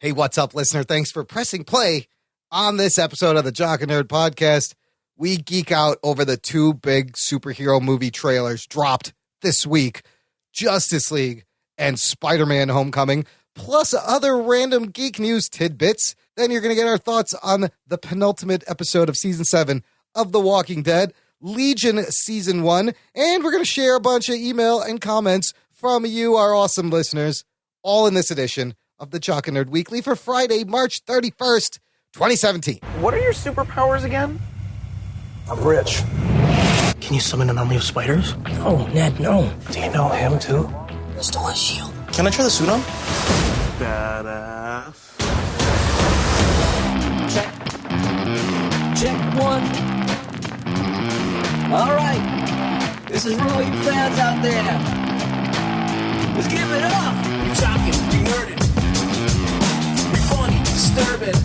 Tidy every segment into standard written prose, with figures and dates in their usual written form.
Hey, what's up, listener? Thanks for pressing play on this episode of the Jock and Nerd Podcast. We geek out over the two big superhero movie trailers dropped this week, Justice League and Spider-Man Homecoming, plus other random geek news tidbits. Then you're going to get our thoughts on the penultimate episode of Season 7 of The Walking Dead, Legion Season 1, and we're going to share a bunch of email and comments from you, our awesome listeners, all in this edition of the Jock and Nerd Weekly for Friday, March 31st, 2017. What are your superpowers again? I'm rich. Can you summon an army of spiders? No, Ned, no. Do you know him too? He stole his shield. Can I try the suit on? Badass. Check one. All right. This is for all you fans out there. Let's give it up. We're talking, we nerded. We're funny, disturbing.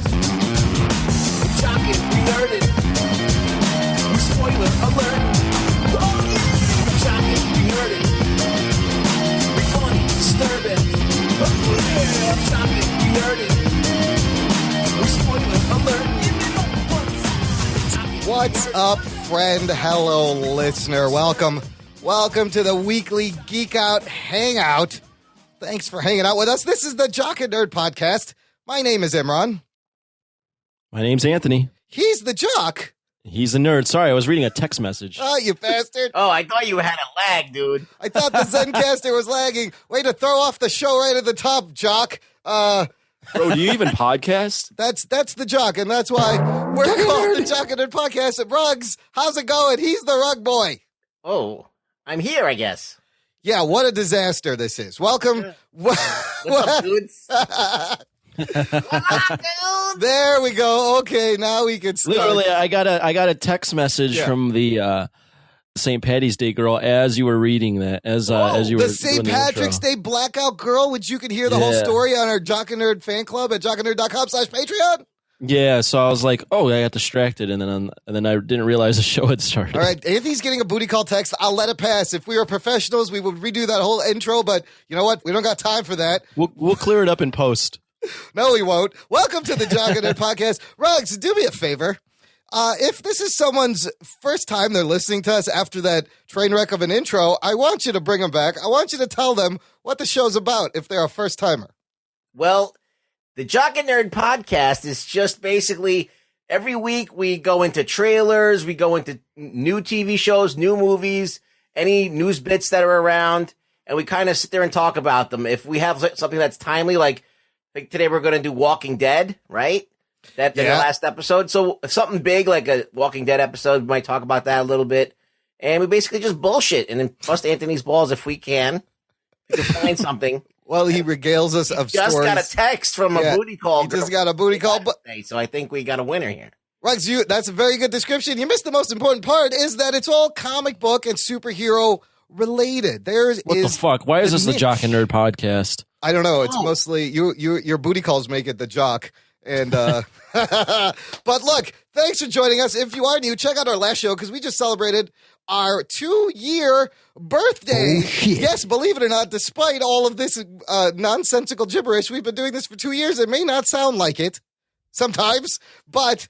We're talking, we nerded. We're spoiler alert. Oh yeah. We're talking, we nerded. We're funny, disturbing. Oh yeah. I'm talking, we nerded. We're spoiler alert. What's up, friend? Hello, listener. Welcome to the weekly Geek Out Hangout. Thanks for hanging out with us. This is the Jock and Nerd Podcast. My name is Imran. My name's Anthony. He's the jock. He's a nerd. Sorry, I was reading a text message. Oh, you bastard. Oh, I thought you had a lag, dude. I thought the Zencaster was lagging. Way to throw off the show right at the top, jock. Bro, do you even podcast? That's the jock, and that's why we're called the Jock and Nerd Podcast. And Rugs, how's it going? He's the Rugboy. Oh, I'm here, I guess. Yeah, what a disaster this is. Welcome. What's up, dudes? There we go. Okay, now we can start. Literally, I got a text message from the St. Patty's Day girl as you were reading that. As you were the St. Patrick's Day blackout girl, which you can hear the whole story on our Jock and Nerd fan club at jockandnerd.com/Patreon. Yeah, so I was like, oh, I got distracted, and then I didn't realize the show had started. All right, Anthony's getting a booty call text. I'll let it pass. If we were professionals, we would redo that whole intro, but you know what? We don't got time for that. We'll clear it up in post. No, we won't. Welcome to the Jock and Nerd Podcast. Ruggs, do me a favor. If this is someone's first time they're listening to us after that train wreck of an intro, I want you to bring them back. I want you to tell them what the show's about if they're a first timer. Well, the Jock and Nerd Podcast is just basically every week we go into trailers, we go into new TV shows, new movies, any news bits that are around, and we kind of sit there and talk about them. If we have something that's timely, like today we're going to do Walking Dead, right? That's the last episode. So if something big like a Walking Dead episode, we might talk about that a little bit. And we basically just bullshit and then bust Anthony's balls if we can. We can find something. Well, he regales us of stories. Just got a text from a booty call. He just got a booty call. So I think we got a winner here. Ruggs, that's a very good description. You missed the most important part is that it's all comic book and superhero related. What the fuck? Why is this the Jock and Nerd Podcast? I don't know. It's mostly your booty calls make it the jock. And but look, thanks for joining us. If you are new, check out our last show because we just celebrated our 2-year birthday. Yes, believe it or not, despite all of this nonsensical gibberish, we've been doing this for 2 years. It may not sound like it sometimes, but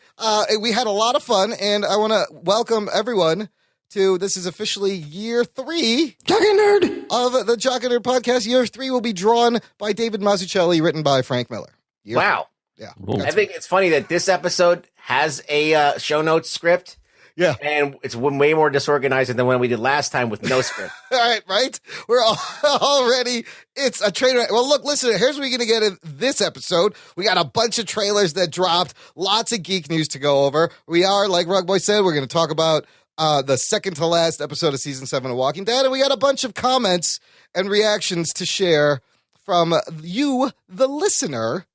we had a lot of fun, and I want to welcome everyone to, this is officially year 3 Jock and Nerd of the Jock and Nerd Podcast. Year 3 will be drawn by David Mazzucchelli, written by Frank Miller. Wow. Yeah. I think it's funny that this episode has a show notes script. Yeah. And it's way more disorganized than when we did last time with no script. All right, right? We're already, it's a train wreck. Well, look, listen, here's what we're going to get in this episode. We got a bunch of trailers that dropped, lots of geek news to go over. We are, like Rugboy said, we're going to talk about the second to last episode of Season 7 of Walking Dead, and we got a bunch of comments and reactions to share from you, the listener.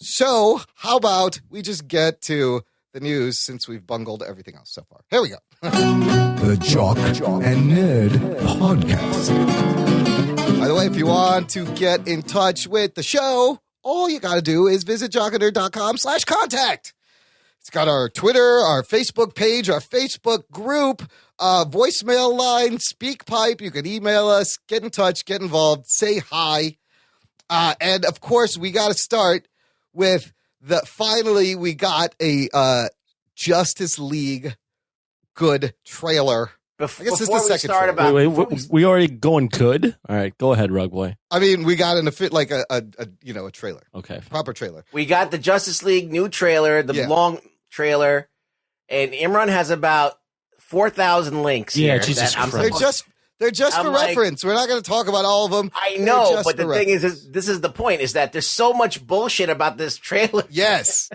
So how about we just get to the news since we've bungled everything else so far. Here we go. The Jock and Nerd Podcast. By the way, if you want to get in touch with the show, all you got to do is visit jockandnerd.com/contact. It's got our Twitter, our Facebook page, our Facebook group, voicemail line, speak pipe. You can email us, get in touch, get involved, say hi. And of course, we got to start with finally we got a Justice League good trailer. I guess this is the second trailer. We already going good? All right, go ahead, Rugboy. I mean, we got in a fit like a trailer. Okay. Proper trailer. We got the Justice League new trailer, the long trailer, and Imran has about 4,000 links here. Jesus Christ. They're just for reference. We're not going to talk about all of them. I know, but the thing is, this is the point, is that there's so much bullshit about this trailer. Yes.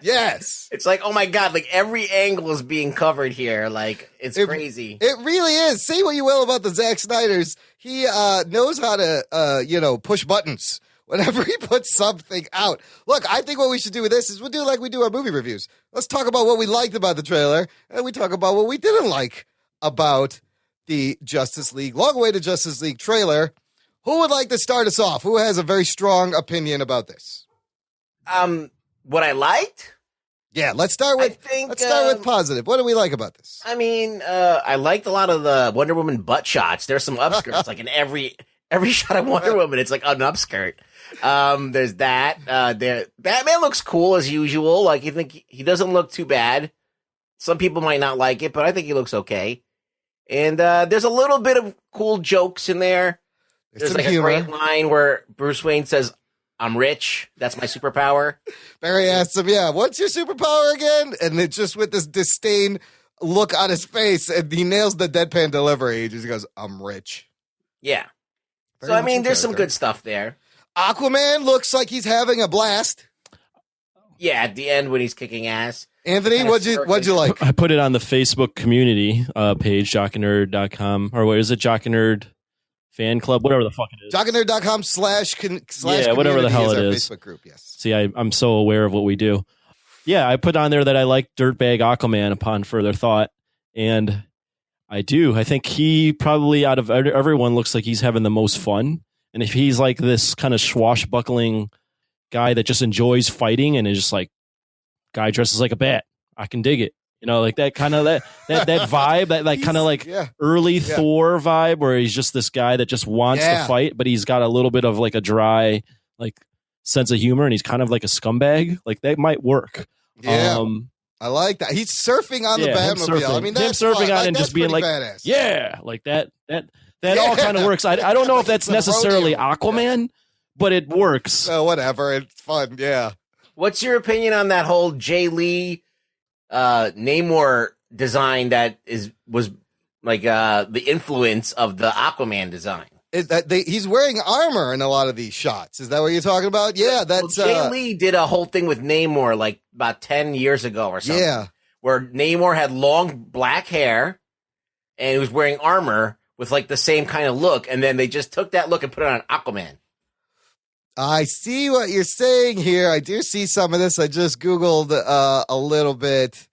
It's like, oh my God, like every angle is being covered here. Like, it's crazy. It really is. Say what you will about the Zack Snyders. He knows how to, push buttons whenever he puts something out. Look, I think what we should do with this is we'll do like we do our movie reviews. Let's talk about what we liked about the trailer, and we talk about what we didn't like about the Justice League, long-awaited Justice League trailer. Who would like to start us off? Who has a very strong opinion about this? What I liked? Yeah, let's start with positive. What do we like about this? I mean, I liked a lot of the Wonder Woman butt shots. There's some upskirts, like in every shot of Wonder Woman, it's like an upskirt. There's that. Batman looks cool as usual. Like, you think he doesn't look too bad. Some people might not like it, but I think he looks okay. And there's a little bit of cool jokes in there. There's like humor. A great line where Bruce Wayne says, "I'm rich. That's my superpower." Barry asks him, "Yeah, what's your superpower again?" And then just with this disdain look on his face, and he nails the deadpan delivery. He just goes, "I'm rich." Yeah. So I mean, there's some good stuff there. Aquaman looks like he's having a blast. Yeah, at the end when he's kicking ass. Anthony, what'd you like? I put it on the Facebook community page, jockandnerd.com, or what is it, Jock and Nerd fan club, whatever the fuck it is. jockandnerd.com / whatever the hell it is. Facebook group, yes. See, I'm so aware of what we do. Yeah, I put on there that I like Dirtbag Aquaman upon further thought, and I do. I think he probably, out of everyone, looks like he's having the most fun. And if he's like this kind of swashbuckling guy that just enjoys fighting and is just like, guy dresses like a bat, I can dig it. You know, like that kind of that vibe, that like kind of like early Thor vibe, where he's just this guy that just wants to fight, but he's got a little bit of like a dry like sense of humor, and he's kind of like a scumbag. Like that might work. Yeah, I like that. He's surfing on the Batmobile. I mean, that's him surfing fun. on and just being like, badass. Like that all kind of works. I don't know if that's necessarily Aquaman, but it works. Whatever, it's fun. Yeah. What's your opinion on that whole Jay Lee Namor design that was like the influence of the Aquaman design? He's wearing armor in a lot of these shots. Is that what you're talking about? Yeah, that's Jay Lee did a whole thing with Namor like about 10 years ago or something. Yeah, where Namor had long black hair and he was wearing armor with like the same kind of look, and then they just took that look and put it on Aquaman. I see what you're saying here. I do see some of this. I just Googled a little bit.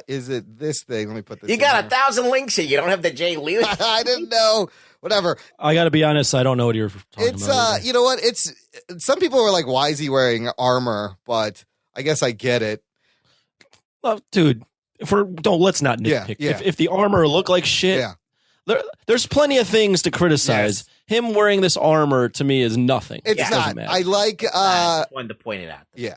Is it this thing? Let me put this. You got 1,000 links here. You don't have the Jay Lee. I didn't know. Whatever. I got to be honest. I don't know what you're talking about. It's you know what? It's some people were like, "Why is he wearing armor?" But I guess I get it. Well, dude, let's not nitpick. Yeah. If the armor looked like shit, there's plenty of things to criticize. Yes. Him wearing this armor to me is nothing. It's not. I like. I just wanted to point it out. Yeah,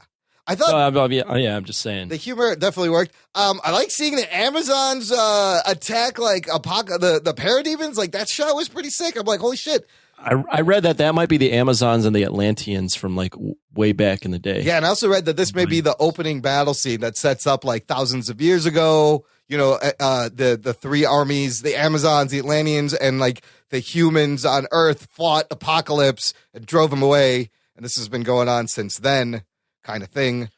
I thought. I'm just saying the humor definitely worked. I like seeing the Amazons attack like the parademons. Like that shot was pretty sick. I'm like, holy shit. I read that might be the Amazons and the Atlanteans from like way back in the day. Yeah, and I also read that this may be the opening battle scene that sets up like thousands of years ago. You know, the three armies, the Amazons, the Atlanteans, and like the humans on Earth fought Apocalypse and drove him away. And this has been going on since then, kind of thing.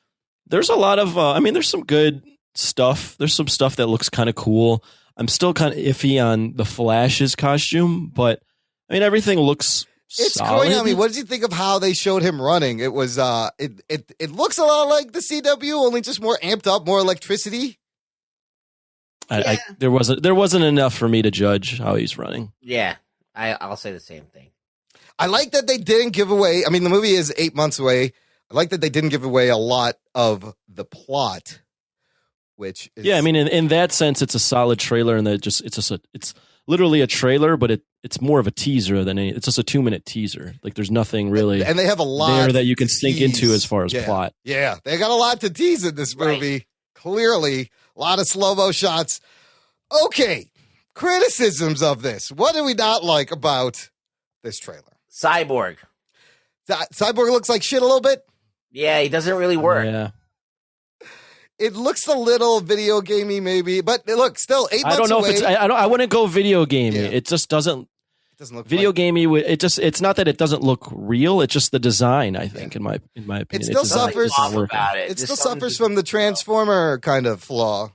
There's a lot of, there's some good stuff. There's some stuff that looks kind of cool. I'm still kind of iffy on the Flash's costume, but I mean, everything looks solid. Growing on me. What did you think of how they showed him running? It was, it looks a lot like the CW, only just more amped up, more electricity. There wasn't enough for me to judge how he's running. Yeah, I'll say the same thing. I like that they didn't give away. I mean, the movie is 8 months away. I like that they didn't give away a lot of the plot, which is... Yeah, I mean, in that sense, it's a solid trailer, and that it's literally a trailer, but it's more of a teaser than it's just a 2-minute teaser. Like there's nothing really, and they have a lot there that you can sink tease. into as far as plot. Yeah, they got a lot to tease in this movie. Right. Clearly, a lot of slow-mo shots. Okay, criticisms of this. What do we not like about this trailer? Cyborg. Cyborg looks like shit a little bit. Yeah, he doesn't really work. Yeah. It looks a little video gamey, maybe, but look, still 8 months I don't know away. if it's. I wouldn't go video gamey. Yeah. It just doesn't. It doesn't look Video like, gamey. It's not that it doesn't look real. It's just the design. I think, in my opinion, It still just doesn't- suffers- doesn't work. about it. It still There's something suffers to- from the Transformer kind of flaw.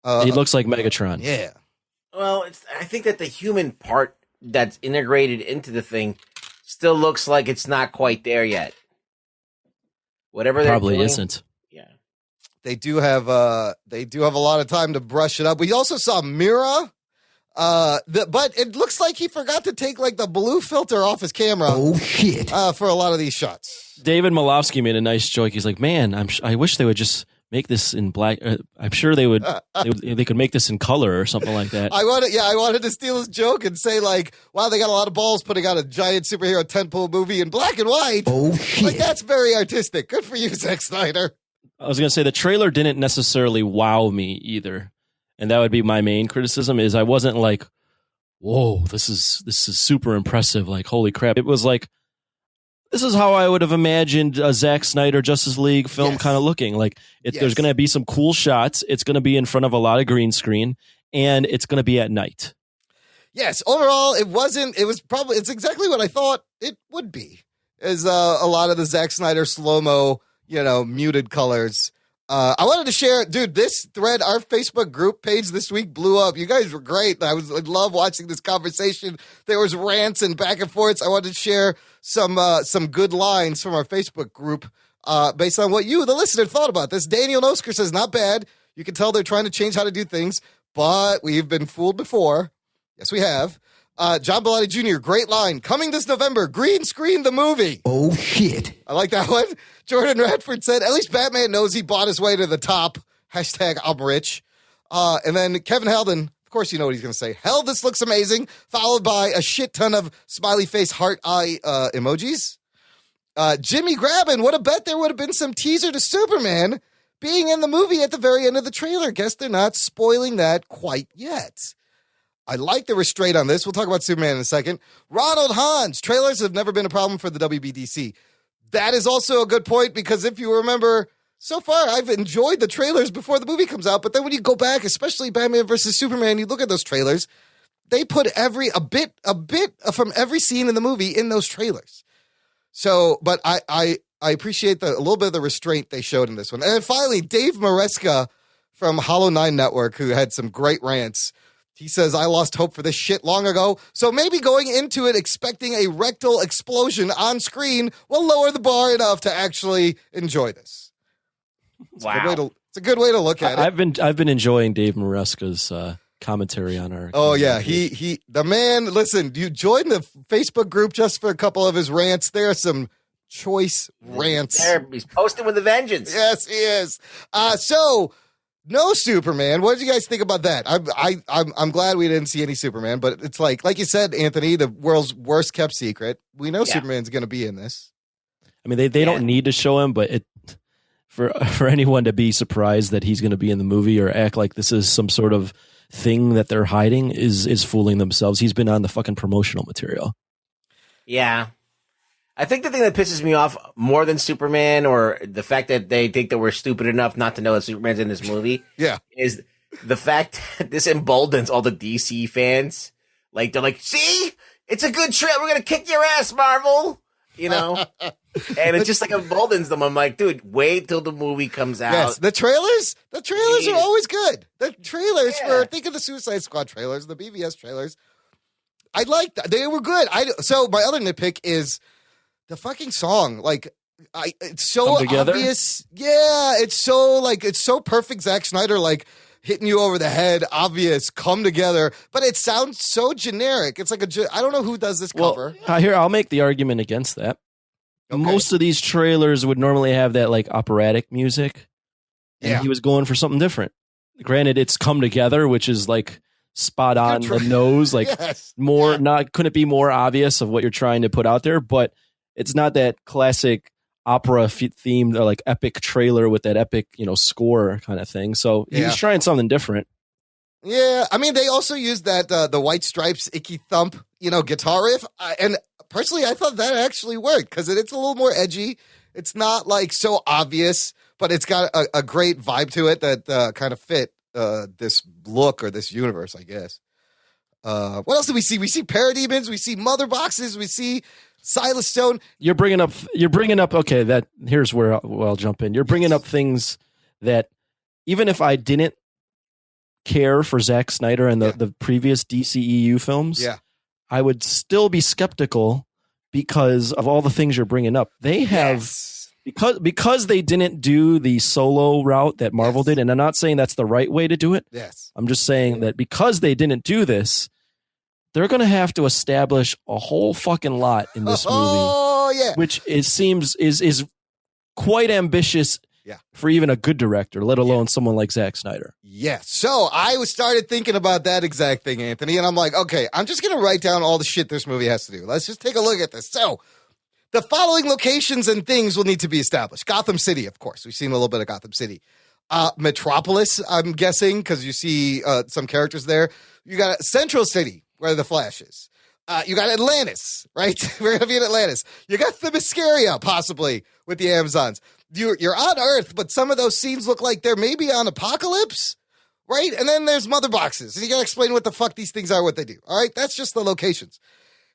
He looks like Megatron. Yeah. Well, I think that the human part that's integrated into the thing still looks like it's not quite there yet. Whatever they're Probably doing, isn't. Yeah. They do have a lot of time to brush it up. We also saw Mira, but it looks like he forgot to take like the blue filter off his camera. Oh shit. For a lot of these shots. David Malofsky made a nice joke. He's like, "Man, I wish they would just make this in black. I'm sure they would. They could make this in color or something like that." I wanted to steal his joke and say like, wow, they got a lot of balls putting out a giant superhero tentpole movie in black and white. Oh Like shit. that's very artistic. Good for you, Zack Snyder. I was gonna say the trailer didn't necessarily wow me either, and that would be my main criticism. Is I wasn't like, "Whoa, this is super impressive!" Like, holy crap! It was like, this is how I would have imagined a Zack Snyder Justice League film Yes. kind of looking. Like, Yes. there's going to be some cool shots. It's going to be in front of a lot of green screen, and it's going to be at night. Yes, overall, it's exactly what I thought it would be. Is a lot of the Zack Snyder slow-mo, muted colors. I wanted to share, dude, this thread, our Facebook group page this week blew up. You guys were great. I love watching this conversation. There was rants and back and forths. I wanted to share some good lines from our Facebook group based on what you, the listener, thought about this. Daniel Nosker says, not bad. You can tell they're trying to change how to do things, but we've been fooled before. Yes, we have. John Bellotti Jr., great line. Coming this November, green screen the movie. Oh shit. I like that one. Jordan Radford said, at least Batman knows he bought his way to the top. Hashtag I'm rich. And then Kevin Helden, of course you know what he's going to say. Hell, this looks amazing. Followed by a shit ton of smiley face heart eye emojis. Jimmy Grabbin, what a bet there would have been some teaser to Superman being in the movie at the very end of the trailer. Guess they're not spoiling that quite yet. I like the restraint on this. We'll talk about Superman in a second. Ronald Hans, trailers have never been a problem for the WBDC. That is also a good point because if you remember, so far I've enjoyed the trailers before the movie comes out, but then when you go back, especially Batman versus Superman, you look at those trailers, they put a bit from every scene in the movie in those trailers. So, but I appreciate a little bit of the restraint they showed in this one. And then finally, Dave Maresca from Hollow 9 Network, who had some great rants. He says, I lost hope for this shit long ago, so maybe going into it expecting a rectal explosion on screen will lower the bar enough to actually enjoy this. It's a good way to look at it. I've been enjoying Dave Maresca's commentary on our. Oh yeah, the man. Listen, you join the Facebook group just for a couple of his rants. There are some choice rants. He's posting with a vengeance. Yes, he is. So. No Superman. What did you guys think about that? I'm glad we didn't see any Superman, but it's like you said, Anthony, the world's worst kept secret. We know Superman's going to be in this. I mean, they don't need to show him, but for anyone to be surprised that he's going to be in the movie or act like this is some sort of thing that they're hiding is fooling themselves. He's been on the fucking promotional material. Yeah. I think the thing that pisses me off more than Superman or the fact that they think that we're stupid enough not to know that Superman's in this movie is the fact that this emboldens all the DC fans. Like, they're like, see? It's a good trip. We're going to kick your ass, Marvel. And it just like emboldens them. I'm like, dude, wait till the movie comes out. Yes, the trailers are always good. The trailers think of the Suicide Squad trailers, the BVS trailers. I like that. They were good. So my other nitpick is the fucking song, like, it's so obvious. Yeah, it's so perfect. Zack Snyder, like, hitting you over the head, obvious, come together, but it sounds so generic. It's like I don't know who does this cover. Here, I'll make the argument against that. Okay. Most of these trailers would normally have that, like, operatic music, and he was going for something different. Granted, it's Come Together, which is, like, spot on the nose, like Yes. more Yeah. not couldn't it be more obvious of what you're trying to put out there, but it's not that classic opera themed or like epic trailer with that epic, score kind of thing. So Yeah. he's trying something different. Yeah, I mean, they also used that the White Stripes Icky Thump, guitar riff, and personally, I thought that actually worked because it's a little more edgy. It's not like so obvious, but it's got a great vibe to it that kind of fit this look or this universe, I guess. What else do we see? We see parademons, we see mother boxes, we see Silas Stone. You're bringing up. Okay, that here's where I'll jump in. You're bringing up things that even if I didn't care for Zack Snyder and the previous DCEU films, I would still be skeptical because of all the things you're bringing up. They have because they didn't do the solo route that Marvel did, and I'm not saying that's the right way to do it. Yes, I'm just saying that because they didn't do this, they're going to have to establish a whole fucking lot in this movie. Oh yeah, which seems is quite ambitious. Yeah. For even a good director, let alone someone like Zack Snyder. Yeah. So I started thinking about that exact thing, Anthony, and I'm like, okay, I'm just going to write down all the shit this movie has to do. Let's just take a look at this. So the following locations and things will need to be established. Gotham City, of course. We've seen a little bit of Gotham City. Metropolis, I'm guessing, because you see some characters there. You got Central City, where the Flash is. You got Atlantis, right? We're going to be in Atlantis. You got Themyscira, possibly, with the Amazons. You're on Earth, but some of those scenes look like they're maybe on Apocalypse, right? And then there's mother boxes. And you got to explain what the fuck these things are, what they do. All right? That's just the locations.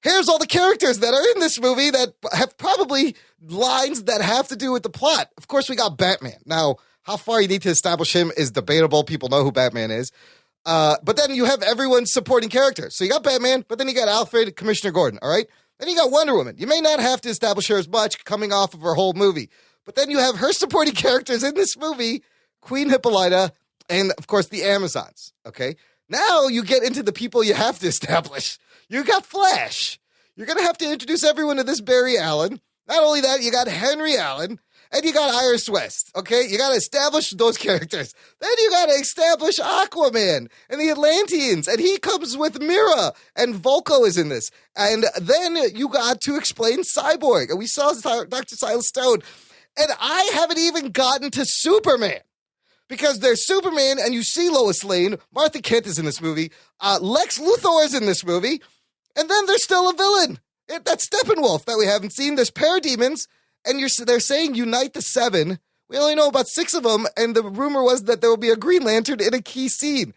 Here's all the characters that are in this movie that have probably lines that have to do with the plot. Of course, we got Batman. Now, how far you need to establish him is debatable. People know who Batman is. But then you have everyone's supporting characters. So you got Batman, but then you got Alfred, Commissioner Gordon, all right? Then you got Wonder Woman. You may not have to establish her as much coming off of her whole movie. But then you have her supporting characters in this movie, Queen Hippolyta, and, of course, the Amazons, okay? Now you get into the people you have to establish. You got Flash. You're going to have to introduce everyone to this Barry Allen. Not only that, you got Henry Allen, and you got Iris West, okay? You got to establish those characters. Then you got to establish Aquaman and the Atlanteans, and he comes with Mira, and Volko is in this. And then you got to explain Cyborg, and we saw Dr. Silas Stone. And I haven't even gotten to Superman. Because there's Superman, and you see Lois Lane. Martha Kent is in this movie. Lex Luthor is in this movie. And then there's still a villain. That's Steppenwolf that we haven't seen. There's parademons, and they're saying unite the 7. We only know about 6 of them, and the rumor was that there will be a Green Lantern in a key scene.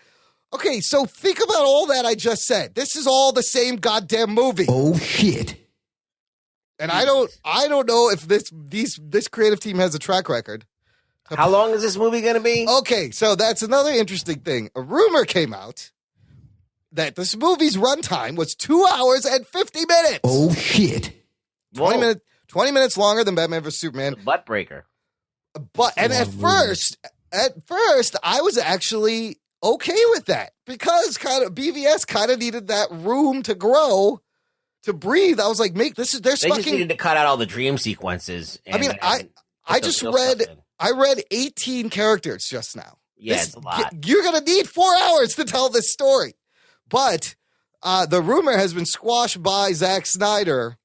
Okay, so think about all that I just said. This is all the same goddamn movie. Oh, shit. And I don't know if this creative team has a track record. How long is this movie going to be? Okay, so that's another interesting thing. A rumor came out that this movie's runtime was 2 hours and 50 minutes. Oh, shit. 20 minutes longer than Batman vs. Superman. Butt breaker. And at first, I was actually okay with that because BVS kind of needed that room to grow. To breathe, I was like, "Make this is there's They fucking." just needed to cut out all the dream sequences. I read 18 characters just now. Yeah, it's a lot. You're gonna need 4 hours to tell this story, but the rumor has been squashed by Zack Snyder.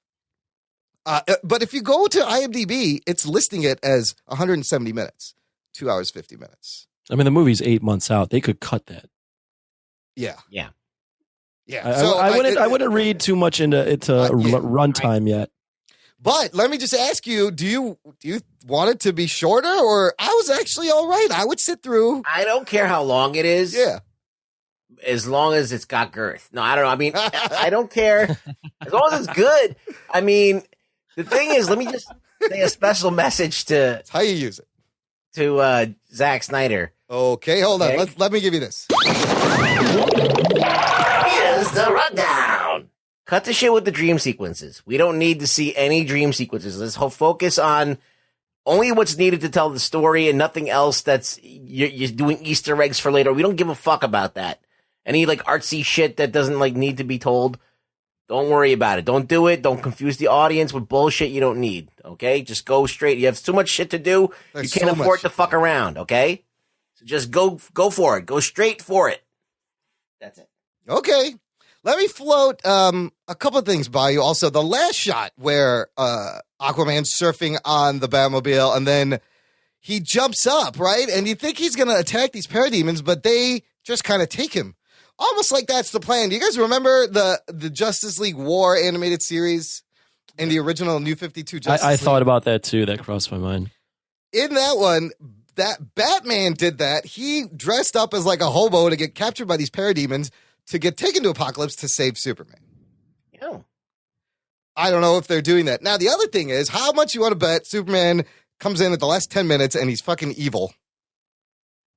But if you go to IMDb, it's listing it as 170 minutes, 2 hours 50 minutes. I mean, the movie's 8 months out. They could cut that. Yeah. Yeah. So I wouldn't read too much into runtime yet. But let me just ask you: Do you want it to be shorter, or I was actually all right? I would sit through. I don't care how long it is. Yeah, as long as it's got girth. No, I don't know. I mean, I don't care as long as it's good. I mean, the thing is, let me just say a special message to that's how you use it to Zack Snyder. Okay, hold on. Let me give you this. Here's the rundown. Cut the shit with the dream sequences. We don't need to see any dream sequences. Let's focus on only what's needed to tell the story and nothing else that's you're doing Easter eggs for later. We don't give a fuck about that. Any like artsy shit that doesn't like need to be told, don't worry about it. Don't do it. Don't confuse the audience with bullshit you don't need. Okay? Just go straight. You have too much shit to do. There's you can't so afford much to fuck around. Okay? So just go for it. Go straight for it. That's it. Okay. Let me float a couple of things by you. Also, the last shot where Aquaman's surfing on the Batmobile and then he jumps up, right? And you think he's going to attack these parademons, but they just kind of take him. Almost like that's the plan. Do you guys remember the Justice League War animated series in the original New 52 Justice League? I thought about that too. That crossed my mind. In that one, that Batman did that. He dressed up as like a hobo to get captured by these parademons to get taken to Apocalypse to save Superman. Yeah. I don't know if they're doing that. Now, the other thing is, how much you want to bet Superman comes in at the last 10 minutes and he's fucking evil?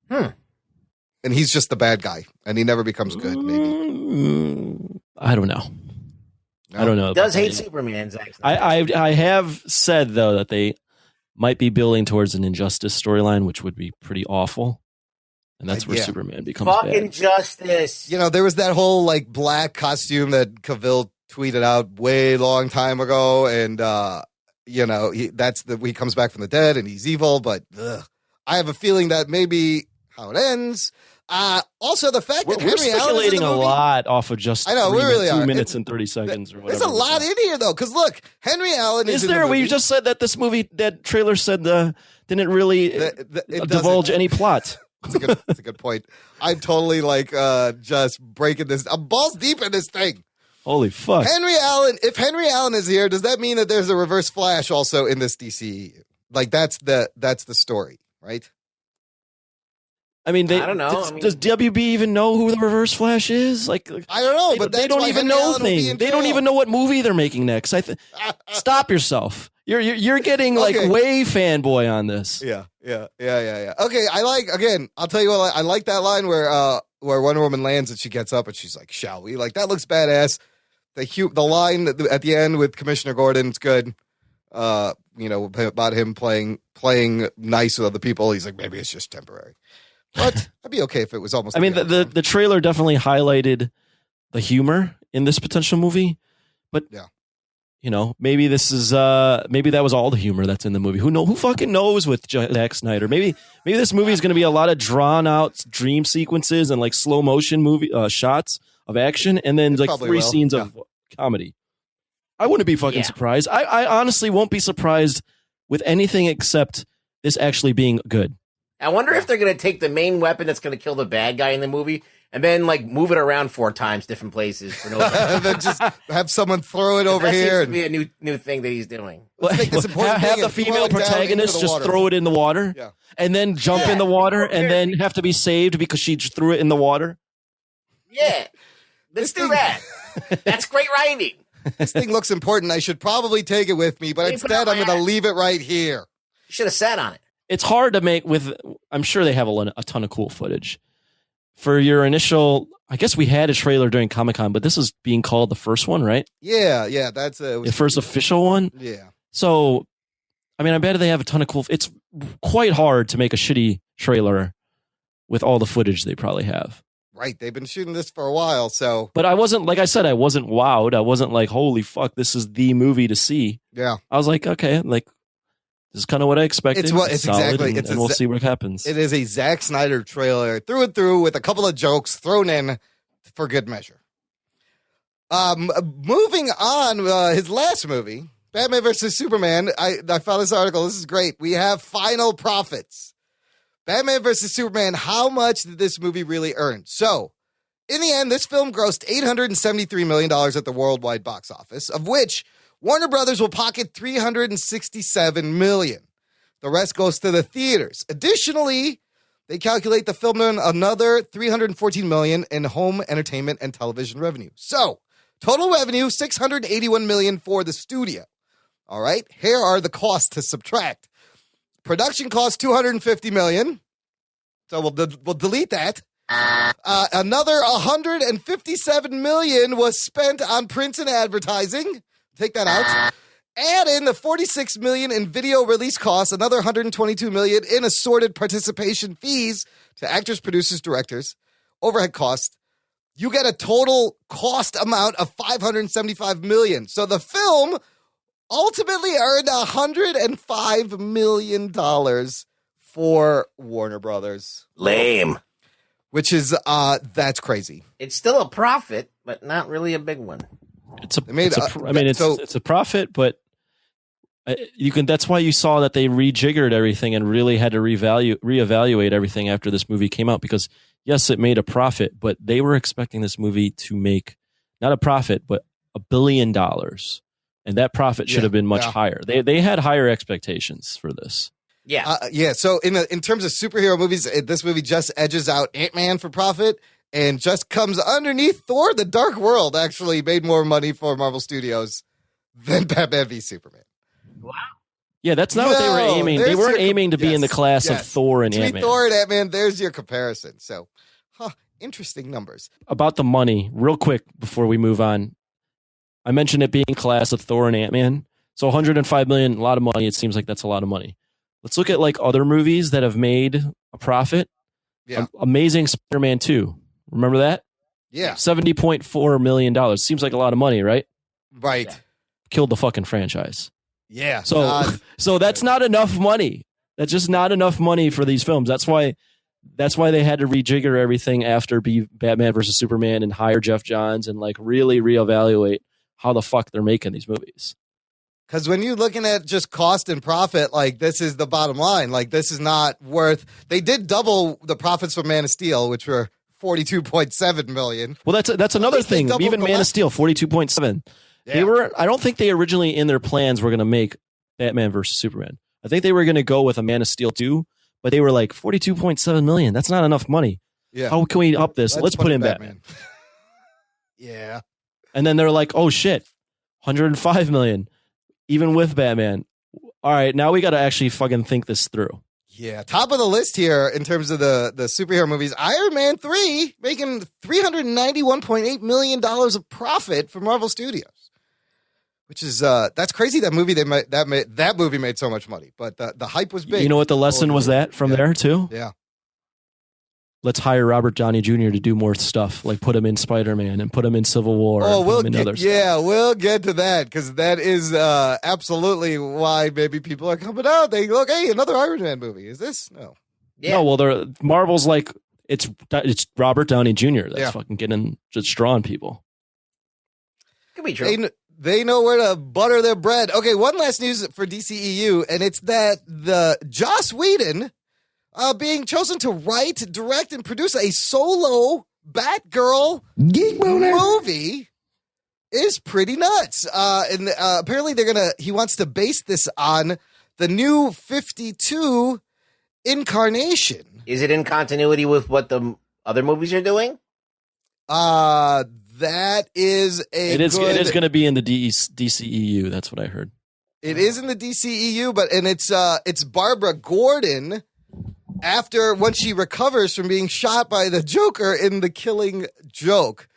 And he's just the bad guy, and he never becomes good, maybe. I don't know. No? I don't know. He does hate Superman, Zack Snyder. I have said, though, that they might be building towards an Injustice storyline, which would be pretty awful. And that's where Superman becomes fucking bad. Justice. You know, there was that whole like black costume that Cavill tweeted out way long time ago, and you know, he comes back from the dead and he's evil, but I have a feeling that maybe how it ends. Also, the fact that we're Henry Allen speculating is in the a movie, lot off of just I know, we really 2 are. minutes and 30 seconds or whatever. There's a lot in here though, because look, Henry Allen Is in there? the movie. We just said that this movie, that trailer said didn't really It divulge doesn't. any plot. That's a good point. I'm totally like just breaking this. I'm balls deep in this thing. Holy fuck. Henry Allen. If Henry Allen is here, does that mean that there's a Reverse Flash also in this DCEU? Like that's the story, right? I mean, I don't know. Does WB even know who the Reverse Flash is? Like, I don't know, but they that's don't why even Henry know Allen will be things. in They don't jail. even know what movie they're making next. Stop yourself. You're getting like Okay. way fanboy on this. Yeah. Okay, I'll tell you what, I like that line where Wonder Woman lands and she gets up and she's like, "Shall we?" Like that looks badass. The line at the end with Commissioner Gordon, it's good. You know, about him playing nice with other people. He's like, maybe it's just temporary. But I'd be okay if it was almost. I mean, the trailer definitely highlighted the humor in this potential movie, but yeah. You know, maybe this is maybe that was all the humor that's in the movie. Who fucking knows with Zack Snyder? Maybe this movie is going to be a lot of drawn out dream sequences and like slow motion movie shots of action, and then like 3 scenes of comedy. I wouldn't be fucking surprised. I honestly won't be surprised with anything except this actually being good. I wonder if they're going to take the main weapon that's going to kill the bad guy in the movie and then like move it around 4 times different places for no reason. Then just have someone throw it over that here. Seems to be a new thing that he's doing. Let's make this important have thing the and throw female it down into protagonist the just water. throw it in the water, and then jump in the water, and then have to be saved because she just threw it in the water. Yeah, let's do that. That's great writing. This thing looks important. I should probably take it with me, but instead I'm going to leave it right here. You should have sat on it. It's hard to make with. I'm sure they have a ton of cool footage for your initial. I guess we had a trailer during Comic-Con, but this is being called the first one, right? Yeah, that's the first official one. Yeah. So, I mean, I bet they have a ton of cool. It's quite hard to make a shitty trailer with all the footage they probably have. Right, they've been shooting this for a while, so. But I wasn't, like I said, I wasn't wowed. I wasn't like, holy fuck, this is the movie to see. Yeah. I was like, okay, like, this is kind of what I expected. It's solid, exactly. And we'll see what happens. It is a Zack Snyder trailer through and through with a couple of jokes thrown in for good measure. Moving on, his last movie, Batman vs. Superman. I found this article. This is great. We have final profits. Batman vs. Superman, how much did this movie really earn? So, in the end, this film grossed $873 million at the worldwide box office, of which Warner Brothers will pocket $367 million. The rest goes to the theaters. Additionally, they calculate the film earned another $314 million in home entertainment and television revenue. So, total revenue, $681 million for the studio. All right, here are the costs to subtract. Production cost $250 million. So we'll delete that. Another $157 million was spent on print and advertising. Take that out. Add in the $46 million in video release costs, another $122 million in assorted participation fees to actors, producers, directors, overhead costs. You get a total cost amount of $575 million. So the film ultimately earned $105 million for Warner Brothers. Lame. which is that's crazy. It's still a profit, but not really a big one. It's a profit, but you can. That's why you saw that they rejiggered everything and really had to reevaluate everything after this movie came out. Because yes, it made a profit, but they were expecting this movie to make not a profit, but $1 billion, and that profit should have been much higher. They had higher expectations for this. Yeah, So in terms of superhero movies, this movie just edges out Ant-Man for profit. And just comes underneath Thor. The Dark World actually made more money for Marvel Studios than Batman v Superman. Wow. Yeah, that's not what they were aiming. They weren't aiming to be in the class of Thor and Ant-Man. Thor and Ant-Man, there's your comparison. So, interesting numbers. About the money, real quick before we move on. I mentioned it being class of Thor and Ant-Man. So 105 million, a lot of money. It seems like that's a lot of money. Let's look at like other movies that have made a profit. Yeah. Amazing Spider-Man 2. Remember that? Yeah. $70.4 million. Seems like a lot of money, right? Right. Yeah. Killed the fucking franchise. Yeah. So that's not enough money. That's just not enough money for these films. That's why they had to rejigger everything after Batman versus Superman and hire Jeff Johns and like really reevaluate how the fuck they're making these movies. Because when you're looking at just cost and profit, like this is the bottom line. Like this is not worth. They did double the profits from Man of Steel, which were 42.7 million. Well, that's another thing. Even Man of Steel, 42.7. Yeah. They were. I don't think they originally in their plans were going to make Batman versus Superman. I think they were going to go with a Man of Steel 2, but they were like 42.7 million. That's not enough money. Yeah. How can we up this? Let's put in Batman. Yeah. And then they're like, oh shit, 105 million, even with Batman. All right, now we got to actually fucking think this through. Yeah, top of the list here in terms of the superhero movies. Iron Man 3 making $391.8 million of profit for Marvel Studios, which is that's crazy. That movie that movie made so much money, but the hype was big. You know what the lesson was that from there too? Yeah. Let's hire Robert Downey Jr. to do more stuff, like put him in Spider-Man and put him in Civil War. Oh, we'll get to that because that is absolutely why maybe people are coming out. They look, hey, another Iron Man movie. Is this? No. Yeah. No, well, Marvel's like it's Robert Downey Jr. That's fucking just drawing people. Could be true. They know where to butter their bread. Okay, one last news for DCEU, and it's that the Joss Whedon being chosen to write, direct, and produce a solo Batgirl movie is pretty nuts. And apparently he wants to base this on the new 52 incarnation. Is it in continuity with what the other movies are doing? That is It is going to be in the DCEU. That's what I heard. It is in the DCEU, but it's Barbara Gordon once she recovers from being shot by the Joker in The Killing Joke.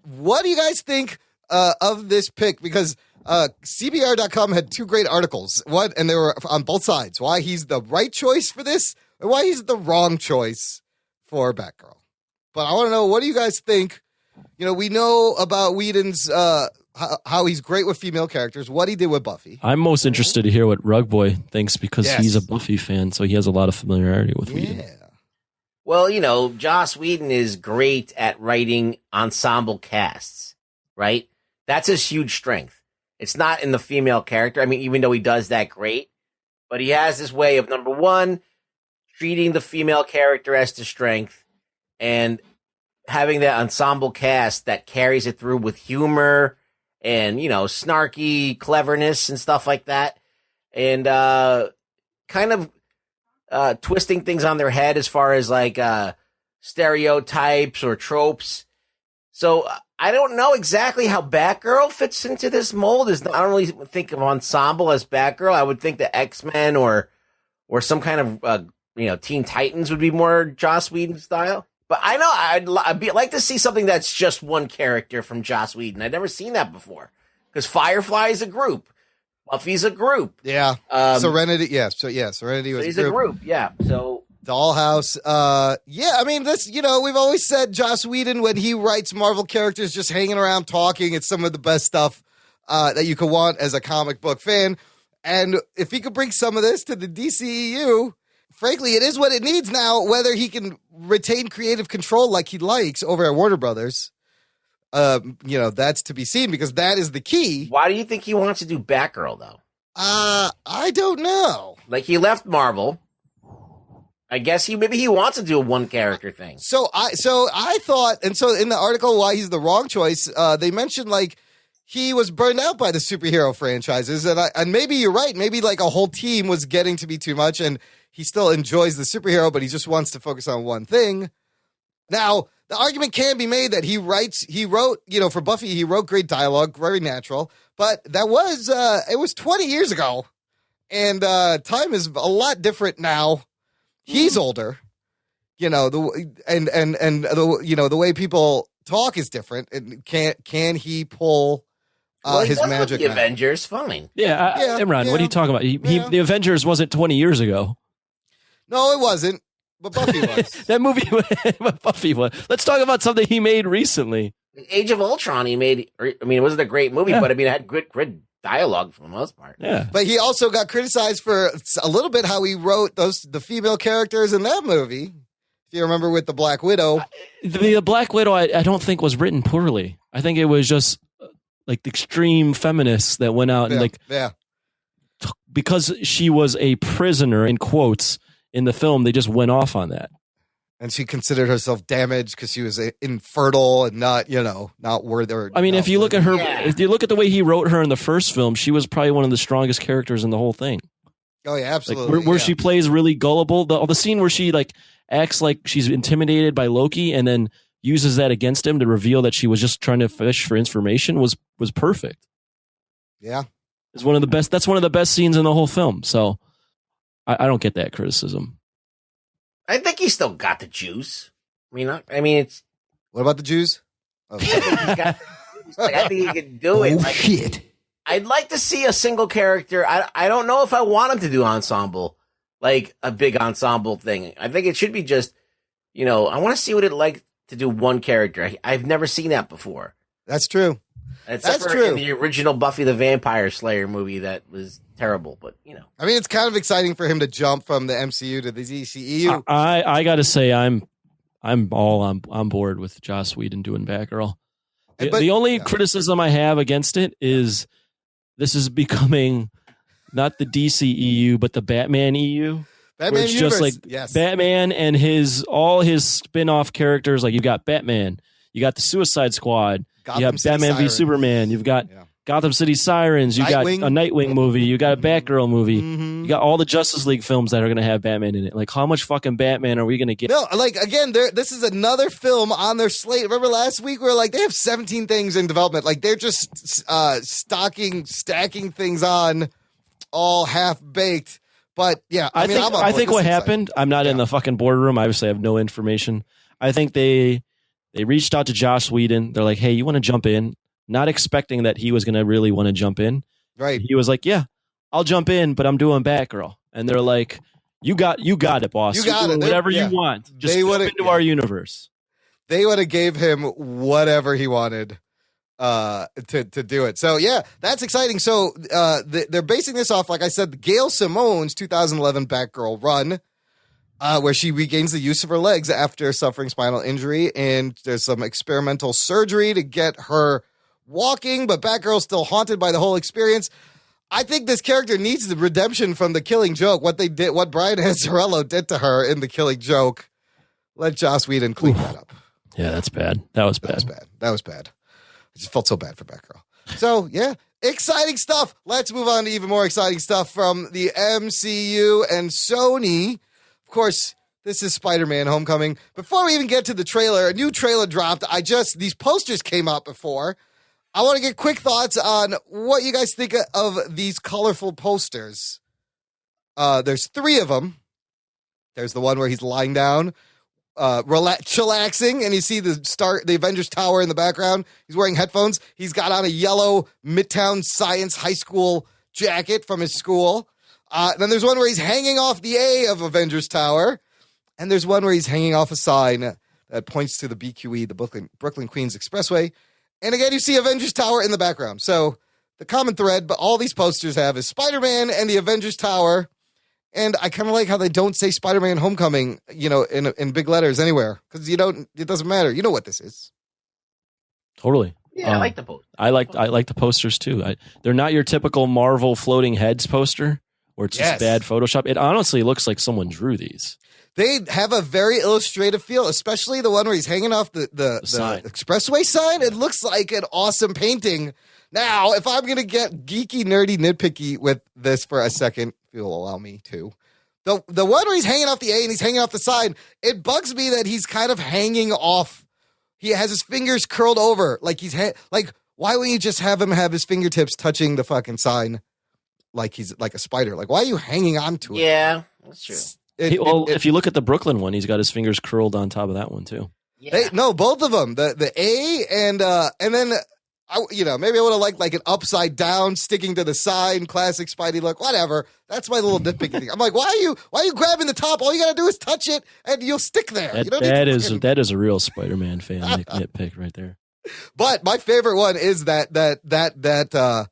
What do you guys think of this pick? Because CBR.com had two great articles. And they were on both sides. Why he's the right choice for this and why he's the wrong choice for Batgirl. But I want to know, what do you guys think? You know, we know about Whedon's how he's great with female characters, what he did with Buffy. I'm most interested to hear what Rugboy thinks because he's a Buffy fan, so he has a lot of familiarity with Whedon. Well, you know, Joss Whedon is great at writing ensemble casts, right? That's his huge strength. It's not in the female character. I mean, even though he does that great, but he has this way of, number one, treating the female character as the strength and having that ensemble cast that carries it through with humor and, you know, snarky cleverness and stuff like that. And kind of twisting things on their head as far as like stereotypes or tropes. So I don't know exactly how Batgirl fits into this mold. I don't really think of ensemble as Batgirl. I would think the X-Men or some kind of Teen Titans would be more Joss Whedon style. But I know I'd like to see something that's just one character from Joss Whedon. I'd never seen that before. Because Firefly is a group. Buffy's a group. Yeah. Serenity. Yeah. Serenity was a group. Yeah. So Dollhouse. I mean, this, we've always said Joss Whedon, when he writes Marvel characters just hanging around talking, it's some of the best stuff that you could want as a comic book fan. And if he could bring some of this to the DCEU, frankly, it is what it needs now. Whether he can retain creative control like he likes over at Warner Brothers, that's to be seen, because that is the key. Why do you think he wants to do Batgirl, though? I don't know. Like, he left Marvel. I guess maybe he wants to do a one character thing. So I thought, and so in the article why he's the wrong choice, they mentioned like he was burned out by the superhero franchises, and maybe you're right. Maybe like a whole team was getting to be too much, and he still enjoys the superhero, but he just wants to focus on one thing. Now, the argument can be made that he wrote, for Buffy, he wrote great dialogue, very natural, but that was, it was 20 years ago, and time is a lot different now. He's older, the way people talk is different. And can he pull his magic? The Avengers, fine. Yeah, Imran, what are you talking about? The Avengers wasn't 20 years ago. No, it wasn't. But Buffy was. That movie, Buffy was. Let's talk about something he made recently. Age of Ultron, he made. I mean, it wasn't a great movie, but I mean, it had good dialogue for the most part. Yeah. But he also got criticized for a little bit how he wrote the female characters in that movie. If you remember, with the Black Widow. The Black Widow, I don't think was written poorly. I think it was just like the extreme feminists that went out and because she was a prisoner in quotes in the film, they just went off on that. And she considered herself damaged because she was infertile and not worthy. I mean, if you look at her, if you look at the way he wrote her in the first film, she was probably one of the strongest characters in the whole thing. Oh yeah, absolutely. Like, where she plays really gullible. The scene where she like acts like she's intimidated by Loki and then uses that against him to reveal that she was just trying to fish for information was perfect. Yeah, it's one of the best. That's one of the best scenes in the whole film. So I don't get that criticism. I think he's still got the juice. I mean, it's. What about the Jews? Oh, I think he can do it. Shit. I'd like to see a single character. I don't know if I want him to do ensemble, like a big ensemble thing. I think it should be just, I want to see what it'd like to do one character. I've never seen that before. That's true. Except for in the original Buffy the Vampire Slayer movie that was terrible, but I mean, it's kind of exciting for him to jump from the MCU to the DCEU. I got to say, I'm all on board with Joss Whedon doing Batgirl. The only criticism I have against it is this is becoming not the DCEU, but the Batman EU. Batman it's universe. Just like Batman and all his spin-off characters. Like, you've got Batman, you got the Suicide Squad, you have Batman v Superman, you've got Gotham City Sirens, you got a Nightwing movie, you got a Batgirl movie, you got all the Justice League films that are going to have Batman in it. Like, how much fucking Batman are we going to get? No, like, again, this is another film on their slate. Remember last week we were like, they have 17 things in development. Like, they're just stacking things on, all half-baked. But, yeah, I think what happened, I'm not in the fucking boardroom. Obviously, I have no information. I think they reached out to Joss Whedon. They're like, hey, you want to jump in? Not expecting that he was going to really want to jump in. Right. He was like, yeah, I'll jump in, but I'm doing Batgirl. And they're like, you got it, boss. You got it. Whatever you want. Just jump into our universe. They would have gave him whatever he wanted to do it. So, yeah, that's exciting. So they're basing this off, like I said, Gail Simone's 2011 Batgirl run, where she regains the use of her legs after suffering spinal injury. And there's some experimental surgery to get her walking, but Batgirl's still haunted by the whole experience. I think this character needs the redemption from The Killing Joke. What Brian Azzarello did to her in The Killing Joke. Let Joss Whedon clean that up. Yeah, that's bad. That was bad. That was bad. I just felt so bad for Batgirl. So, yeah, exciting stuff. Let's move on to even more exciting stuff from the MCU and Sony. Of course, this is Spider-Man Homecoming. Before we even get to the trailer, a new trailer dropped. These posters came out before. I want to get quick thoughts on what you guys think of these colorful posters. There's 3 of them. There's the one where he's lying down, chillaxing, and you see the Avengers Tower in the background. He's wearing headphones. He's got on a yellow Midtown Science High School jacket from his school. Then there's one where he's hanging off the A of Avengers Tower. And there's one where he's hanging off a sign that points to the BQE, the Brooklyn Queens Expressway. And again, you see Avengers Tower in the background. So the common thread, but all these posters have, is Spider-Man and the Avengers Tower. And I kind of like how they don't say Spider-Man Homecoming, in big letters anywhere, because it doesn't matter. You know what this is. Totally. Yeah, I like the poster. I like the posters too. They're not your typical Marvel floating heads poster where it's just bad Photoshop. It honestly looks like someone drew these. They have a very illustrative feel, especially the one where he's hanging off the expressway sign. It looks like an awesome painting. Now, if I'm going to get geeky, nerdy, nitpicky with this for a second, if you'll allow me to, the one where he's hanging off the A and he's hanging off the sign, it bugs me that he's kind of hanging off. He has his fingers curled over. Like why wouldn't you just have him have his fingertips touching the fucking sign like he's like a spider? Like, why are you hanging on to it? Yeah, that's true. If you look at the Brooklyn one, he's got his fingers curled on top of that one too. Yeah. No, both of them. The A and then maybe I would have liked like an upside down sticking to the sign, classic Spidey look, whatever. That's my little nitpicky thing. I'm like, why are you grabbing the top? All you gotta do is touch it and you'll stick there. That is a real Spider-Man fan nitpick right there. But my favorite one is that the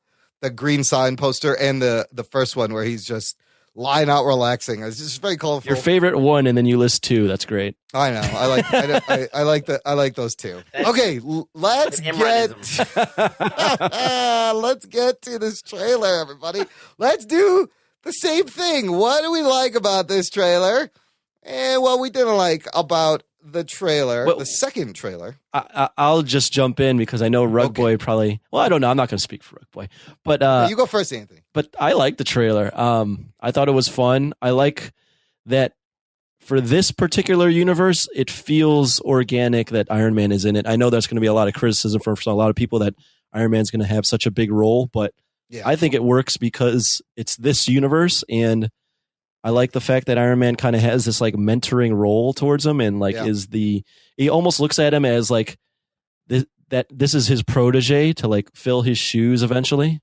green sign poster and the first one where he's just lying out relaxing. It's just very colorful. Your favorite one, and then you list two. That's great. I know. I like those two. Okay, let's get to this trailer, everybody. Let's do the same thing. What do we like about this trailer? And what we didn't like about the trailer, the second trailer. I'll just jump in because I know Rugboy probably. Well, I don't know. I'm not going to speak for Rugboy, but you go first, Anthony. But I like the trailer. I thought it was fun. I like that for this particular universe, it feels organic that Iron Man is in it. I know there's going to be a lot of criticism from a lot of people that Iron Man's going to have such a big role, but I think it works because it's this universe, and I like the fact that Iron Man kind of has this like mentoring role towards him, and like he almost looks at him as like this is his protege to like fill his shoes eventually.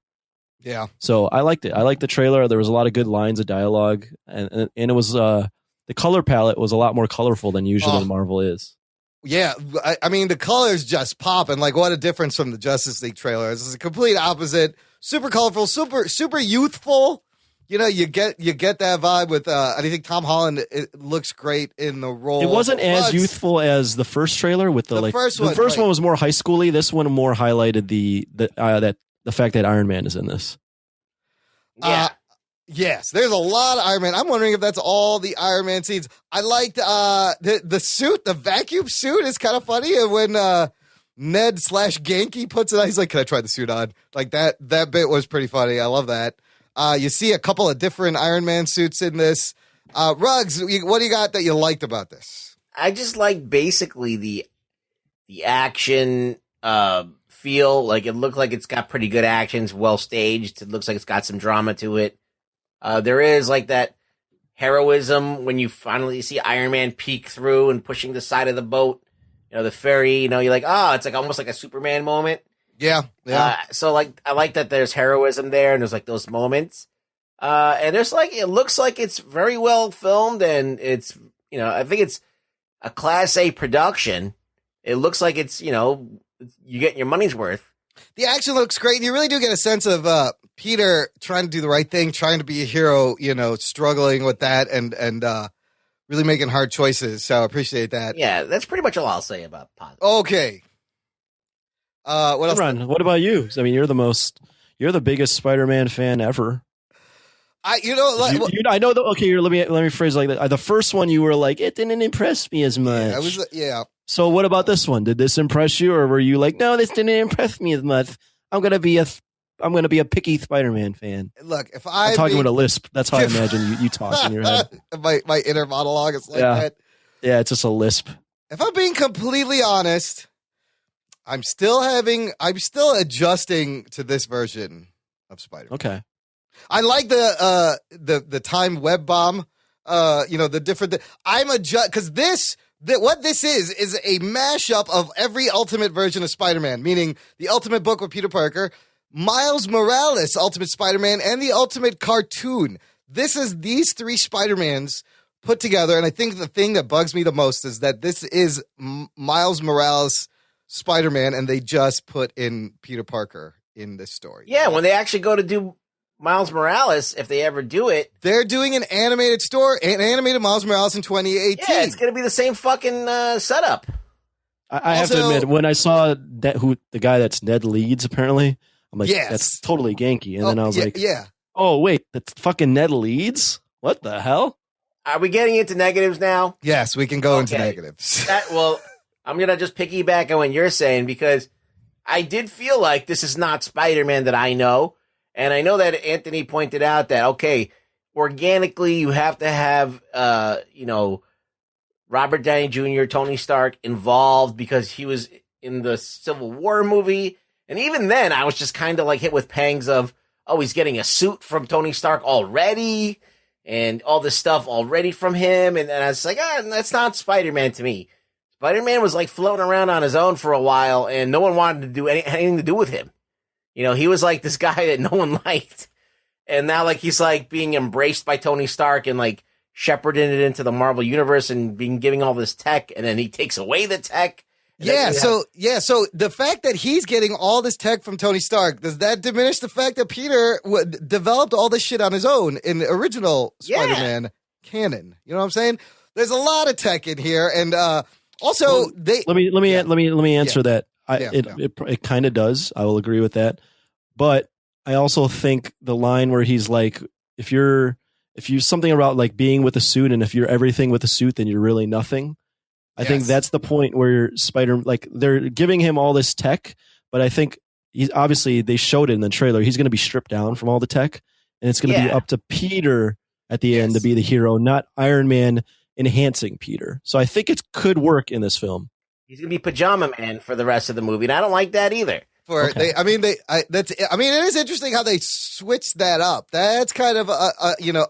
Yeah. So I liked it. I liked the trailer. There was a lot of good lines of dialogue, and it was the color palette was a lot more colorful than usually Marvel is. Yeah, I mean the colors just pop, and like what a difference from the Justice League trailer. This is a complete opposite. Super colorful, super youthful. You get that vibe with I think Tom Holland looks great in the role. It wasn't as youthful as the first trailer with the first one. The first one was more high schooly. This one more highlighted the fact that Iron Man is in this. Yeah. Yes, there's a lot of Iron Man. I'm wondering if that's all the Iron Man scenes. I liked the suit, the vacuum suit is kind of funny. And when Ned / Genki puts it on, he's like, "Can I try the suit on?" Like that bit was pretty funny. I love that. You see a couple of different Iron Man suits in this. Ruggs, what do you got that you liked about this? I just like basically the action feel. Like it looked like it's got pretty good actions, well staged. It looks like it's got some drama to it. There is like that heroism when you finally see Iron Man peek through and pushing the side of the boat. The ferry. You're like, it's like almost like a Superman moment. Yeah. So like, I like that there's heroism there, and there's like those moments. And there's like, it looks like it's very well filmed, and it's, I think it's a Class A production. It looks like it's, you get your money's worth. The action looks great. You really do get a sense of Peter trying to do the right thing, trying to be a hero, struggling with that and really making hard choices. So I appreciate that. Yeah, that's pretty much all I'll say about positive. Okay. What else? Imran, what about you? I mean, you're the biggest Spider-Man fan ever. I know that. Okay, let me phrase it like that. The first one, you were like, it didn't impress me as much. Yeah. So what about this one? Did this impress you, or were you like, no, this didn't impress me as much? I'm gonna be a picky Spider-Man fan. Look, if I'm talking with a lisp, that's how I imagine you talk in your head. my inner monologue is like that. Yeah, it's just a lisp. If I'm being completely honest, I'm still adjusting to this version of Spider-Man. Okay. I like the time web bomb. The different. I'm because what this is a mashup of every Ultimate version of Spider-Man, meaning the Ultimate book with Peter Parker, Miles Morales, Ultimate Spider-Man, and the Ultimate cartoon. This is these three Spider-Mans put together, and I think the thing that bugs me the most is that this is Miles Morales Spider-Man, and they just put in Peter Parker in this story. Yeah, when they actually go to do Miles Morales, if they ever do it, they're doing an animated Miles Morales in 2018. yeah, it's going to be the same fucking setup. I have to admit, when I saw the guy that's Ned Leeds, apparently, I'm like, that's totally Ganky. And then I was like, oh, wait, that's fucking Ned Leeds? What the hell? Are we getting into negatives now? Yes, we can go into negatives. I'm going to just piggyback on what you're saying, because I did feel like this is not Spider-Man that I know. And I know that Anthony pointed out that, okay, organically you have to have, Robert Downey Jr., Tony Stark involved because he was in the Civil War movie. And even then, I was just kind of like hit with pangs of, oh, he's getting a suit from Tony Stark already and all this stuff already from him. And then I was like, that's not Spider-Man to me. Spider-Man was like floating around on his own for a while and no one wanted to do anything to do with him. He was like this guy that no one liked. And now like he's like being embraced by Tony Stark and like shepherding it into the Marvel universe and giving all this tech, and then he takes away the tech. So the fact that he's getting all this tech from Tony Stark, does that diminish the fact that Peter developed all this shit on his own in the original Spider-Man canon? You know what I'm saying? There's a lot of tech in here, and also let me answer that. It kind of does. I will agree with that, but I also think the line where he's like, if you're something about like being with a suit, and if you're everything with a suit, then you're really nothing. I think that's the point where they're giving him all this tech, but I think they showed it in the trailer. He's going to be stripped down from all the tech, and it's going to be up to Peter at the end to be the hero, not Iron Man enhancing Peter. So I think it could work in this film. He's going to be Pajama Man for the rest of the movie, and I don't like that either. It is interesting how they switched that up. That's kind of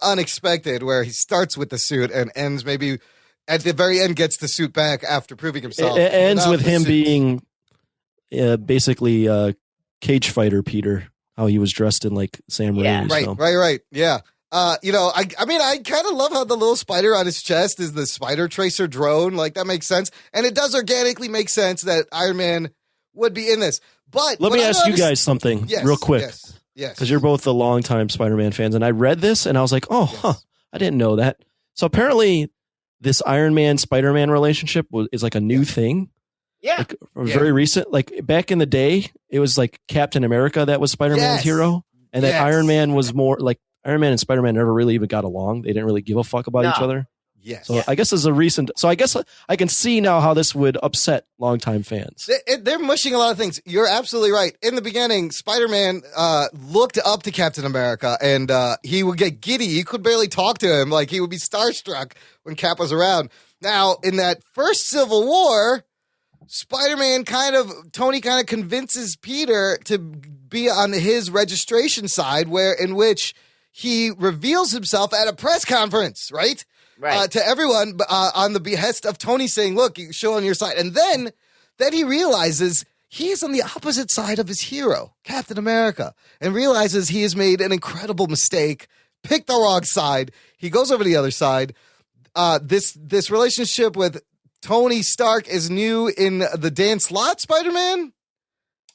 unexpected, where he starts with the suit and ends maybe at the very end gets the suit back after proving himself. It ends with him being basically cage fighter Peter, how he was dressed in like Sam Raimi's film. Right. Yeah. I kind of love how the little spider on his chest is the spider tracer drone. Like that makes sense, and it does organically make sense that Iron Man would be in this. But let me ask you guys something real quick. Yes. Because you're both the longtime Spider-Man fans. And I read this and I was like, I didn't know that. So apparently this Iron Man Spider-Man relationship is like a new thing. Yeah. Like, very recent. Like back in the day, it was like Captain America that was Spider-Man's hero. And that Iron Man was more like Iron Man and Spider-Man never really even got along. They didn't really give a fuck about each other. Yes. So I guess there's a recent. So I guess I can see now how this would upset longtime fans. They're mushing a lot of things. You're absolutely right. In the beginning, Spider-Man looked up to Captain America, and he would get giddy. He could barely talk to him. Like he would be starstruck when Cap was around. Now, in that first Civil War, Tony kind of convinces Peter to be on his registration side, in which he reveals himself at a press conference, right? Right. To everyone on the behest of Tony saying, look, you show on your side. And then he realizes he's on the opposite side of his hero, Captain America, and realizes he has made an incredible mistake, picked the wrong side. He goes over to the other side. This relationship with Tony Stark is new in the Dan Slott Spider-Man.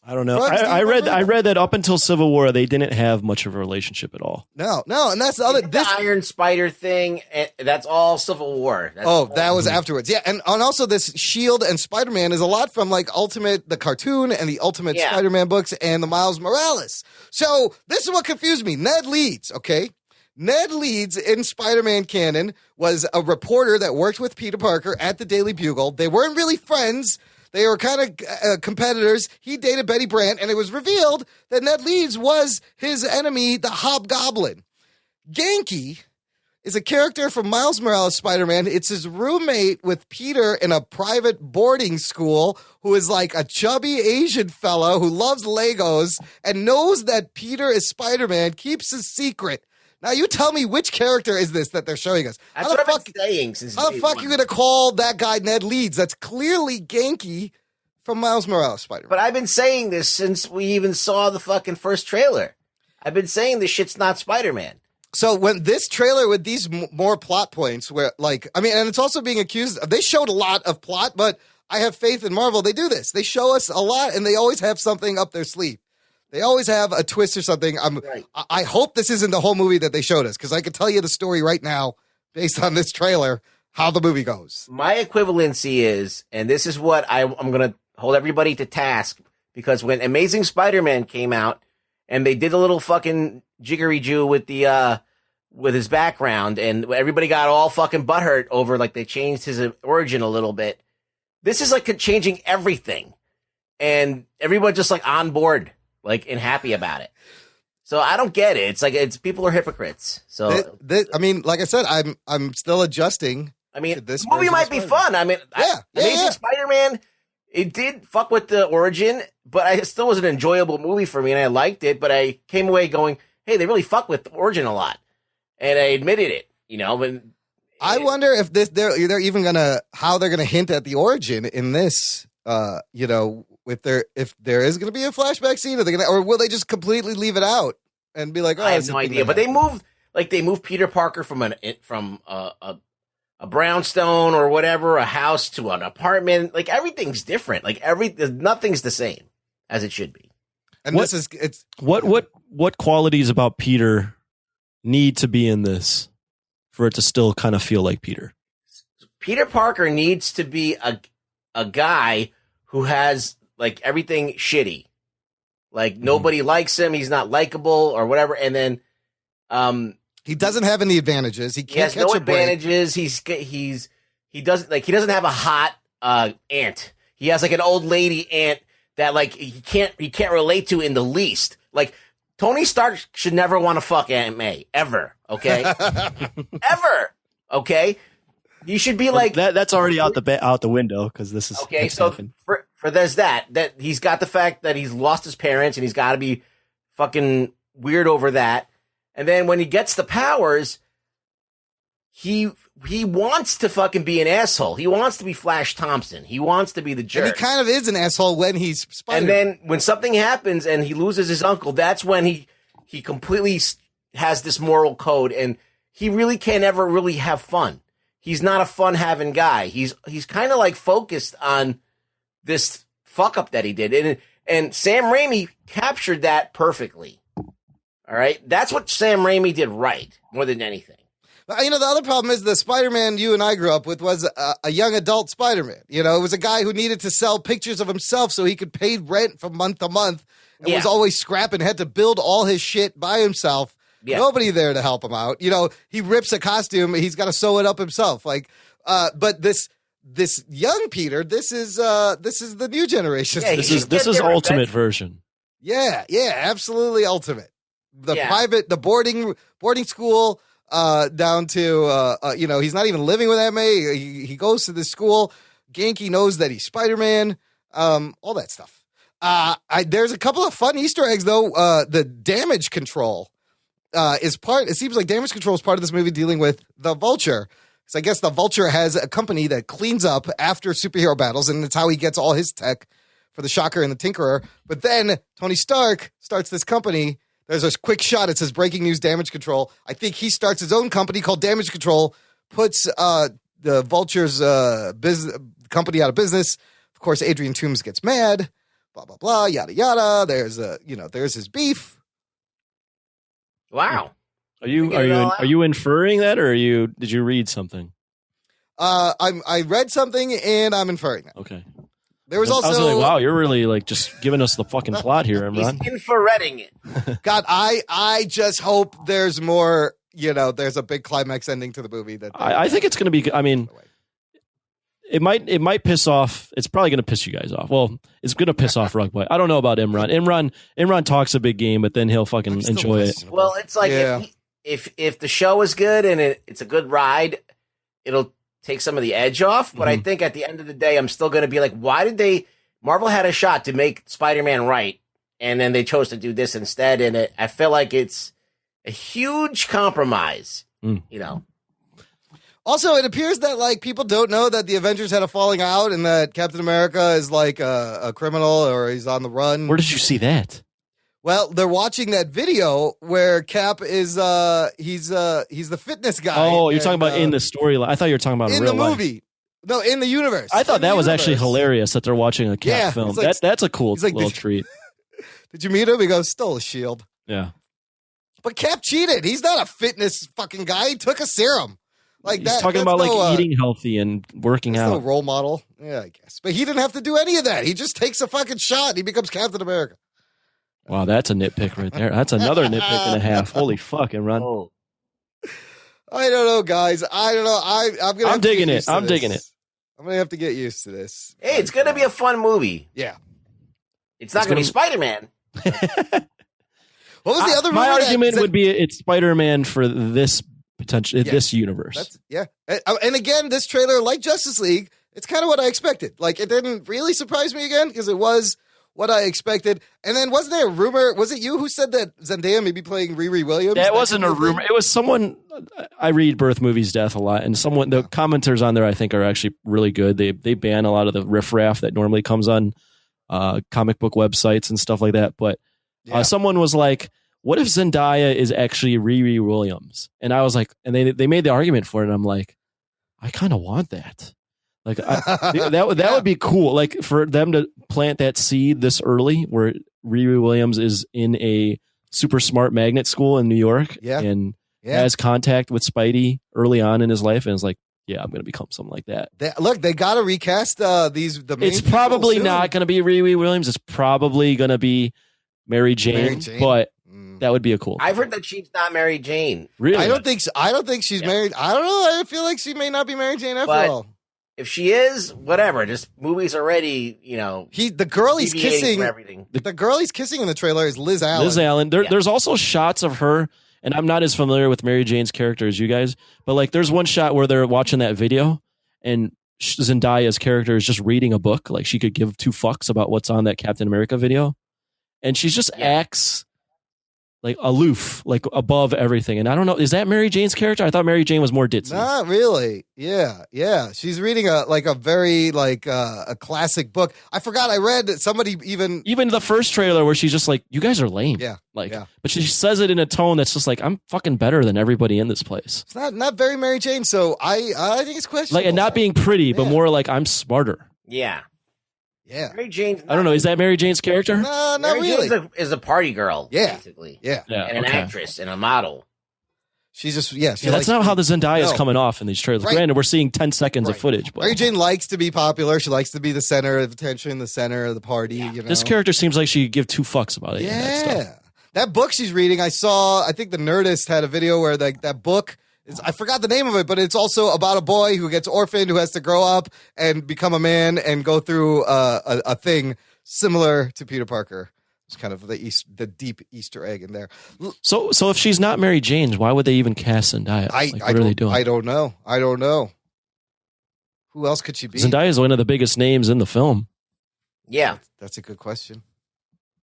I don't know. I read that up until Civil War, they didn't have much of a relationship at all. No, and that's the other. The Iron Spider thing, that's all Civil War. That was afterwards. Yeah, and also this Shield and Spider-Man is a lot from like Ultimate, the cartoon, and the Ultimate Spider-Man books, and the Miles Morales. So this is what confused me. Ned Leeds, okay? Ned Leeds in Spider-Man canon was a reporter that worked with Peter Parker at the Daily Bugle. They weren't really friends. They were kind of competitors. He dated Betty Brant, and it was revealed that Ned Leeds was his enemy, the Hobgoblin. Ganke is a character from Miles Morales Spider-Man. It's his roommate with Peter in a private boarding school who is like a chubby Asian fellow who loves Legos and knows that Peter is Spider-Man, keeps his secret. Now, you tell me which character is this that they're showing us. That's what I've been saying since how the fuck are you going to call that guy Ned Leeds? That's clearly Ganke from Miles Morales Spider-Man. But I've bbeen saying this since we even saw the fucking first trailer. I've been saying this shit's not Spider-Man. So when this trailer with these more plot points where, and it's also being accused, they showed a lot of plot, but I have faith in Marvel. They do this. They show us a lot, and they always have something up their sleeve. They always have a twist or something. I hope this isn't the whole movie that they showed us, because I could tell you the story right now based on this trailer how the movie goes. My equivalency is, and this is what I'm going to hold everybody to task, because when Amazing Spider-Man came out and they did a little fucking jiggery-jew with the with his background, and everybody got all fucking butthurt over, like, they changed his origin a little bit. This is like changing everything, and everyone's just like on board, like, and happy about it. So I don't get it. It's like people are hypocrites. So I mean, like I said, I'm still adjusting. I mean, this movie might be fun. I mean, Amazing Spider-Man, it did fuck with the origin, but it still was an enjoyable movie for me, and I liked it. But I came away going, "Hey, they really fuck with the origin a lot," and I admitted it. You know, but I wonder if they're even how they're gonna hint at the origin in this. You know, if there is gonna be a flashback scene, or will they just completely leave it out and be like, "Oh, I have no idea." But they moved Peter Parker from a brownstone or whatever, a house to an apartment. Like, everything's different. Like, nothing's the same as it should be. And what qualities about Peter need to be in this for it to still kind of feel like Peter? Peter Parker needs to be a guy who has, like, everything shitty. Like, nobody likes him. He's not likable or whatever. And then, he doesn't have any advantages. He can't catch no a break. advantages. He doesn't have a hot aunt. He has, like, an old lady aunt that, like, he can't relate to in the least. Like, Tony Stark should never want to fuck Aunt May ever. Okay, ever. Okay, he should be like that's already out the window, because this is okay. So for there's that he's got the fact that he's lost his parents and he's got to be fucking weird over that. And then when he gets the powers, he wants to fucking be an asshole. He wants to be Flash Thompson. He wants to be the jerk. And he kind of is an asshole when he's Spider-Man. And then when something happens and he loses his uncle, that's when he completely has this moral code, and he really can't ever really have fun. He's not a fun-having guy. He's kind of like focused on this fuck-up that he did. And Sam Raimi captured that perfectly. All right? That's what Sam Raimi did right, more than anything. You know, the other problem is the Spider-Man you and I grew up with was a young adult Spider-Man. You know, it was a guy who needed to sell pictures of himself so he could pay rent from month to month, and was always scrapping, had to build all his shit by himself. Yeah. Nobody there to help him out. You know, he rips a costume, he's got to sew it up himself. Like, but this young Peter, this is the new generation. Yeah, this is ultimate version. Yeah, absolutely ultimate. The boarding school. Down to, you know, he's not even living with Aunt May. He goes to this school. Genki knows that he's Spider-Man. All that stuff. There's a couple of fun Easter eggs, though. The damage control it seems like damage control is part of this movie dealing with the Vulture. So I guess the Vulture has a company that cleans up after superhero battles, and that's how he gets all his tech for the Shocker and the Tinkerer. But then Tony Stark starts this company. There's a quick shot. It says breaking news, damage control. I think he starts his own company called Damage Control, puts the Vulture's company out of business. Of course, Adrian Toomes gets mad, blah, blah, blah, yada, yada. There's his beef. Wow. Are you inferring that, or did you read something? I read something and I'm inferring that. Okay. There was also, I was like, wow, you're really like just giving us the fucking plot here, Imran. He's infrareding it. God, I just hope there's more, you know, there's a big climax ending to the movie. I think it's going to be, I mean, it might piss off. It's probably going to piss you guys off. Well, it's going to piss off Rugboy. I don't know about Imran. Imran talks a big game, but then he'll fucking enjoy it. Well, it's like if the show is good and it's a good ride, it'll take some of the edge off. But I think at the end of the day, I'm still going to be like, why did Marvel had a shot to make Spider-Man right, and then they chose to do this instead. And I feel like it's a huge compromise, you know? Also, it appears that like people don't know that the Avengers had a falling out and that Captain America is like a criminal or he's on the run. Where did you see that? Well, they're watching that video where Cap is he's the fitness guy. Oh, you're talking about in the storyline. I thought you were talking about in real the movie. Life. No, in the universe. I thought that was actually hilarious that they're watching a Cap film. Like, that's a cool like, little treat. Did you meet him? He goes, stole a shield. Yeah. But Cap cheated. He's not a fitness fucking guy. He took a serum. Like He's talking about eating healthy and working out. No role model. Yeah, I guess. But he didn't have to do any of that. He just takes a fucking shot and he becomes Captain America. Wow, that's a nitpick right there. That's another nitpick and a half. Holy fuck, Imran. Oh. I don't know, guys. I don't know. I'm digging it. I'm digging it. I'm gonna have to get used to this. Hey, it's gonna be a fun movie. Yeah. It's not gonna be Spider-Man. What was the other movie? My argument would be it's Spider-Man for this potential, this universe. And again, this trailer, like Justice League, it's kind of what I expected. Like, it didn't really surprise me again because it was what I expected. And then wasn't there a rumor? Was it you who said that Zendaya may be playing Riri Williams? That wasn't a rumor. It was someone. I read Birth Movies Death a lot, and the commenters on there I think are actually really good. They ban a lot of the riffraff that normally comes on comic book websites and stuff like that. But someone was like, what if Zendaya is actually Riri Williams? And I was like, and they made the argument for it. And I'm like, I kind of want that. Like that would be cool. Like for them to plant that seed this early where Riri Williams is in a super smart magnet school in New York and has contact with Spidey early on in his life. And is like, yeah, I'm going to become something like that. They got to recast the main. It's probably not going to be Riri Williams. It's probably going to be Mary Jane. But that would be a cool. I've heard that she's not Mary Jane. Really? I don't think so. I don't think she's married. I don't know. I feel like she may not be Mary Jane after all. If she is, whatever. Just movies already, the girl he's kissing. From everything. The girl he's kissing in the trailer is Liz Allen. Liz Allen. There's also shots of her, and I'm not as familiar with Mary Jane's character as you guys, but like there's one shot where they're watching that video, and Zendaya's character is just reading a book. Like she could give two fucks about what's on that Captain America video, and she just acts like aloof, like above everything. And I don't know, is that Mary Jane's character? I thought Mary Jane was more ditzy. Not really. Yeah. She's reading a very a classic book. I forgot. I read that somebody even the first trailer where she's just like, "You guys are lame." But she says it in a tone that's just like, "I'm fucking better than everybody in this place." It's not very Mary Jane. So I think it's questionable. Like, and not being pretty, but more like I'm smarter. Yeah. Mary Jane. I don't know. Is that Mary Jane's character? No, not Mary really. Jane is a party girl, basically. Yeah. And an actress and a model. She's just, that's not how the Zendaya is coming off in these trailers. Right. Granted, we're seeing 10 seconds of footage. But Mary Jane likes to be popular. She likes to be the center of attention, the center of the party. You know? This character seems like she could give two fucks about it. Yeah. That book she's reading, I think the Nerdist had a video where that book, I forgot the name of it, but it's also about a boy who gets orphaned, who has to grow up and become a man and go through a thing similar to Peter Parker. It's kind of the deep Easter egg in there. So if she's not Mary Jane, why would they even cast Zendaya? What are they doing? I don't know. Who else could she be? Zendaya is one of the biggest names in the film. Yeah. That's a good question.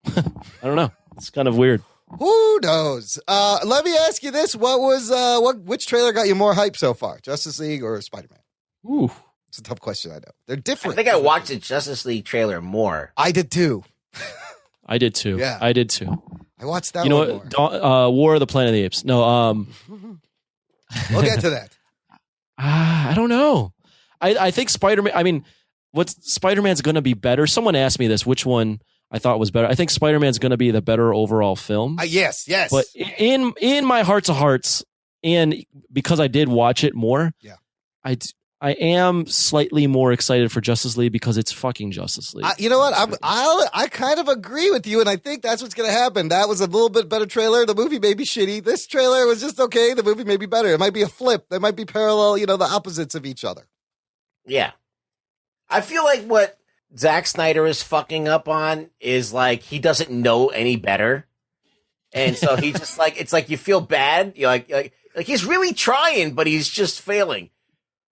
I don't know. It's kind of weird. Who knows? Let me ask you this: which trailer got you more hype so far, Justice League or Spider-Man? Ooh, it's a tough question. I know they're different. I think I watched the Justice League trailer more. I did too. I did too. Yeah, I did too. I watched that. You know what? War of the Planet of the Apes. No. We'll get to that. I don't know. I think Spider-Man. I mean, Spider-Man's going to be better? Someone asked me this. Which one I thought was better? I think Spider-Man's going to be the better overall film. Yes. But in my hearts of hearts, and because I did watch it more, I am slightly more excited for Justice League because it's fucking Justice League. You know what? I kind of agree with you, and I think that's what's going to happen. That was a little bit better trailer. The movie may be shitty. This trailer was just okay. The movie may be better. It might be a flip. They might be parallel, the opposites of each other. Yeah. I feel like what Zack Snyder is fucking up on is like he doesn't know any better. And so he just like, it's like you feel bad. You're like he's really trying, but he's just failing.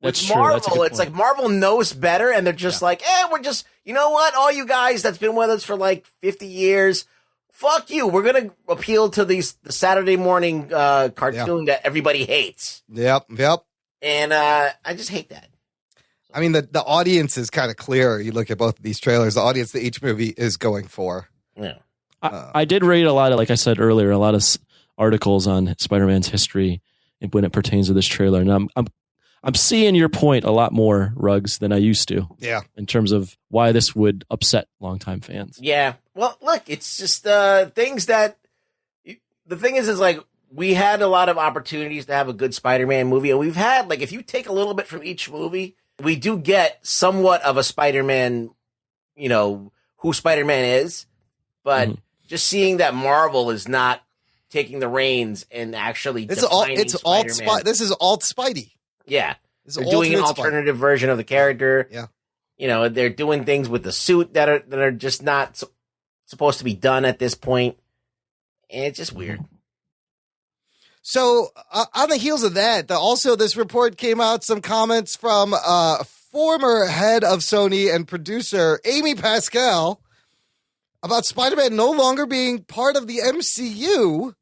With Marvel, it's like Marvel knows better, and they're just like, we're just, you know what? All you guys that's been with us for like 50 years, fuck you. We're going to appeal to the Saturday morning cartoon that everybody hates. Yep. And I just hate that. I mean, the audience is kind of clear. You look at both of these trailers, the audience that each movie is going for. Yeah. I did read a lot of, like I said earlier, a lot of articles on Spider-Man's history when it pertains to this trailer. And I'm seeing your point a lot more, Ruggs, than I used to. Yeah. In terms of why this would upset longtime fans. Yeah. Well, look, it's just things that the thing is like we had a lot of opportunities to have a good Spider-Man movie, and we've had like if you take a little bit from each movie, we do get somewhat of a Spider-Man, you know, who Spider-Man is, but just seeing that Marvel is not taking the reins and actually This defining is alt Spider-Man. This is alt Spidey. Yeah. This is They're doing an alternate alternative version of the character. Yeah. You know, they're doing things with the suit that are just not supposed to be done at this point. And it's just weird. So on the heels of that, also this report came out, some comments from former head of Sony and producer Amy Pascal about Spider-Man no longer being part of the MCU.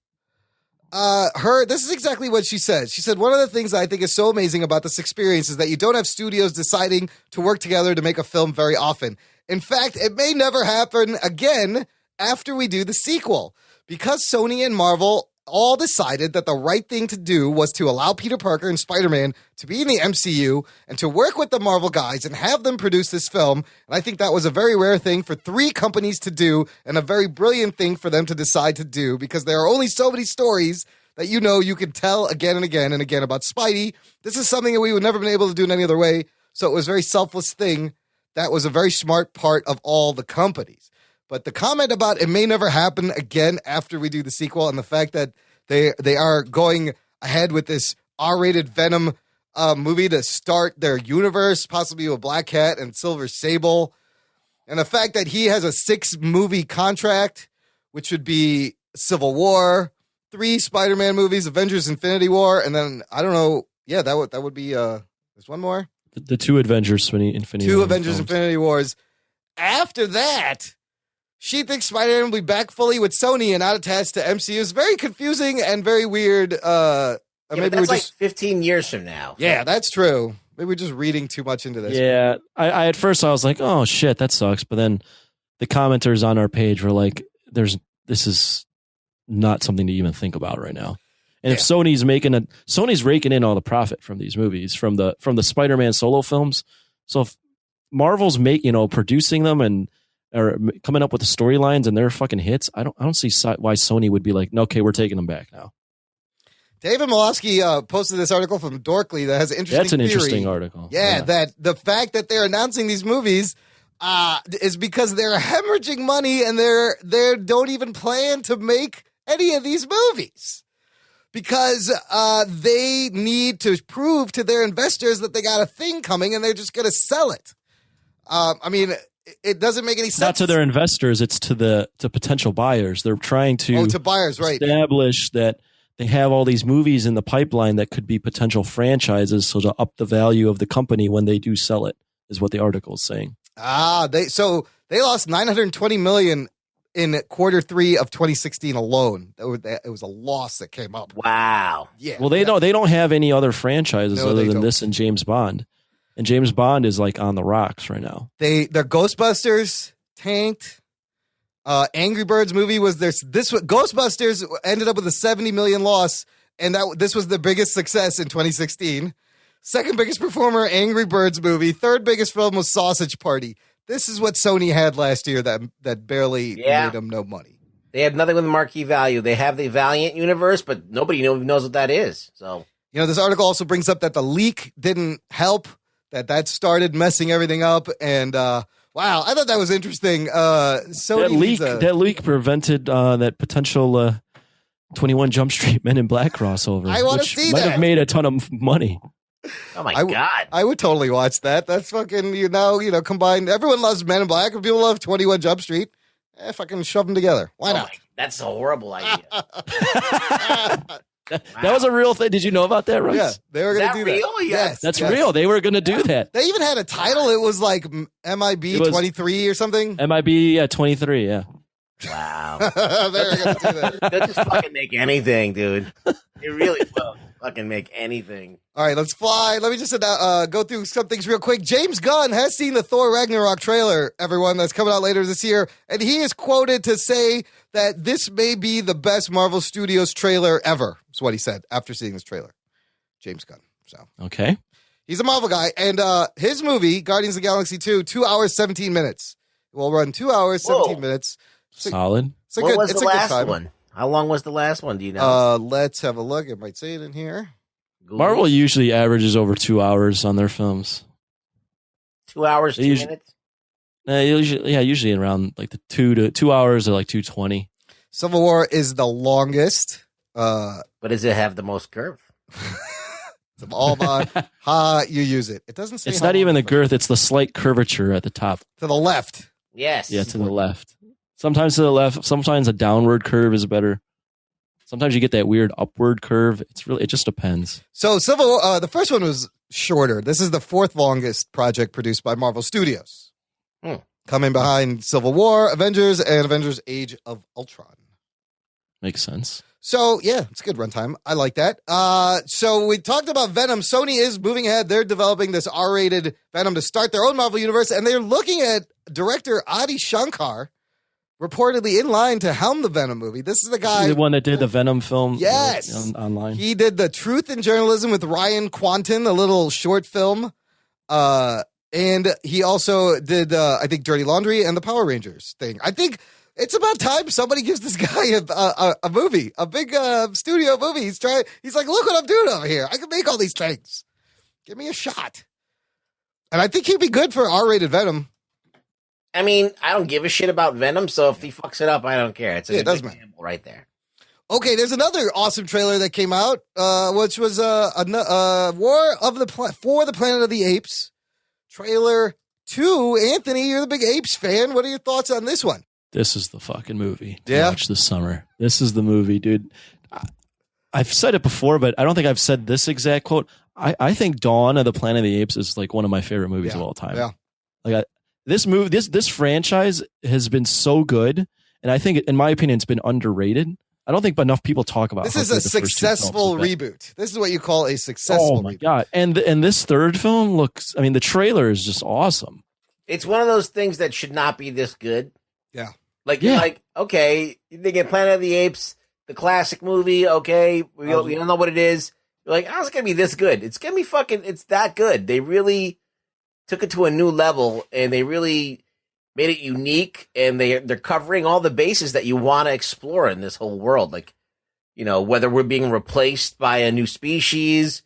This is exactly what she said. She said, one of the things I think is so amazing about this experience is that you don't have studios deciding to work together to make a film very often. In fact, it may never happen again after we do the sequel, because Sony and Marvel all decided that the right thing to do was to allow Peter Parker and Spider-Man to be in the MCU and to work with the Marvel guys and have them produce this film. And I think that was a very rare thing for three companies to do and a very brilliant thing for them to decide to do, because there are only so many stories that you can tell again and again and again about Spidey. This is something that we would never been able to do in any other way. So it was a very selfless thing. That was a very smart part of all the companies. But the comment about it may never happen again after we do the sequel, and the fact that they are going ahead with this R-rated Venom movie to start their universe, possibly with Black Cat and Silver Sable, and the fact that he has a 6-movie contract, which would be Civil War, 3 Spider-Man movies, Avengers Infinity War, and then, I don't know, yeah, that would be, there's one more? The 2 Avengers Infinity Two War Avengers films. Infinity Wars. After that, she thinks Spider-Man will be back fully with Sony and not attached to MCU. It's very confusing and very weird. Maybe that's like just 15 years from now. Yeah, that's true. Maybe we're just reading too much into this. Yeah, I at first I was like, oh shit, that sucks. But then the commenters on our page were like, this is not something to even think about right now. And if Sony's raking in all the profit from these movies, from the Spider-Man solo films. So if Marvel's producing them and or coming up with the storylines and they're fucking hits, I don't see why Sony would be like, okay, we're taking them back now. David Malosky posted this article from Dorkly that has an interesting That's an theory. interesting article. Yeah, that the fact that they're announcing these movies is because they're hemorrhaging money and they don't even plan to make any of these movies. Because they need to prove to their investors that they got a thing coming and they're just going to sell it. I mean, it doesn't make any sense. Not to their investors, it's to potential buyers. They're trying to to buyers, right? Establish that they have all these movies in the pipeline that could be potential franchises, so to up the value of the company when they do sell it, is what the article is saying. They lost $920 million in Q3 of 2016 alone. It was a loss that came up. Wow. Yeah. Well, they don't have any other franchises other than don't. this and James Bond. And James Bond is like on the rocks right now. Their Ghostbusters tanked. Angry Birds movie was Ghostbusters ended up with a $70 million loss, and this was the biggest success in 2016. Second biggest performer, Angry Birds movie. Third biggest film was Sausage Party. This is what Sony had last year that barely made them no money. They have nothing with marquee value. They have the Valiant universe, but nobody knows what that is. So this article also brings up that the leak didn't help, that started messing everything up, and wow, I thought that was interesting. Sony that leak prevented that potential 21 Jump Street Men in Black crossover. I want to see that. Might have made a ton of money. Oh my God. I would totally watch that. That's fucking, combined. Everyone loves Men in Black and people love 21 Jump Street. Fucking shove them together. Why not? That's a horrible idea. That was a real thing. Did you know about that, Russ? Yeah, they were going to do real? that. Yes, that's real. They were going to do that. They even had a title. It was like MIB 23 or something. MIB 23, yeah. Wow. They were going to do that. They'll just fucking make anything, dude. They really will fucking make anything. All right, let's fly. Let me just go through some things real quick. James Gunn has seen the Thor Ragnarok trailer, everyone, that's coming out later this year, and he is quoted to say that this may be the best Marvel Studios trailer ever. That's what he said after seeing this trailer. James Gunn. So okay. He's a Marvel guy, and his movie, Guardians of the Galaxy 2, 2 hours, 17 minutes. It will run 2 hours, 17 minutes. Solid. What was the last one? How long was the last one? Do you know? Let's have a look. I might say it in here. Google. Marvel usually averages over 2 hours on their films. 2 hours, 2 minutes? Usually around like the 2 hours or like 2:20. Civil War is the longest. But does it have the most girth? It's all about how you use it. It doesn't say it's not even the girth, it's the slight curvature at the top. To the left. Yes. Yeah, to the left. Sometimes to the left, sometimes a downward curve is better. Sometimes you get that weird upward curve. It just depends. So Civil War, the first one was shorter. This is the fourth longest project produced by Marvel Studios. Coming behind Civil War, Avengers, and Avengers Age of Ultron. Makes sense. So, yeah, it's a good runtime. I like that. So we talked about Venom. Sony is moving ahead. They're developing this R-rated Venom to start their own Marvel universe, and they're looking at director Adi Shankar, reportedly in line to helm the Venom movie. This is the guy. The one that did the Venom film. Yes. Online. He did the Truth in Journalism with Ryan Quanten, a little short film. And he also did, I think, Dirty Laundry and the Power Rangers thing. I think it's about time somebody gives this guy a movie, a big studio movie. He's like, look what I'm doing over here. I can make all these things. Give me a shot. And I think he'd be good for R-rated Venom. I mean, I don't give a shit about Venom, so if he fucks it up, I don't care. It's a good example right there. Okay, there's another awesome trailer that came out, which was War of the for the Planet of the Apes. Trailer 2. Anthony, you're the big Apes fan. What are your thoughts on this one? This is the fucking movie to watch this summer. This is the movie, dude. I've said it before, but I don't think I've said this exact quote. I think Dawn of the Planet of the Apes is like one of my favorite movies of all time. Yeah. Like this franchise has been so good, and I think, in my opinion, it's been underrated. I don't think enough people talk about this is a successful reboot. This is what you call a successful reboot. Oh my reboot. God. And this third film looks, I mean, the trailer is just awesome. It's one of those things that should not be this good. Yeah. You're like, okay, they get Planet of the Apes, the classic movie, okay, we don't know what it is. You're like, how's it going to be this good? It's going to be it's that good. They really took it to a new level, and they really made it unique, and they're covering all the bases that you want to explore in this whole world. Like, you know, whether we're being replaced by a new species,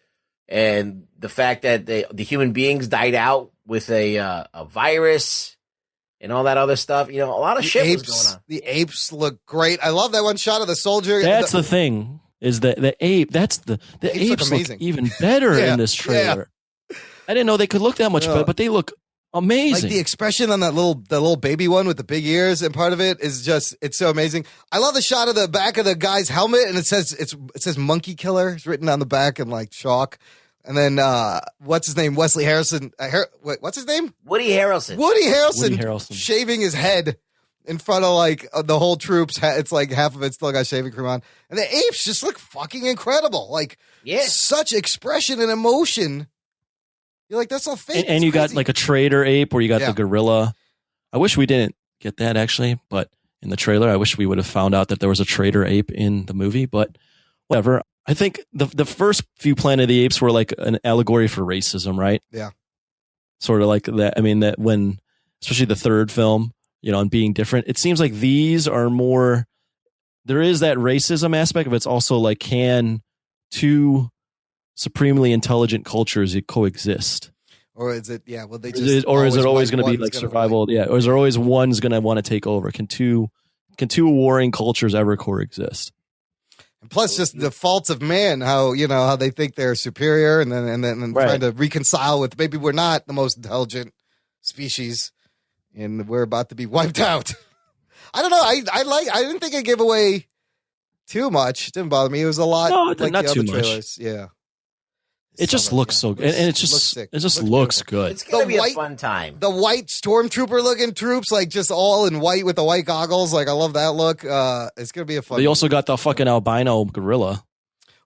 and the fact that the human beings died out with a virus, and all that other stuff. You know, a lot of shit was going on. The apes look great. I love that one shot of the soldier. That's the thing, is that the ape. That's the apes look even better in this trailer. Yeah. I didn't know they could look that much better, but they look amazing. Like the expression on the little baby one with the big ears, and part of it is just, it's so amazing. I love the shot of the back of the guy's helmet, and it says Monkey Killer. It's written on the back in like chalk. And then what's his name? Wesley Harrison. What's his name? Woody Harrelson. Woody Harrelson shaving his head in front of like the whole troops. It's like half of it still got shaving cream on, and the apes just look fucking incredible. Like, such expression and emotion. You're like, that's all fake. And you got like a trader ape, where you got the gorilla. I wish we didn't get that actually, but in the trailer, I wish we would have found out that there was a trader ape in the movie. But whatever. I think the first few Planet of the Apes were like an allegory for racism, right? Yeah. Sort of like that. I mean, that when, especially the third film, you know, and being different, it seems like these are more, there is that racism aspect, but it's also like, can two supremely intelligent cultures coexist? Or is it, well, they just, is it always going to be like survival? Really? Yeah. Or is there always one's going to want to take over? Can two warring cultures ever coexist? And plus, just the faults of man, how they think they're superior, and then trying to reconcile with, maybe we're not the most intelligent species, and we're about to be wiped out. I don't know. I didn't think it gave away too much. It didn't bother me. It was a lot. No, like not the too other much. Trailers. Yeah. It just looks so good, and it just looks good. It's gonna be a fun time. The white stormtrooper looking troops, like just all in white with the white goggles. Like, I love that look. It's gonna be a fun. They also got the fucking albino gorilla.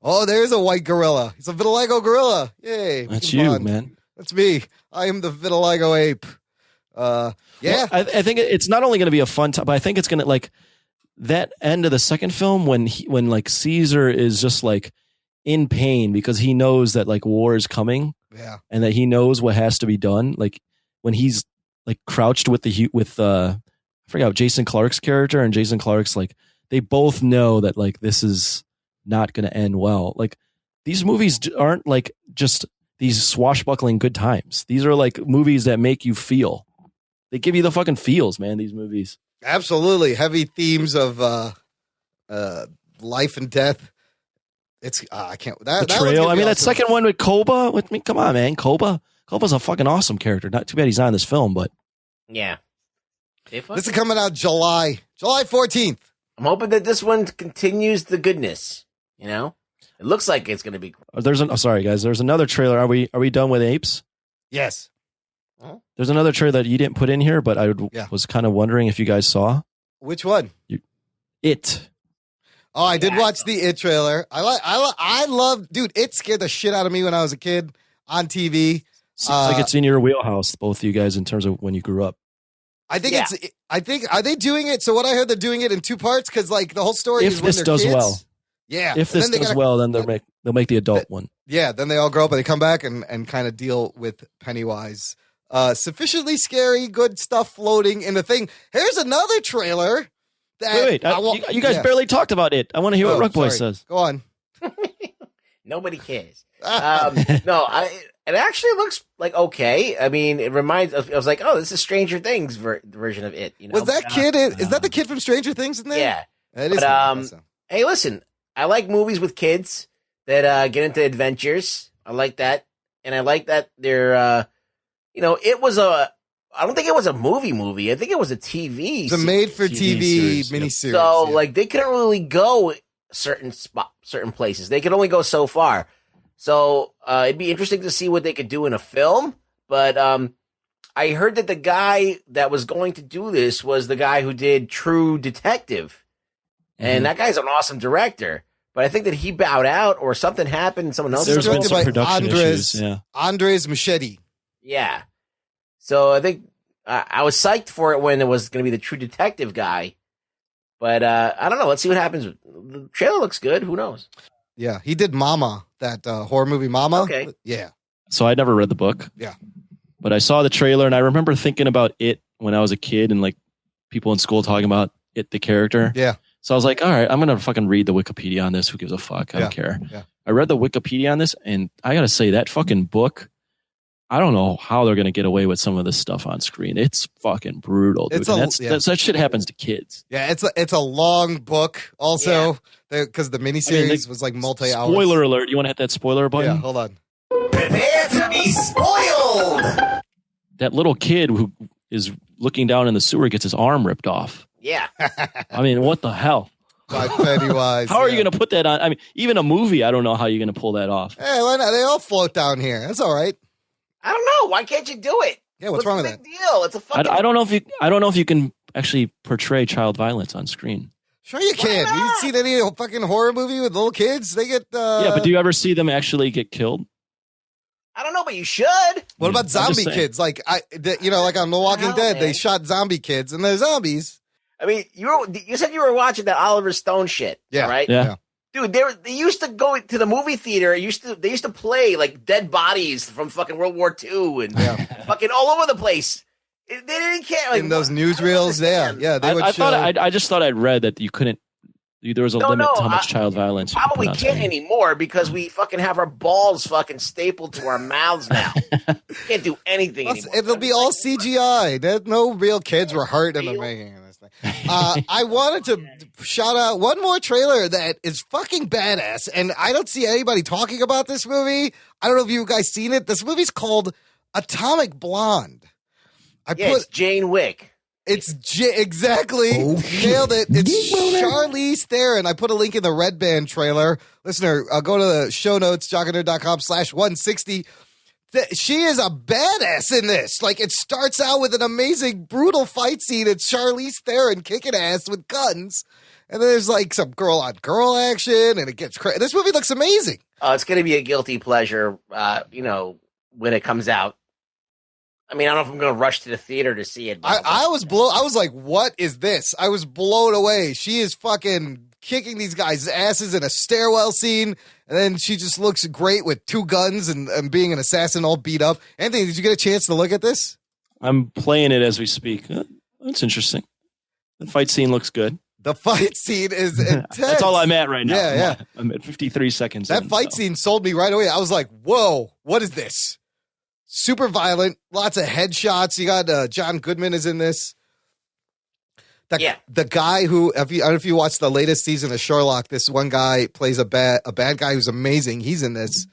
Oh, there's a white gorilla. He's a vitiligo gorilla. Yay! That's you, man. That's me. I am the vitiligo ape. Yeah. Well, I think it's not only going to be a fun time, but I think it's going to, like, that end of the second film when like Caesar is just like in pain because he knows that like war is coming. Yeah. and that he knows what has to be done. Like when he's like crouched with I forgot Jason Clarke's character, and Jason Clarke's like, they both know that like this is not going to end well. Like these movies aren't like just these swashbuckling good times. These are like movies that make you feel. They give you the fucking feels, man. These movies. Absolutely. Heavy themes of life and death. It's I can't that Betrayal. I mean, that awesome. second one with Koba. With me, come on, man. Koba's a fucking awesome character. Not too bad he's not in this film, but Yeah. This is coming out July 14th. I'm hoping that this one continues the goodness. You know, it looks like it's going to be. sorry guys. There's another trailer. Are we done with Apes? Yes. There's another trailer that you didn't put in here, but I was kind of wondering if you guys saw Which one? It. Oh, I did watch the It trailer. I love, dude. It scared the shit out of me when I was a kid on TV. Seems like it's in your wheelhouse, both of you guys, in terms of when you grew up. I think are they doing it? So what I heard, they're doing it in two parts because like the whole story is If when this they're does kids. well, Yeah. if this does well, then they'll make the adult one. Yeah, then they all grow up and they come back and kind of deal with Pennywise. Sufficiently scary, good stuff floating in the thing. Here's another trailer. Wait, you guys barely talked about it. I want to hear what Rugboy says. Go on. Nobody cares. It actually looks like okay. I mean, it reminds. I was like, oh, this is Stranger Things version of it. You know, Was that kid? Is that the kid from Stranger Things in there? Yeah, that is. But, hey, listen, I like movies with kids that get into adventures. I like that, and I like that they're. It was a. I don't think it was a movie. I think it was a TV. It's a made-for-TV miniseries. So, like, they couldn't really go certain places. They could only go so far. So, it'd be interesting to see what they could do in a film. But I heard that the guy that was going to do this was the guy who did True Detective. And that guy's an awesome director. But I think that he bowed out or something happened and someone else. There's been directed some by production Andres, issues. Yeah. Andres Machete. Yeah. So I think I was psyched for it when it was going to be the True Detective guy. But I don't know. Let's see what happens. The trailer looks good. Who knows? Yeah, he did Mama, that horror movie Mama. Okay. Yeah. So I never read the book. Yeah. But I saw the trailer and I remember thinking about it when I was a kid and like people in school talking about it, the character. Yeah. So I was like, all right, I'm going to fucking read the Wikipedia on this. Who gives a fuck? I don't care. Yeah. I read the Wikipedia on this and I got to say that fucking book, I don't know how they're going to get away with some of this stuff on screen. It's fucking brutal, dude. That shit happens to kids. Yeah, it's a long book also because the miniseries was like multi-hours. Spoiler alert. You want to hit that spoiler button? Yeah, hold on. Prepare to be spoiled! That little kid who is looking down in the sewer gets his arm ripped off. Yeah. I mean, what the hell? By Pennywise. How are you going to put that on? I mean, even a movie, I don't know how you're going to pull that off. Hey, why not? They all float down here. That's all right. I don't know. Why can't you do it? Yeah, what's wrong with that? Deal. It's a fucking. I don't know if you can actually portray child violence on screen. Sure you can. You seen any fucking horror movie with little kids? They get yeah, but do you ever see them actually get killed? I don't know, but you should. What about zombie kids? Like like on The Walking Dead, they shot zombie kids and they're zombies. I mean, you said you were watching that Oliver Stone shit, right? Yeah. Dude, they used to go to the movie theater. They used to play like dead bodies from fucking World War II and fucking all over the place. They didn't care. Like, in those newsreels, yeah, they would show. I just thought I'd read that you couldn't. There was a limit to how much child violence. Probably can't anymore because we fucking have our balls fucking stapled to our mouths now. Can't do anything anymore. It'll be all CGI. There's no real kids were hurt in the making of this thing. I wanted to shout out one more trailer that is fucking badass, and I don't see anybody talking about this movie. I don't know if you guys seen it. This movie's called Atomic Blonde. It's Jane Wick. It's exactly nailed it. It's Charlize Theron. I put a link in the Red Band trailer. Listener, go to the show notes, jockandnerd.com/160. She is a badass in this. Like, it starts out with an amazing, brutal fight scene. It's Charlize Theron kicking ass with guns. And then there's like some girl-on-girl action, and it gets crazy. This movie looks amazing. It's going to be a guilty pleasure, when it comes out. I mean, I don't know if I'm going to rush to the theater to see it. I was like, what is this? I was blown away. She is fucking kicking these guys' asses in a stairwell scene. And then she just looks great with 2 guns and being an assassin all beat up. Anthony, did you get a chance to look at this? I'm playing it as we speak. That's interesting. The fight scene looks good. The fight scene is intense. That's all I'm at right now. Yeah. I'm at 53 seconds. That fight scene sold me right away. I was like, whoa, what is this? Super violent, lots of headshots. You got John Goodman is in this. The guy who, I don't know if you watched the latest season of Sherlock, this one guy plays a bad guy who's amazing. He's in this.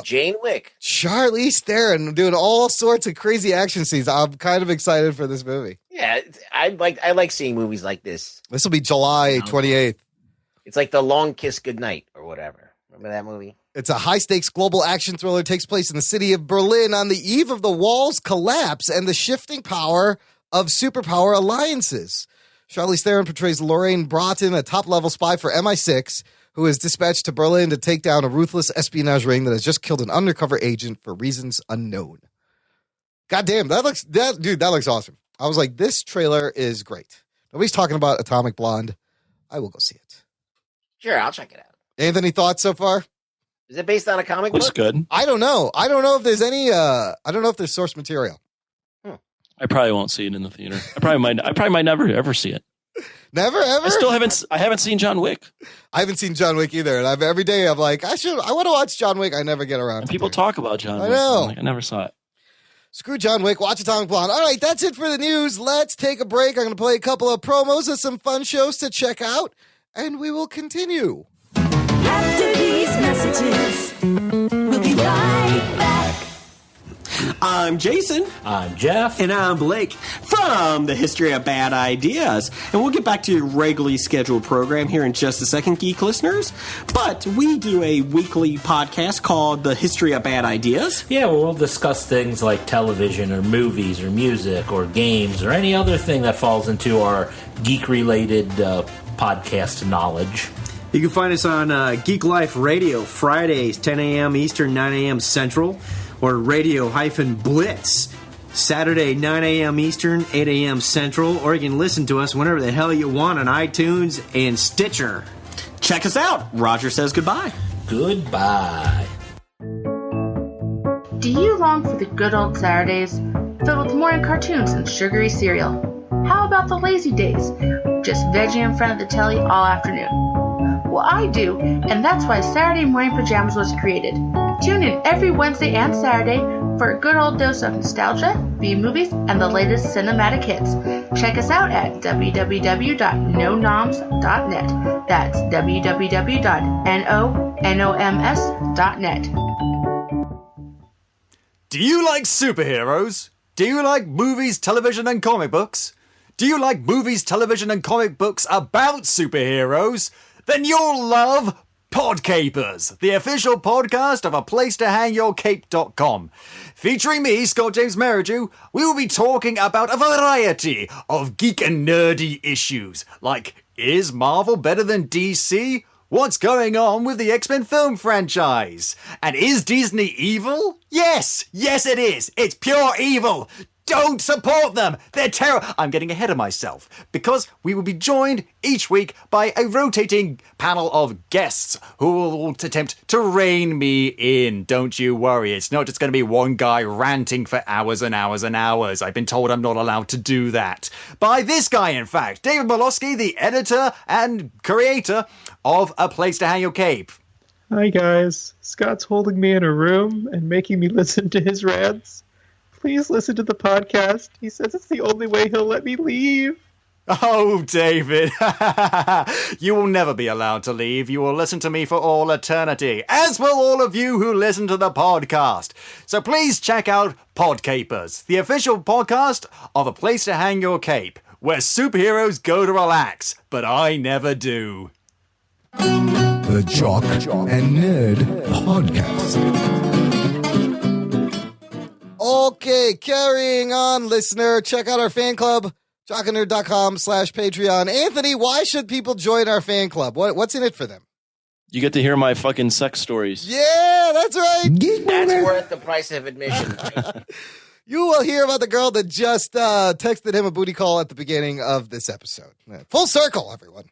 Jane Wick. Charlize Theron doing all sorts of crazy action scenes. I'm kind of excited for this movie. Yeah, I like seeing movies like this. This will be July 28th. It's like The Long Kiss Goodnight or whatever. Remember that movie? It's a high-stakes global action thriller. It takes place in the city of Berlin on the eve of the wall's collapse and the shifting power of superpower alliances. Charlize Theron portrays Lorraine Broughton, a top-level spy for MI6, who is dispatched to Berlin to take down a ruthless espionage ring that has just killed an undercover agent for reasons unknown. Goddamn, that looks awesome. I was like, this trailer is great. Nobody's talking about Atomic Blonde. I will go see it. Sure, I'll check it out. Anthony, thoughts so far? Is it based on a comic book? Looks good. I don't know. I don't know if there's any. I don't know if there's source material. I probably won't see it in the theater. I probably might never ever see it. Never ever. I haven't seen John Wick. I haven't seen John Wick either, and every day I'm like, I want to watch John Wick. I never get around. And people talk about John Wick. I know. I'm like, I never saw it. Screw John Wick. Watch Atomic Blonde. All right, that's it for the news. Let's take a break. I'm going to play a couple of promos of some fun shows to check out, and we will continue. After these messages, we'll be right back. I'm Jason. I'm Jeff. And I'm Blake from the History of Bad Ideas. And we'll get back to your regularly scheduled program here in just a second, geek listeners. But we do a weekly podcast called The History of Bad Ideas. Yeah, well, we'll discuss things like television or movies or music or games or any other thing that falls into our geek-related podcast knowledge. You can find us on Geek Life Radio, Fridays, 10 a.m. Eastern, 9 a.m. Central, or Radio-Blitz, Saturday, 9 a.m. Eastern, 8 a.m. Central, or you can listen to us whenever the hell you want on iTunes and Stitcher. Check us out. Roger says goodbye. Goodbye. Do you long for the good old Saturdays, filled with morning cartoons and sugary cereal? How about the lazy days, just vegging in front of the telly all afternoon? Well, I do, and that's why Saturday Morning Pajamas was created. Tune in every Wednesday and Saturday for a good old dose of nostalgia, B-movies, and the latest cinematic hits. Check us out at www.nonoms.net. That's www.nonoms.net. Do you like superheroes? Do you like movies, television, and comic books? Do you like movies, television, and comic books about superheroes? Then you'll love Podcapers, the official podcast of aplacetohangyourcape.com. Featuring me, Scott James Merridew, we will be talking about a variety of geek and nerdy issues, like, is Marvel better than DC? What's going on with the X-Men film franchise? And is Disney evil? Yes! Yes it is! It's pure evil! Don't support them! They're terrible! I'm getting ahead of myself, because we will be joined each week by a rotating panel of guests who will attempt to rein me in. Don't you worry, it's not just going to be one guy ranting for hours and hours and hours. I've been told I'm not allowed to do that. By this guy, in fact, David Molosky, the editor and creator of A Place to Hang Your Cape. Hi guys, Scott's holding me in a room and making me listen to his rants. Please listen to the podcast. He says it's the only way he'll let me leave. Oh, David. You will never be allowed to leave. You will listen to me for all eternity, as will all of you who listen to the podcast. So please check out Podcapers, the official podcast of A Place to Hang Your Cape, where superheroes go to relax, but I never do. The Jock and Nerd Podcast. Okay, carrying on, listener. Check out our fan club, jockandnerd.com/Patreon. Anthony, why should people join our fan club? What's in it for them? You get to hear my fucking sex stories. Yeah, that's right. That's worth the price of admission. You will hear about the girl that just texted him a booty call at the beginning of this episode. Full circle, everyone.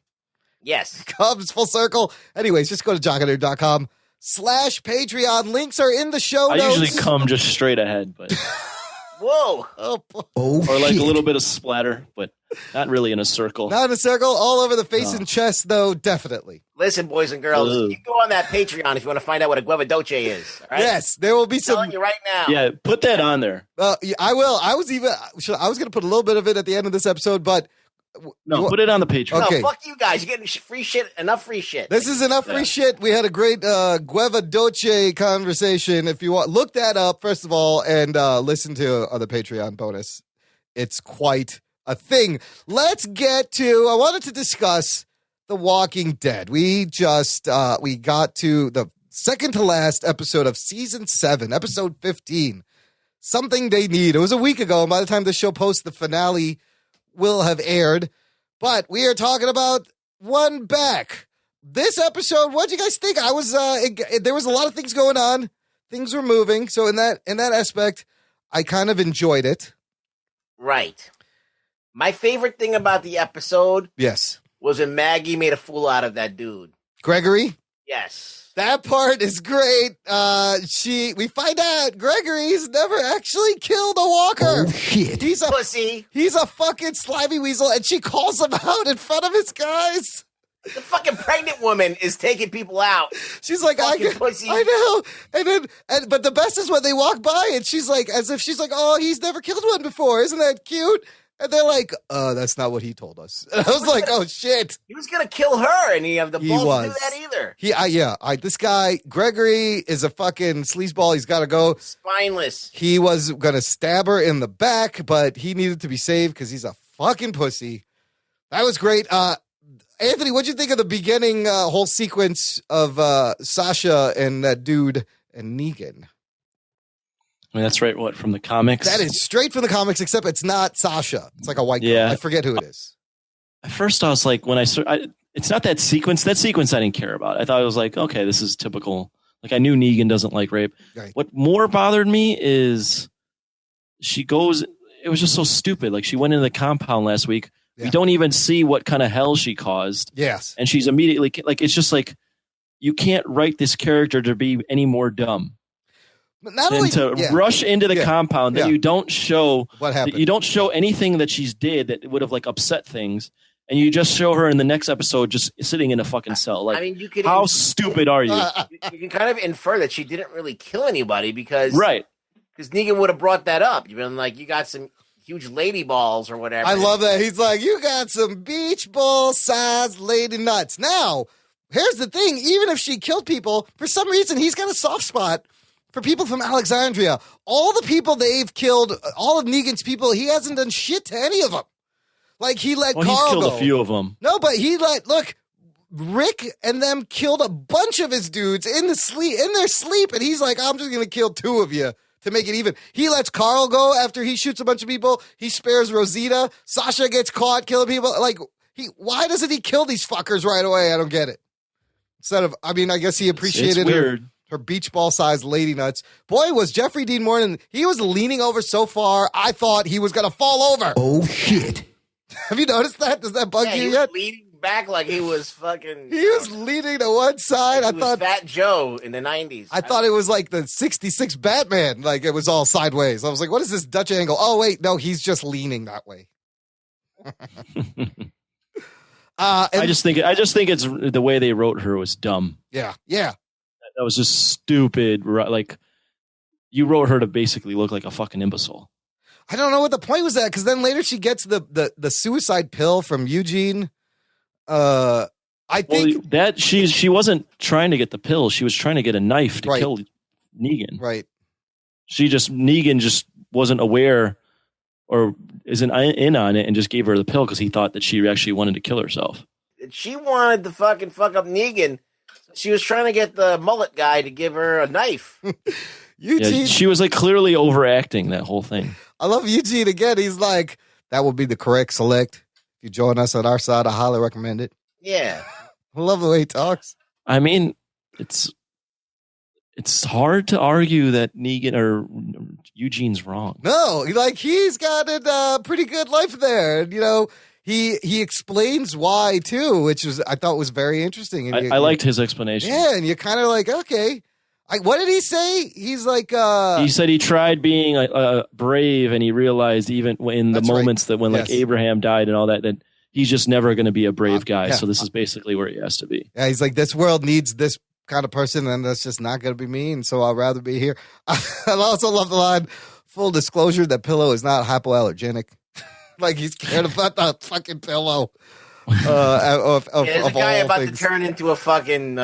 Yes. Comes full circle. Anyways, just go to jockandnerd.com/Patreon. Links are in the show I notes. usually come just straight ahead, but Whoa. or like a little bit of splatter, but not really in a circle. Not in a circle. All over the face and chest, though, definitely. Listen, boys and girls, Ugh. you go on that Patreon if you want to find out what a guevadoce is. All right? Yes, there will be I'm some. telling you right now. Yeah, put that on there. Yeah, I will. I was going to put a little bit of it at the end of this episode, but No, put it on the Patreon. Okay. No, fuck you guys. You're getting free shit. Enough free shit. This is enough free shit. We had a great Guevadoce conversation. If you want, look that up, first of all, and listen to the Patreon bonus. It's quite a thing. Let's get to, I wanted to discuss The Walking Dead. We just, we got to the second to last episode of season 7, episode 15. Something They Need. It was a week ago, and by the time the show posts, the finale will have aired. But we are talking about one back. This episode, what do you guys think? I was there was a lot of things going on. Things were moving. So in that aspect, I kind of enjoyed it. Right. My favorite thing about the episode Yes. was when Maggie made a fool out of that dude. Gregory? Yes. That part is great. We find out Gregory's never actually killed a walker. Oh, shit. He's a pussy. He's a fucking slimy weasel, and she calls him out in front of his guys. The fucking pregnant woman is taking people out. She's like, pussy. I know. But the best is when they walk by, and she's like, as if she's like, oh, he's never killed one before. Isn't that cute? And they're like, that's not what he told us. And I was like, oh, shit. He was going to kill her, and he have the balls to do was. that either. This guy, Gregory, is a fucking sleazeball. He's got to go. Spineless. He was going to stab her in the back, but he needed to be saved because he's a fucking pussy. That was great. Anthony, what'd you think of the beginning whole sequence of Sasha and that dude and Negan? I mean, that's right. What, from the comics? That is straight from the comics, except it's not Sasha. It's like a white girl. Yeah. I forget who it is. At first, I was like, it's not that sequence. That sequence I didn't care about. I thought it was like, okay, this is typical. Like, I knew Negan doesn't like rape. Right. What more bothered me is she goes, it was just so stupid. Like, she went into the compound last week. Yeah. We don't even see what kind of hell she caused. Yes. And she's immediately, like, it's just like, you can't write this character to be any more dumb. But not than only to rush into the compound that you don't show what happened. You don't show anything that she's did that would have like upset things, and you just show her in the next episode just sitting in a fucking cell. Like, I mean, you could how stupid are you? You can kind of infer that she didn't really kill anybody because Negan would have brought that up. You've been like, you got some huge lady balls or whatever. I love that. He's like, you got some beach ball sized lady nuts. Now, here's the thing. Even if she killed people, for some reason, he's got a soft spot for people from Alexandria. All the people they've killed, all of Negan's people, he hasn't done shit to any of them. Like, he let Carl he's killed go. a few of them. No, but Rick and them killed a bunch of his dudes in their sleep, and he's like, I'm just going to kill 2 of you to make it even. He lets Carl go after he shoots a bunch of people. He spares Rosita. Sasha gets caught killing people. Like, why doesn't he kill these fuckers right away? I don't get it. Instead of, I mean, I guess he appreciated her beach ball sized lady nuts. Boy, was Jeffrey Dean Morgan, he was leaning over so far, I thought he was going to fall over. Oh, shit. Have you noticed that? Does that bug you yet? Leaning back like he was fucking. He was leaning to one side. He was Fat Joe in the 90s. I thought it was like the 66 Batman. Like, it was all sideways. I was like, what is this Dutch angle? Oh, wait, no, he's just leaning that way. I just think it's the way they wrote her was dumb. Yeah. That was just stupid. Like, you wrote her to basically look like a fucking imbecile. I don't know what the point was at, because then later she gets the suicide pill from Eugene. I think that she wasn't trying to get the pill. She was trying to get a knife to kill Negan. Right. Negan just wasn't aware or isn't in on it and just gave her the pill because he thought that she actually wanted to kill herself. She wanted to fucking fuck up Negan. She was trying to get the mullet guy to give her a knife. Eugene, she was like clearly overacting that whole thing. I love Eugene again. He's like, that would be the correct select. If you join us on our side, I highly recommend it. Yeah. I love the way he talks. I mean, it's hard to argue that Negan or Eugene's wrong. No, he's got a pretty good life there. And, he explains why too, which was I thought was very interesting. And I liked his explanation. Yeah, and you're kind of like, okay. What did he say? He's like, he said he tried being brave, and he realized even in the moments that when like Abraham died and all that, that he's just never going to be a brave guy. So this is basically where he has to be. Yeah, he's like, this world needs this kind of person, and that's just not going to be me. And so I'd rather be here. I also love the line, full disclosure, that pillow is not hypoallergenic. Like he's cared about the fucking pillow. There's a guy about to turn into a fucking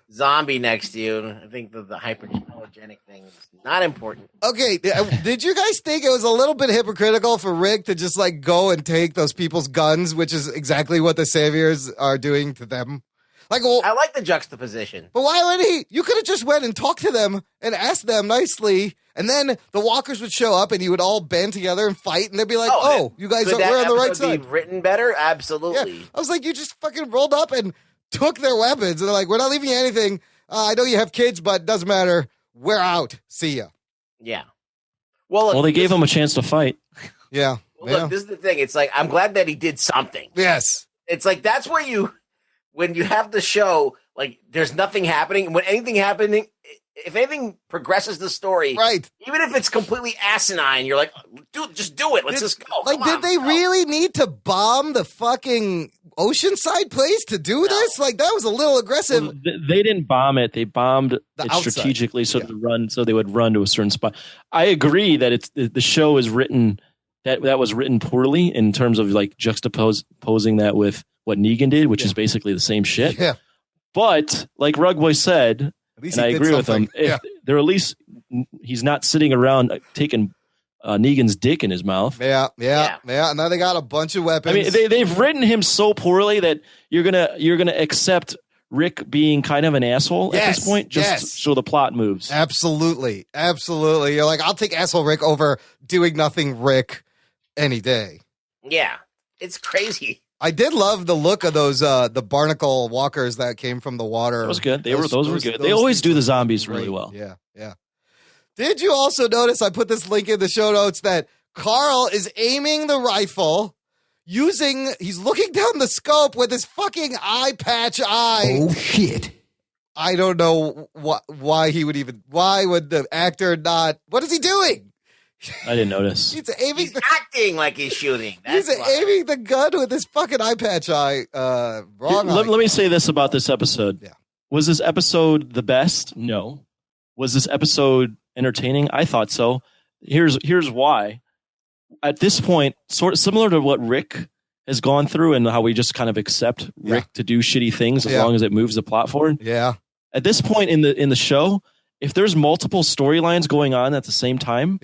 zombie next to you. I think the hyperallergenic thing is not important. Okay, did you guys think it was a little bit hypocritical for Rick to just like go and take those people's guns, which is exactly what the Saviors are doing to them? Like, well, I like the juxtaposition. But why would he? You could have just went and talked to them and asked them nicely, and then the walkers would show up and you would all band together and fight, and they'd be like, "Oh, you guys we're on the right side." Be written better, absolutely. Yeah. I was like, you just fucking rolled up and took their weapons, and they're like, "We're not leaving you anything. I know you have kids, but it doesn't matter. We're out. See ya." Yeah. Well, they gave him a chance to fight. Yeah. Well, look, this is the thing. It's like I'm glad that he did something. Yes. It's like that's where when you have the show, like there's nothing happening. When anything happening, if anything progresses the story, right? Even if it's completely asinine, you're like, dude, just do it. Let's just go. Like, did they really need to bomb the fucking Oceanside place to do this? Like, that was a little aggressive. Well, they didn't bomb it. They bombed it outside. strategically so they would run to a certain spot. I agree that the show is written that was written poorly in terms of like juxtaposing that with what Negan did, which is basically the same shit. Yeah. But like Rugboy said, and I agree with him, if they're at least he's not sitting around taking Negan's dick in his mouth. Yeah. Now they got a bunch of weapons. I mean, they've written him so poorly that you're gonna accept Rick being kind of an asshole at this point, just so the plot moves. Absolutely. You're like, I'll take asshole Rick over doing nothing Rick any day. Yeah, it's crazy. I did love the look of those the barnacle walkers that came from the water. That was good. Those were good. They always do the zombies really well. Yeah. Did you also notice, I put this link in the show notes, that Carl is aiming the rifle he's looking down the scope with his fucking eye patch eye. Oh shit. I don't know why would the actor not, what is he doing? I didn't notice. He's acting like he's shooting. He's aiming the gun with his fucking eye patch eye. Wrong. Let me say this about this episode. Yeah. Was this episode the best? No. Was this episode entertaining? I thought so. Here's why. At this point, sort of similar to what Rick has gone through and how we just kind of accept Rick to do shitty things as long as it moves the plot forward. Yeah. At this point in the show, if there's multiple storylines going on at the same time,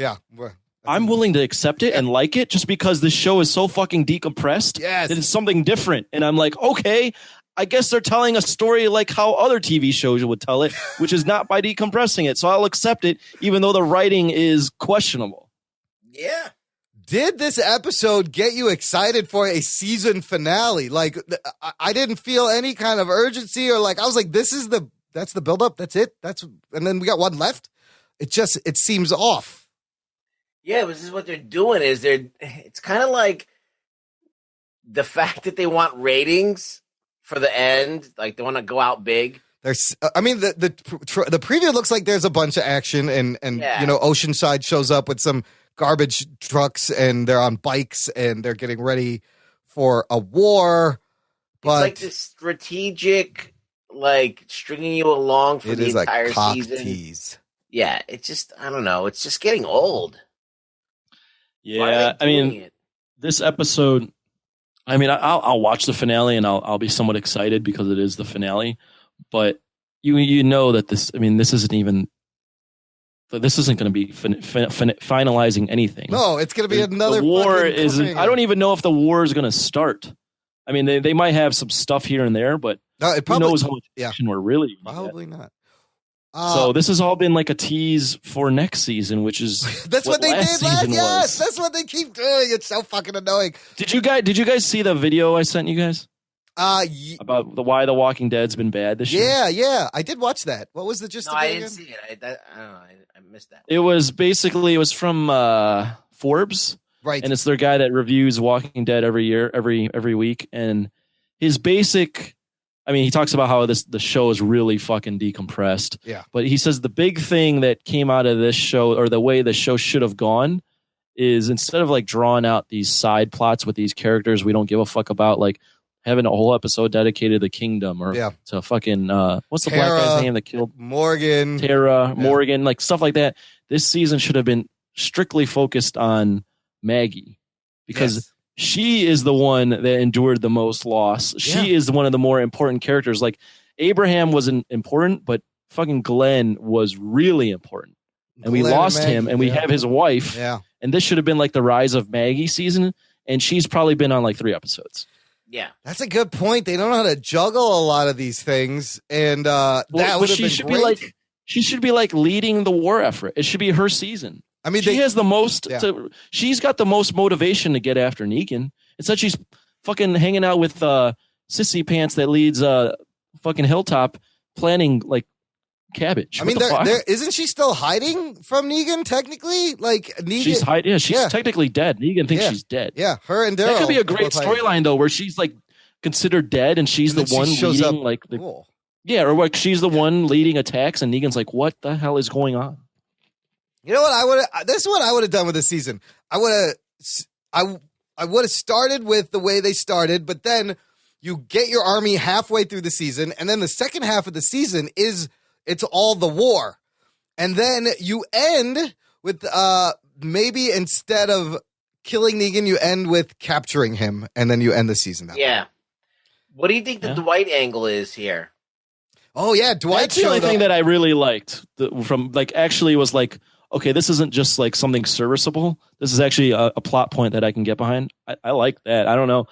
I'm willing to accept it and like it just because this show is so fucking decompressed that it's something different. And I'm like, okay, I guess they're telling a story like how other TV shows would tell it, which is not by decompressing it. So I'll accept it, even though the writing is questionable. Yeah. Did this episode get you excited for a season finale? Like, I didn't feel any kind of urgency or like, I was like, that's the buildup. That's it. And then we got one left. It seems off. Yeah, this is what they're doing it's kind of like the fact that they want ratings for the end. Like they want to go out big. I mean, the preview looks like there's a bunch of action and Oceanside shows up with some garbage trucks and they're on bikes and they're getting ready for a war. But it's like this strategic, like stringing you along for the entire season. Tease. Yeah, it's just, I don't know. It's just getting old. Yeah, I mean, this episode, I mean, I'll watch the finale and I'll be somewhat excited because it is the finale. But you know that this isn't going to be finalizing anything. No, it's going to be another the war. I don't even know if the war is going to start. I mean, they might have some stuff here and there, but who knows how much action we're really probably not. So this has all been like a tease for next season, which is that's what they did last season. Yes, that's what they keep doing. It's so fucking annoying. Did you guys see the video I sent you guys? About why The Walking Dead's been bad this year? Yeah, I did watch that. What was the gist of it? I didn't see it. I don't know. I missed that. It was from Forbes, Right. And it's their guy that reviews Walking Dead every week. And his basic, I mean, he talks about how the show is really fucking decompressed. Yeah. But he says the big thing that came out of this show, or the way the show should have gone, is instead of like drawing out these side plots with these characters we don't give a fuck about, like having a whole episode dedicated to the Kingdom or to fucking what's the black guy's name that killed Morgan, Morgan, like stuff like that. This season should have been strictly focused on Maggie, because she is the one that endured the most loss. She is one of the more important characters. Like Abraham wasn't important, but fucking Glenn was really important. And we lost him, and we have his wife. Yeah. And this should have been like the rise of Maggie season, and she's probably been on like 3 episodes. Yeah. That's a good point. They don't know how to juggle a lot of these things, and that would have been great. She should be like leading the war effort. It should be her season. I mean, she has the most. She's got the most motivation to get after Negan. Instead, she's fucking hanging out with Sissy Pants that leads fucking Hilltop, planning like cabbage. I mean, isn't she still hiding from Negan technically? Like Negan, she's hiding. Yeah, she's technically dead. Negan thinks she's dead. Yeah, her and Daryl. That could be a great storyline though, where she's like considered dead, and she's the one leading like the. Cool. Yeah, or like she's the one leading attacks, and Negan's like, "What the hell is going on?" You know what? This is what I would have done with this season. I would have started with the way they started, but then you get your army halfway through the season, and then the second half of the season it's all the war, and then you end with maybe instead of killing Negan, you end with capturing him, and then you end the season that way. What do you think the Dwight angle is here? Oh yeah, Dwight. That's the only thing that I really liked from like actually was like, okay, this isn't just like something serviceable. This is actually a plot point that I can get behind. I like that. I don't know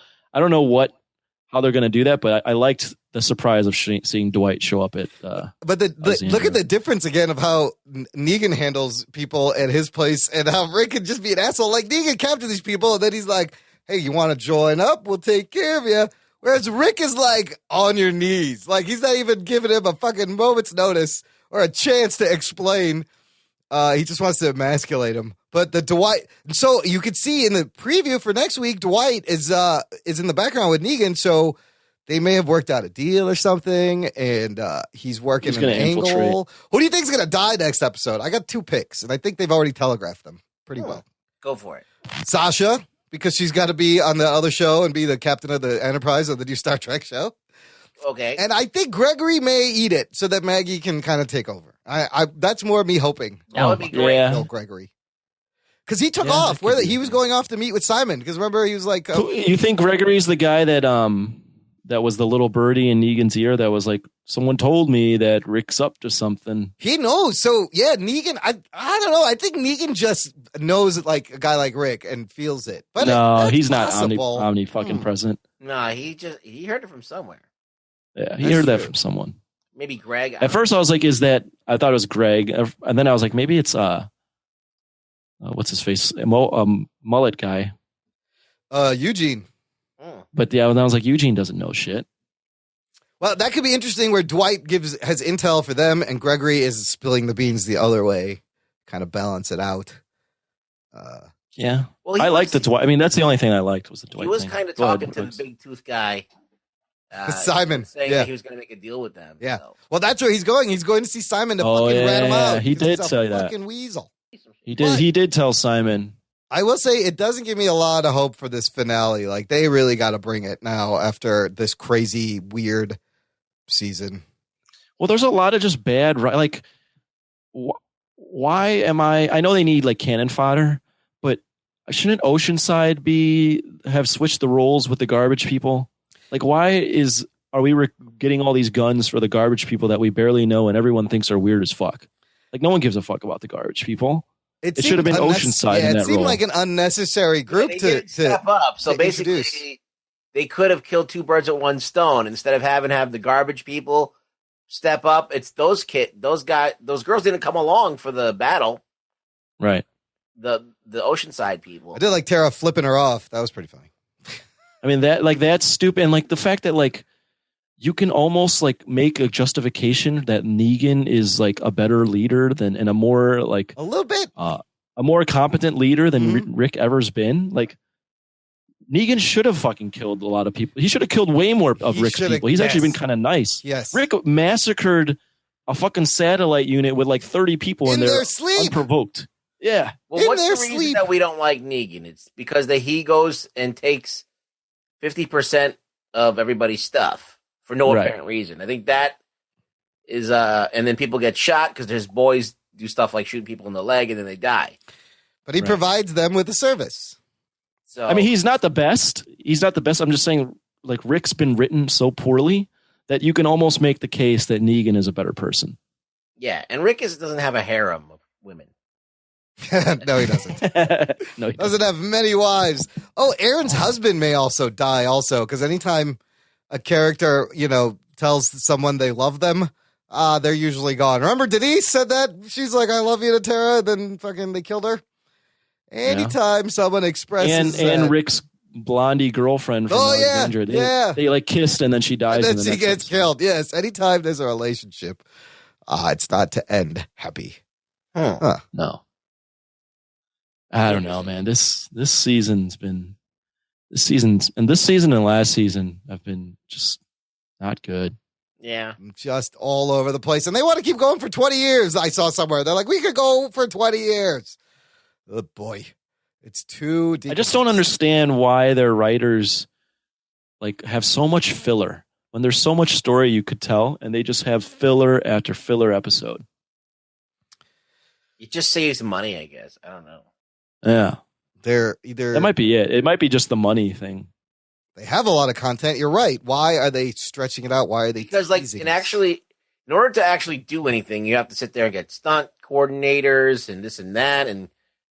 how they're going to do that, but I liked the surprise of seeing Dwight show up at. But look at the difference again of how Negan handles people at his place, and how Rick can just be an asshole. Like Negan captured these people, and then he's like, "Hey, you want to join up? We'll take care of you." Whereas Rick is like on your knees. Like he's not even giving him a fucking moment's notice or a chance to explain. He just wants to emasculate him. But the Dwight, so you could see in the preview for next week, Dwight is in the background with Negan. So they may have worked out a deal or something, and he's working an angle. Infiltrate. Who do you think is going to die next episode? I got 2 picks, and I think they've already telegraphed them pretty well. Go for it. Sasha, because she's got to be on the other show and be the captain of the Enterprise of the new Star Trek show. Okay. And I think Gregory may eat it so that Maggie can kind of take over. I that's more me hoping. That would be great. No, Gregory. Because he took off. He was going off to meet with Simon. Because remember, he was like... you think Gregory's the guy that that was the little birdie in Negan's ear that was like, someone told me that Rick's up to something. He knows. So, yeah, Negan... I don't know. I think Negan just knows it like a guy like Rick and feels it. But no, he's not omni fucking present. Nah, he heard it from somewhere. Yeah, he heard that from someone. Maybe Greg. At first, I was like, "Is that?" I thought it was Greg, and then I was like, "Maybe it's what's his face, mullet guy." Eugene. But yeah, I was like, Eugene doesn't know shit. Well, that could be interesting. Where Dwight has intel for them, and Gregory is spilling the beans the other way, kind of balance it out. Yeah, well, I liked the Dwight. I mean, that's the only thing I liked was the Dwight. He was thing. kind of talking to the big tooth guy. Simon, saying that he was going to make a deal with them. Yeah. So. Well, that's where he's going. He's going to see Simon to fucking rat him out. He did say that. Fucking weasel. He did. He did tell Simon. I will say it doesn't give me a lot of hope for this finale. Like they really got to bring it now after this crazy, weird season. Well, there's a lot of just bad. Like, why am I? I know they need like cannon fodder, but shouldn't Oceanside have switched the roles with the garbage people? Like, why are we getting all these guns for the garbage people that we barely know and everyone thinks are weird as fuck? Like, no one gives a fuck about the garbage people. It should have been Oceanside in that role. It seemed like an unnecessary group to step up. So basically, they could have killed 2 birds with 1 stone instead of have the garbage people step up. It's those girls didn't come along for the battle, right? The Oceanside people. I did like Tara flipping her off. That was pretty funny. I mean, that's stupid. And like the fact that like you can almost like make a justification that Negan is like a better leader than and a more like a little bit a more competent leader than Rick ever's been. Like, Negan should have fucking killed a lot of people. He should have killed way more of Rick's people. He's actually been kind of nice. Yes. Rick massacred a fucking satellite unit with like 30 people in their sleep. Unprovoked. Yeah. Well, what's the reason that we don't like Negan? It's because he goes and takes 50% of everybody's stuff for no apparent reason. I think that is, and then people get shot because his boys do stuff like shooting people in the leg and then they die. But he provides them with a service. So I mean, he's not the best. He's not the best. I'm just saying, like, Rick's been written so poorly that you can almost make the case that Negan is a better person. Yeah, and Rick doesn't have a harem of women. No, he doesn't. No, he doesn't have many wives. Oh, Aaron's husband may also die also, because anytime a character, tells someone they love them, they're usually gone. Remember Denise said that? She's like, I love you to Tara, then fucking they killed her. Anytime someone expresses and Rick's blondie girlfriend from Alexandria, they like kissed and then she dies. And then she gets killed. Yes, anytime there's a relationship, it's not to end happy. No. I don't know, man. This season and last season have been just not good. Yeah. Just all over the place. And they want to keep going for 20 years. I saw somewhere. They're like, we could go for 20 years. Oh, boy. It's too deep. I just don't understand why their writers like have so much filler when there's so much story you could tell, and they just have filler after filler episode. It just saves money, I guess. I don't know. Yeah. They're either... That might be it. It might be just the money thing. They have a lot of content. You're right. Why are they stretching it out? Why are they Because, teasing in order to actually do anything, you have to sit there and get stunt coordinators and this and that and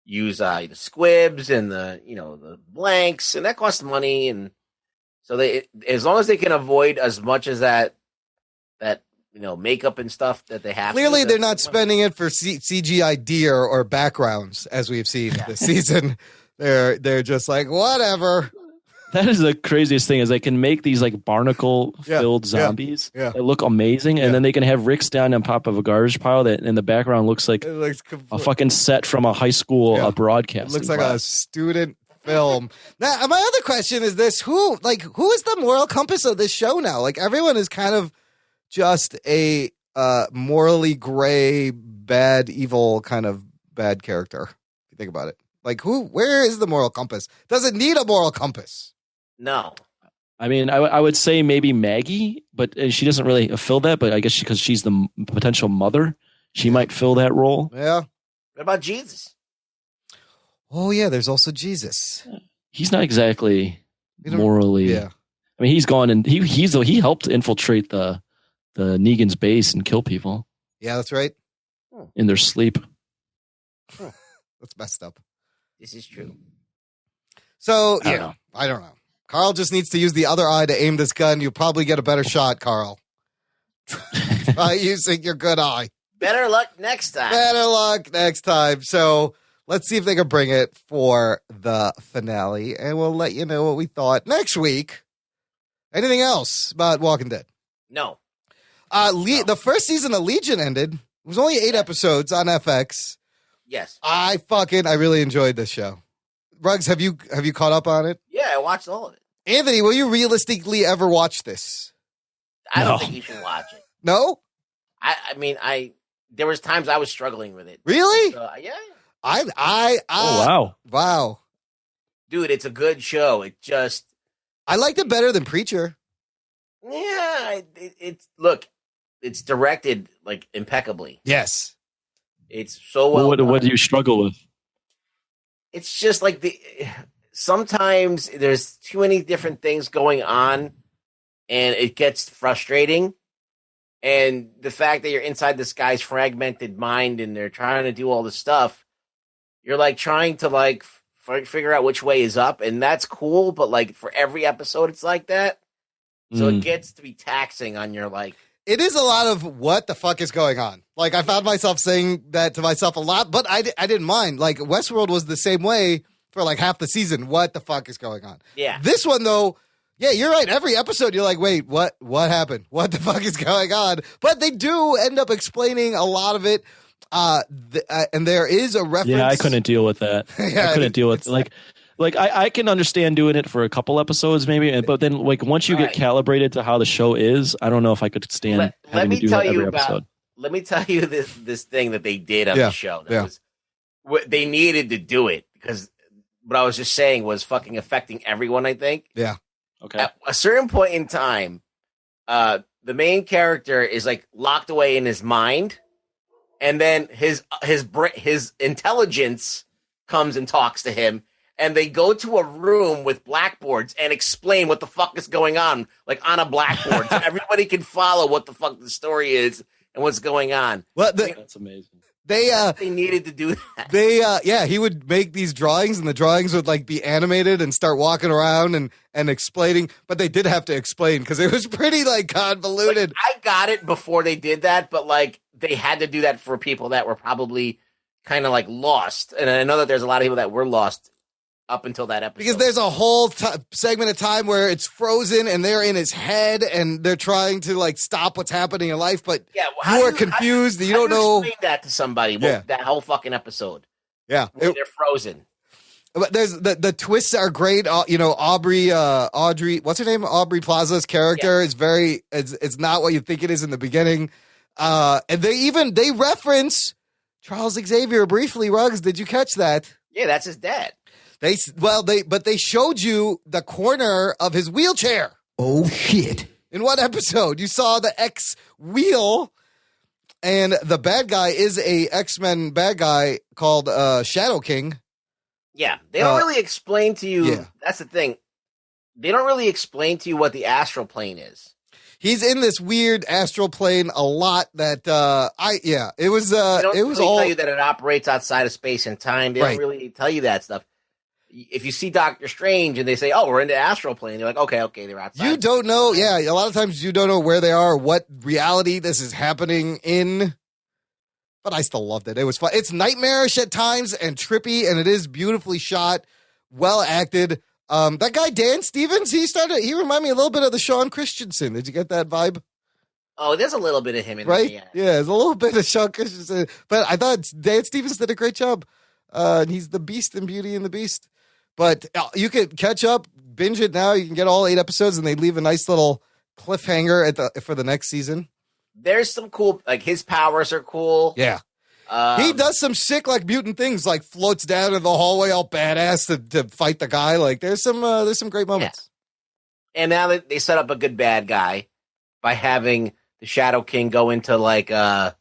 use the squibs and the blanks, and that costs money. And so as long as they can avoid as much as that makeup and stuff that they have. Clearly, they're not spending it for CGI deer or backgrounds, as we've seen this season. They're just like, whatever. That is the craziest thing, is they can make these like barnacle-filled zombies that look amazing, and then they can have Rick stand on top of a garbage pile that in the background looks like a fucking set from a high school broadcast. It looks like a student film. Now, my other question is this: who is the moral compass of this show now? Like, everyone is kind of just a morally gray, bad, evil kind of bad character. If you think about it, like where is the moral compass? Does it need a moral compass? No. I mean, I would say maybe Maggie, but she doesn't really fill that. But I guess because she's the potential mother, she might fill that role. Yeah. What about Jesus? Oh yeah, there's also Jesus. He's not exactly morally. Yeah. I mean, he's gone and he helped infiltrate the Negan's base and kill people. Yeah, that's right. In their sleep. That's messed up. This is true. So I don't know. Carl just needs to use the other eye to aim this gun. You'll probably get a better shot, Carl. Try using your good eye. Better luck next time. Better luck next time. So let's see if they can bring it for the finale, and we'll let you know what we thought next week. Anything else about Walking Dead? No. The first season of Legion ended. It was only 8 episodes on FX. Yes. I really enjoyed this show. Ruggs, have you caught up on it? Yeah, I watched all of it. Anthony, will you realistically ever watch this? I don't think you should watch it. No? I mean, there was times I was struggling with it. Really? Yeah. Oh, wow. Dude, it's a good show. I liked it better than Preacher. Yeah, it's directed like impeccably. Yes. It's so well. What do you struggle with? It's just like sometimes there's too many different things going on and it gets frustrating. And the fact that you're inside this guy's fragmented mind and they're trying to do all this stuff, you're like trying to figure out which way is up. And that's cool. But like for every episode, it's like that. So it gets to be taxing on your It is a lot of what the fuck is going on. Like, I found myself saying that to myself a lot, but I didn't mind. Like, Westworld was the same way for like half the season. What the fuck is going on? Yeah. This one, though, yeah, you're right. Every episode, you're like, wait, what happened? What the fuck is going on? But they do end up explaining a lot of it. And there is a reference. Yeah, I couldn't deal with that. Yeah, I couldn't deal with like I can understand doing it for a couple episodes maybe, but then like once you get calibrated to how the show is, I don't know if I could stand having to do that every episode. Let me tell you this thing that they did on the show. That was they needed to do it because what I was just saying was fucking affecting everyone, I think. Yeah. Okay. At a certain point in time, the main character is like locked away in his mind, and then his intelligence comes and talks to him, and they go to a room with blackboards and explain what the fuck is going on, like on a blackboard, so everybody can follow what the fuck the story is and what's going on. Well, that's amazing. They needed to do that. He would make these drawings, and the drawings would like be animated and start walking around and explaining. But they did have to explain because it was pretty like convoluted. Like, I got it before they did that, but like they had to do that for people that were probably kind of like lost. And I know that there's a lot of people that were lost up until that episode. Because there's a whole segment of time where it's frozen and they're in his head and they're trying to like stop what's happening in life, but you are confused. You don't know. Explain that to somebody. That whole fucking episode. Yeah, they're frozen. But there's the twists are great. Audrey, what's her name? Aubrey Plaza's character is very. It's not what you think it is in the beginning. And they reference Charles Xavier briefly. Ruggs, did you catch that? Yeah, that's his dad. They showed you the corner of his wheelchair. Oh shit. In one episode, you saw the X wheel, and the bad guy is a X-Men bad guy called Shadow King. Yeah, they don't really explain to you. Yeah. That's the thing. They don't really explain to you what the astral plane is. He's in this weird astral plane a lot. That it was. They don't it was really all tell you that it operates outside of space and time. They don't really tell you that stuff. If you see Doctor Strange and they say, "Oh, we're in the astral plane," you're like, "Okay, they're outside." You don't know. Yeah, a lot of times you don't know where they are, what reality this is happening in. But I still loved it. It was fun. It's nightmarish at times and trippy, and it is beautifully shot, well acted. That guy Dan Stevens, he reminded me a little bit of the Sean Christensen. Did you get that vibe? Oh, there's a little bit of him in right? there. Yeah, there's a little bit of Sean Christensen. But I thought Dan Stevens did a great job. And he's the Beast in Beauty and the Beast. But you could catch up, binge it now. You can get all 8 episodes, and they leave a nice little cliffhanger for the next season. There's some cool, like his powers are cool. Yeah. He does some sick, like mutant things, like floats down in the hallway all badass to fight the guy. Like there's some great moments. Yeah. And now that they set up a good bad guy by having the Shadow King go into like the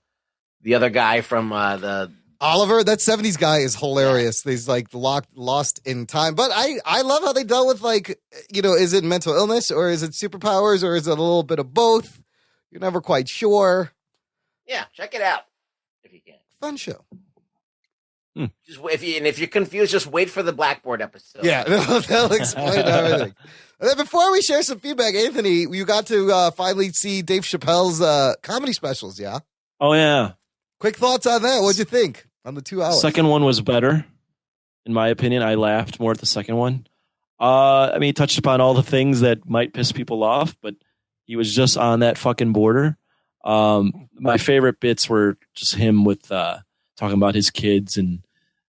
other guy from the Oliver. That 70s guy is hilarious. He's like lost in time. But I love how they dealt with like, is it mental illness or is it superpowers or is it a little bit of both? You're never quite sure. Yeah, check it out if you can. Fun show. Just if you're confused, just wait for the Blackboard episode. Yeah, they'll explain everything. And then before we share some feedback, Anthony, you got to finally see Dave Chappelle's comedy specials, yeah? Oh, yeah. Quick thoughts on that. What'd you think on the 2 hours? Second one was better, in my opinion. I laughed more at the second one. He touched upon all the things that might piss people off, but he was just on that fucking border. My favorite bits were just him with talking about his kids and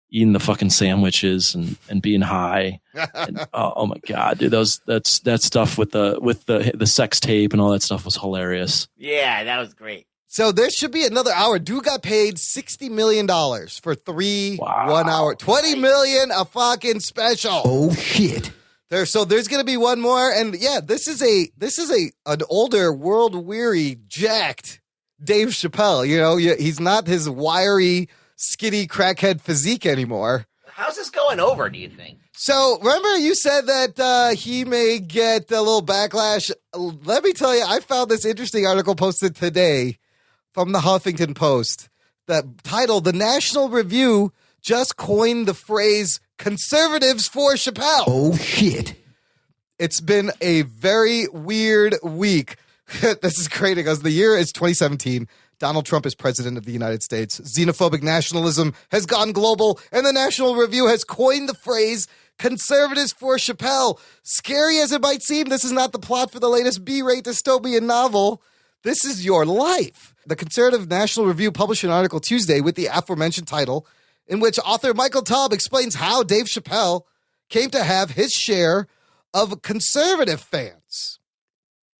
eating the fucking sandwiches and being high. And, oh my god, dude, that stuff with the sex tape and all that stuff was hilarious. Yeah, that was great. So there should be another hour. Dude got paid $60 million for 3 1 hour, $20 million a fucking special. Oh shit. There's going to be one more, and yeah, this is an older, world-weary, jacked Dave Chappelle. He's not his wiry, skinny, crackhead physique anymore. How's this going over, do you think? So, remember you said that he may get a little backlash. Let me tell you, I found this interesting article posted today from the Huffington Post that titled, "The National Review just coined the phrase conservatives for Chappelle." Oh, shit. It's been a very weird week. This is great. It goes, the year is 2017. Donald Trump is president of the United States. Xenophobic nationalism has gone global, and the National Review has coined the phrase conservatives for Chappelle. Scary as it might seem, this is not the plot for the latest B-rate dystopian novel. This is your life. The Conservative National Review published an article Tuesday with the aforementioned title, in which author Michael Taub explains how Dave Chappelle came to have his share of conservative fans.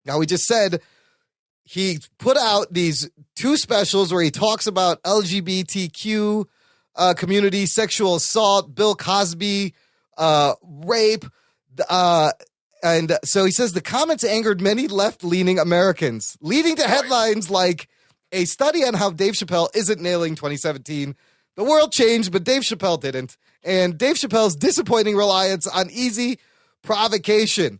Now, we just said he put out these 2 specials where he talks about LGBTQ community, sexual assault, Bill Cosby, rape. And so he says the comments angered many left-leaning Americans, leading to headlines like a study on how Dave Chappelle isn't nailing 2017. The world changed, but Dave Chappelle didn't. And Dave Chappelle's disappointing reliance on easy provocation.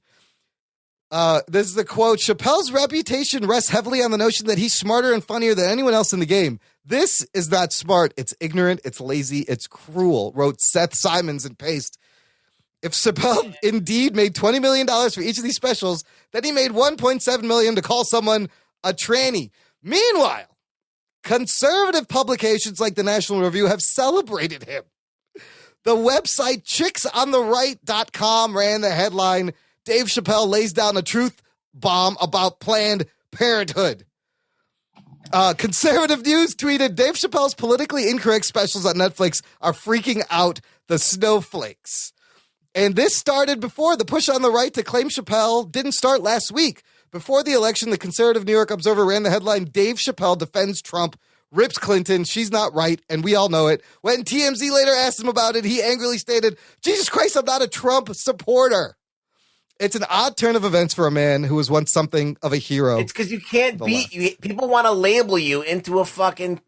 This is the quote. Chappelle's reputation rests heavily on the notion that he's smarter and funnier than anyone else in the game. This is not smart. It's ignorant. It's lazy. It's cruel, wrote Seth Simons in Paste. If Chappelle indeed made $20 million for each of these specials, then he made $1.7 million to call someone a tranny. Meanwhile, conservative publications like the National Review have celebrated him. The website chicksontheright.com ran the headline, Dave Chappelle lays down a truth bomb about Planned Parenthood. Conservative News tweeted, Dave Chappelle's politically incorrect specials on Netflix are freaking out the snowflakes. And this started before the push on the right to claim Chappelle didn't start last week. Before the election, the conservative New York Observer ran the headline, Dave Chappelle defends Trump, rips Clinton, she's not right, and we all know it. When TMZ later asked him about it, he angrily stated, Jesus Christ, I'm not a Trump supporter. It's an odd turn of events for a man who was once something of a hero. It's because you can't beat you. People want to label you into a fucking.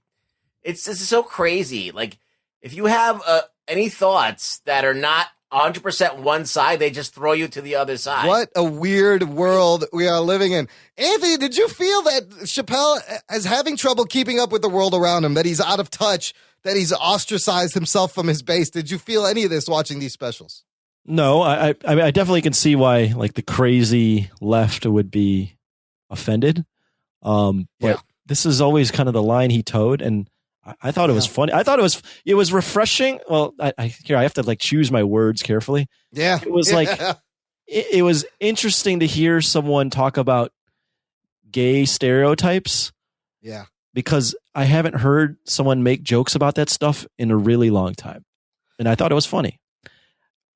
It's so crazy. Like, if you have any thoughts that are not 100% one side, they just throw you to the other side. What a weird world we are living in. Anthony, did you feel that Chappelle is having trouble keeping up with the world around him, that he's out of touch, that he's ostracized himself from his base? Did you feel any of this watching these specials? No, I definitely can see why like the crazy left would be offended. But this is always kind of the line he towed, and I thought it was funny. I thought it was refreshing. Well, I have to like choose my words carefully. Yeah, it was like it was interesting to hear someone talk about gay stereotypes. Yeah, because I haven't heard someone make jokes about that stuff in a really long time, and I thought it was funny.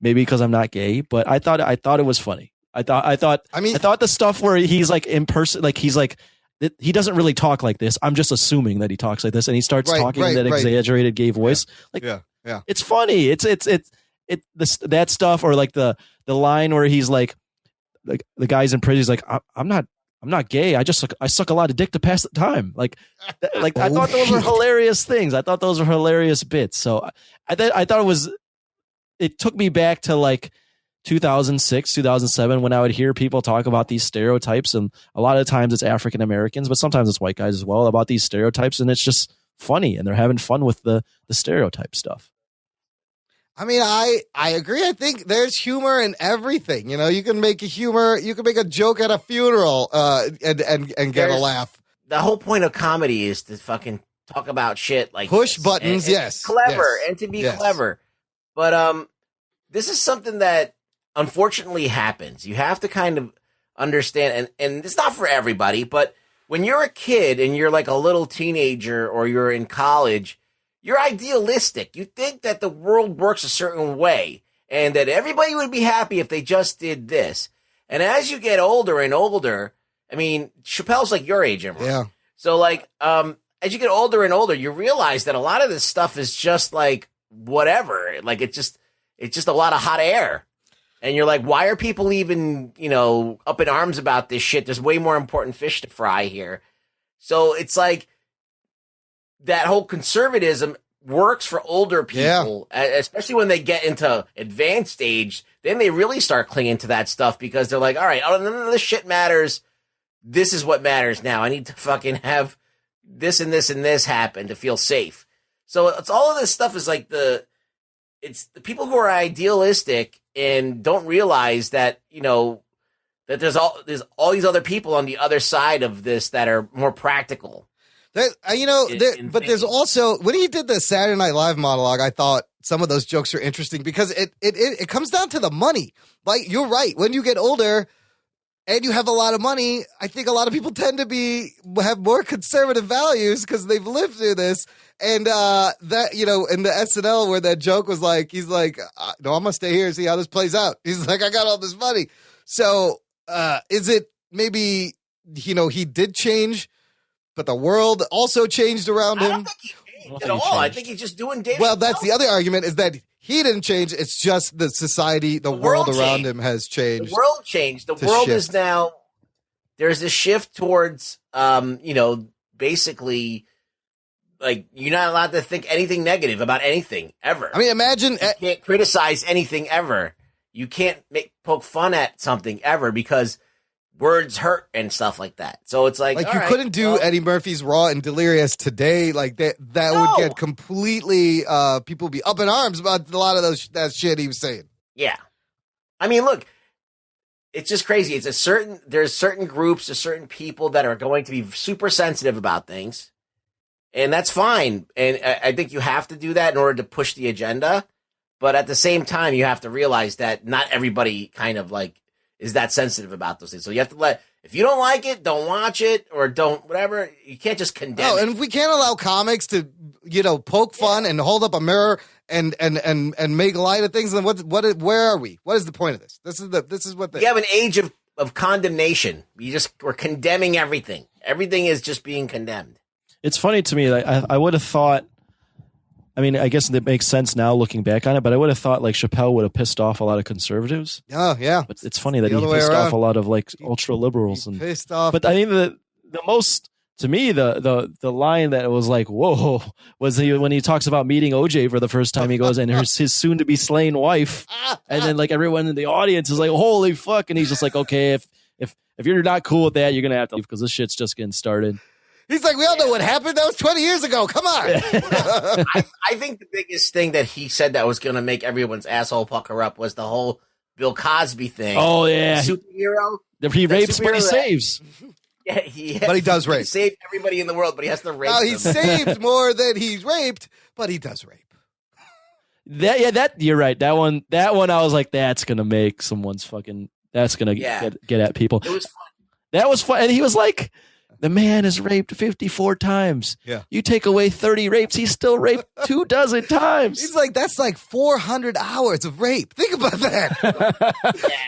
Maybe because I'm not gay, but I thought it was funny. I thought the stuff where he's like in person, like he's like, he doesn't really talk like this. I'm just assuming that he talks like this, and he starts talking in that exaggerated gay voice. It's funny. That stuff, or like the line where he's like the guy's in prison. He's like, I'm not gay. I suck a lot of dick to pass the time. Like I thought those were hilarious things. I thought those were hilarious bits. So I thought it took me back to like 2006, 2007, when I would hear people talk about these stereotypes, and a lot of times it's African Americans, but sometimes it's white guys as well, about these stereotypes, and it's just funny, and they're having fun with the stereotype stuff. I mean, I agree. I think there's humor in everything. You know, you can make a joke at a funeral and get a laugh. The whole point of comedy is to fucking talk about shit like push this. buttons, and clever, and to be clever. But this is something that unfortunately happens. You have to kind of understand, and it's not for everybody, but when you're a kid and you're like a little teenager or you're in college, you're idealistic. You think that the world works a certain way and that everybody would be happy if they just did this. And as you get older and older, I mean, Chappelle's like your age, Imran. Yeah. So like, as you get older and older, you realize that a lot of this stuff is just like whatever. Like it's just a lot of hot air. And you're like, why are people even, up in arms about this shit? There's way more important fish to fry here. So it's like that whole conservatism works for older people, especially when they get into advanced age. Then they really start clinging to that stuff because they're like, all right, none of this shit matters. This is what matters now. I need to fucking have this and this and this happen to feel safe. So it's all of this stuff is like it's the people who are idealistic and don't realize that, that there's all these other people on the other side of this that are more practical. But there's also, when he did the Saturday Night Live monologue, I thought some of those jokes are interesting because it comes down to the money. Like, you're right. When you get older, and you have a lot of money, I think a lot of people tend to have more conservative values because they've lived through this. And that, you know, in the SNL where that joke was like, he's like, no, I'm gonna stay here and see how this plays out. He's like, I got all this money. So is it maybe, you know, he did change, but the world also changed around him? I don't think he changed at all. I think he's just doing Dave. Well, that's the other argument, is that he didn't change. It's just the society, the world around him has changed. The world changed. The world is now, there's a shift towards, you know, basically, like, you're not allowed to think anything negative about anything ever. I mean, imagine you can't criticize anything ever. You can't poke fun at something ever because words hurt and stuff like that. So it's like you couldn't do Eddie Murphy's Raw and Delirious today. Like that would get completely people would be up in arms about a lot of that shit he was saying. Yeah. I mean, look, it's just crazy. There's certain groups, there's certain people that are going to be super sensitive about things. And that's fine. And I think you have to do that in order to push the agenda. But at the same time, you have to realize that not everybody kind of like is that sensitive about those things. So you have to if you don't like it, don't watch it or don't, whatever. You can't just condemn it. And if we can't allow comics to, you know, poke fun and hold up a mirror and make light of things, then where are we? What is the point of this? This is what you have an age of condemnation. We're condemning everything. Everything is just being condemned. It's funny to me. I would have thought, I mean, I guess it makes sense now looking back on it, but I would have thought like Chappelle would have pissed off a lot of conservatives. Oh, yeah. But it's funny that he pissed off a lot of like ultra liberals and pissed off. But I mean, the most, to me, the line that was like, whoa, was when he talks about meeting OJ for the first time. He goes, and his soon to be slain wife. And then like everyone in the audience is like, holy fuck. And he's just like, okay, if you're not cool with that, you're going to have to leave because this shit's just getting started. He's like, we all know what happened. That was 20 years ago. Come on. I think the biggest thing that he said that was going to make everyone's asshole pucker up was the whole Bill Cosby thing. Oh, yeah. Superhero. He rapes, but he saves. Yeah, but he does rape. He saved everybody in the world, but he has to rape No, them. he saved more than he's raped, but he does rape. That you're right. That one I was like, that's going to make someone's fucking, that's going to get at people. It was fun. That was fun. And he was like, the man is raped 54 times. Yeah. You take away 30 rapes, he's still raped 24 times. He's like, that's like 400 hours of rape. Think about that.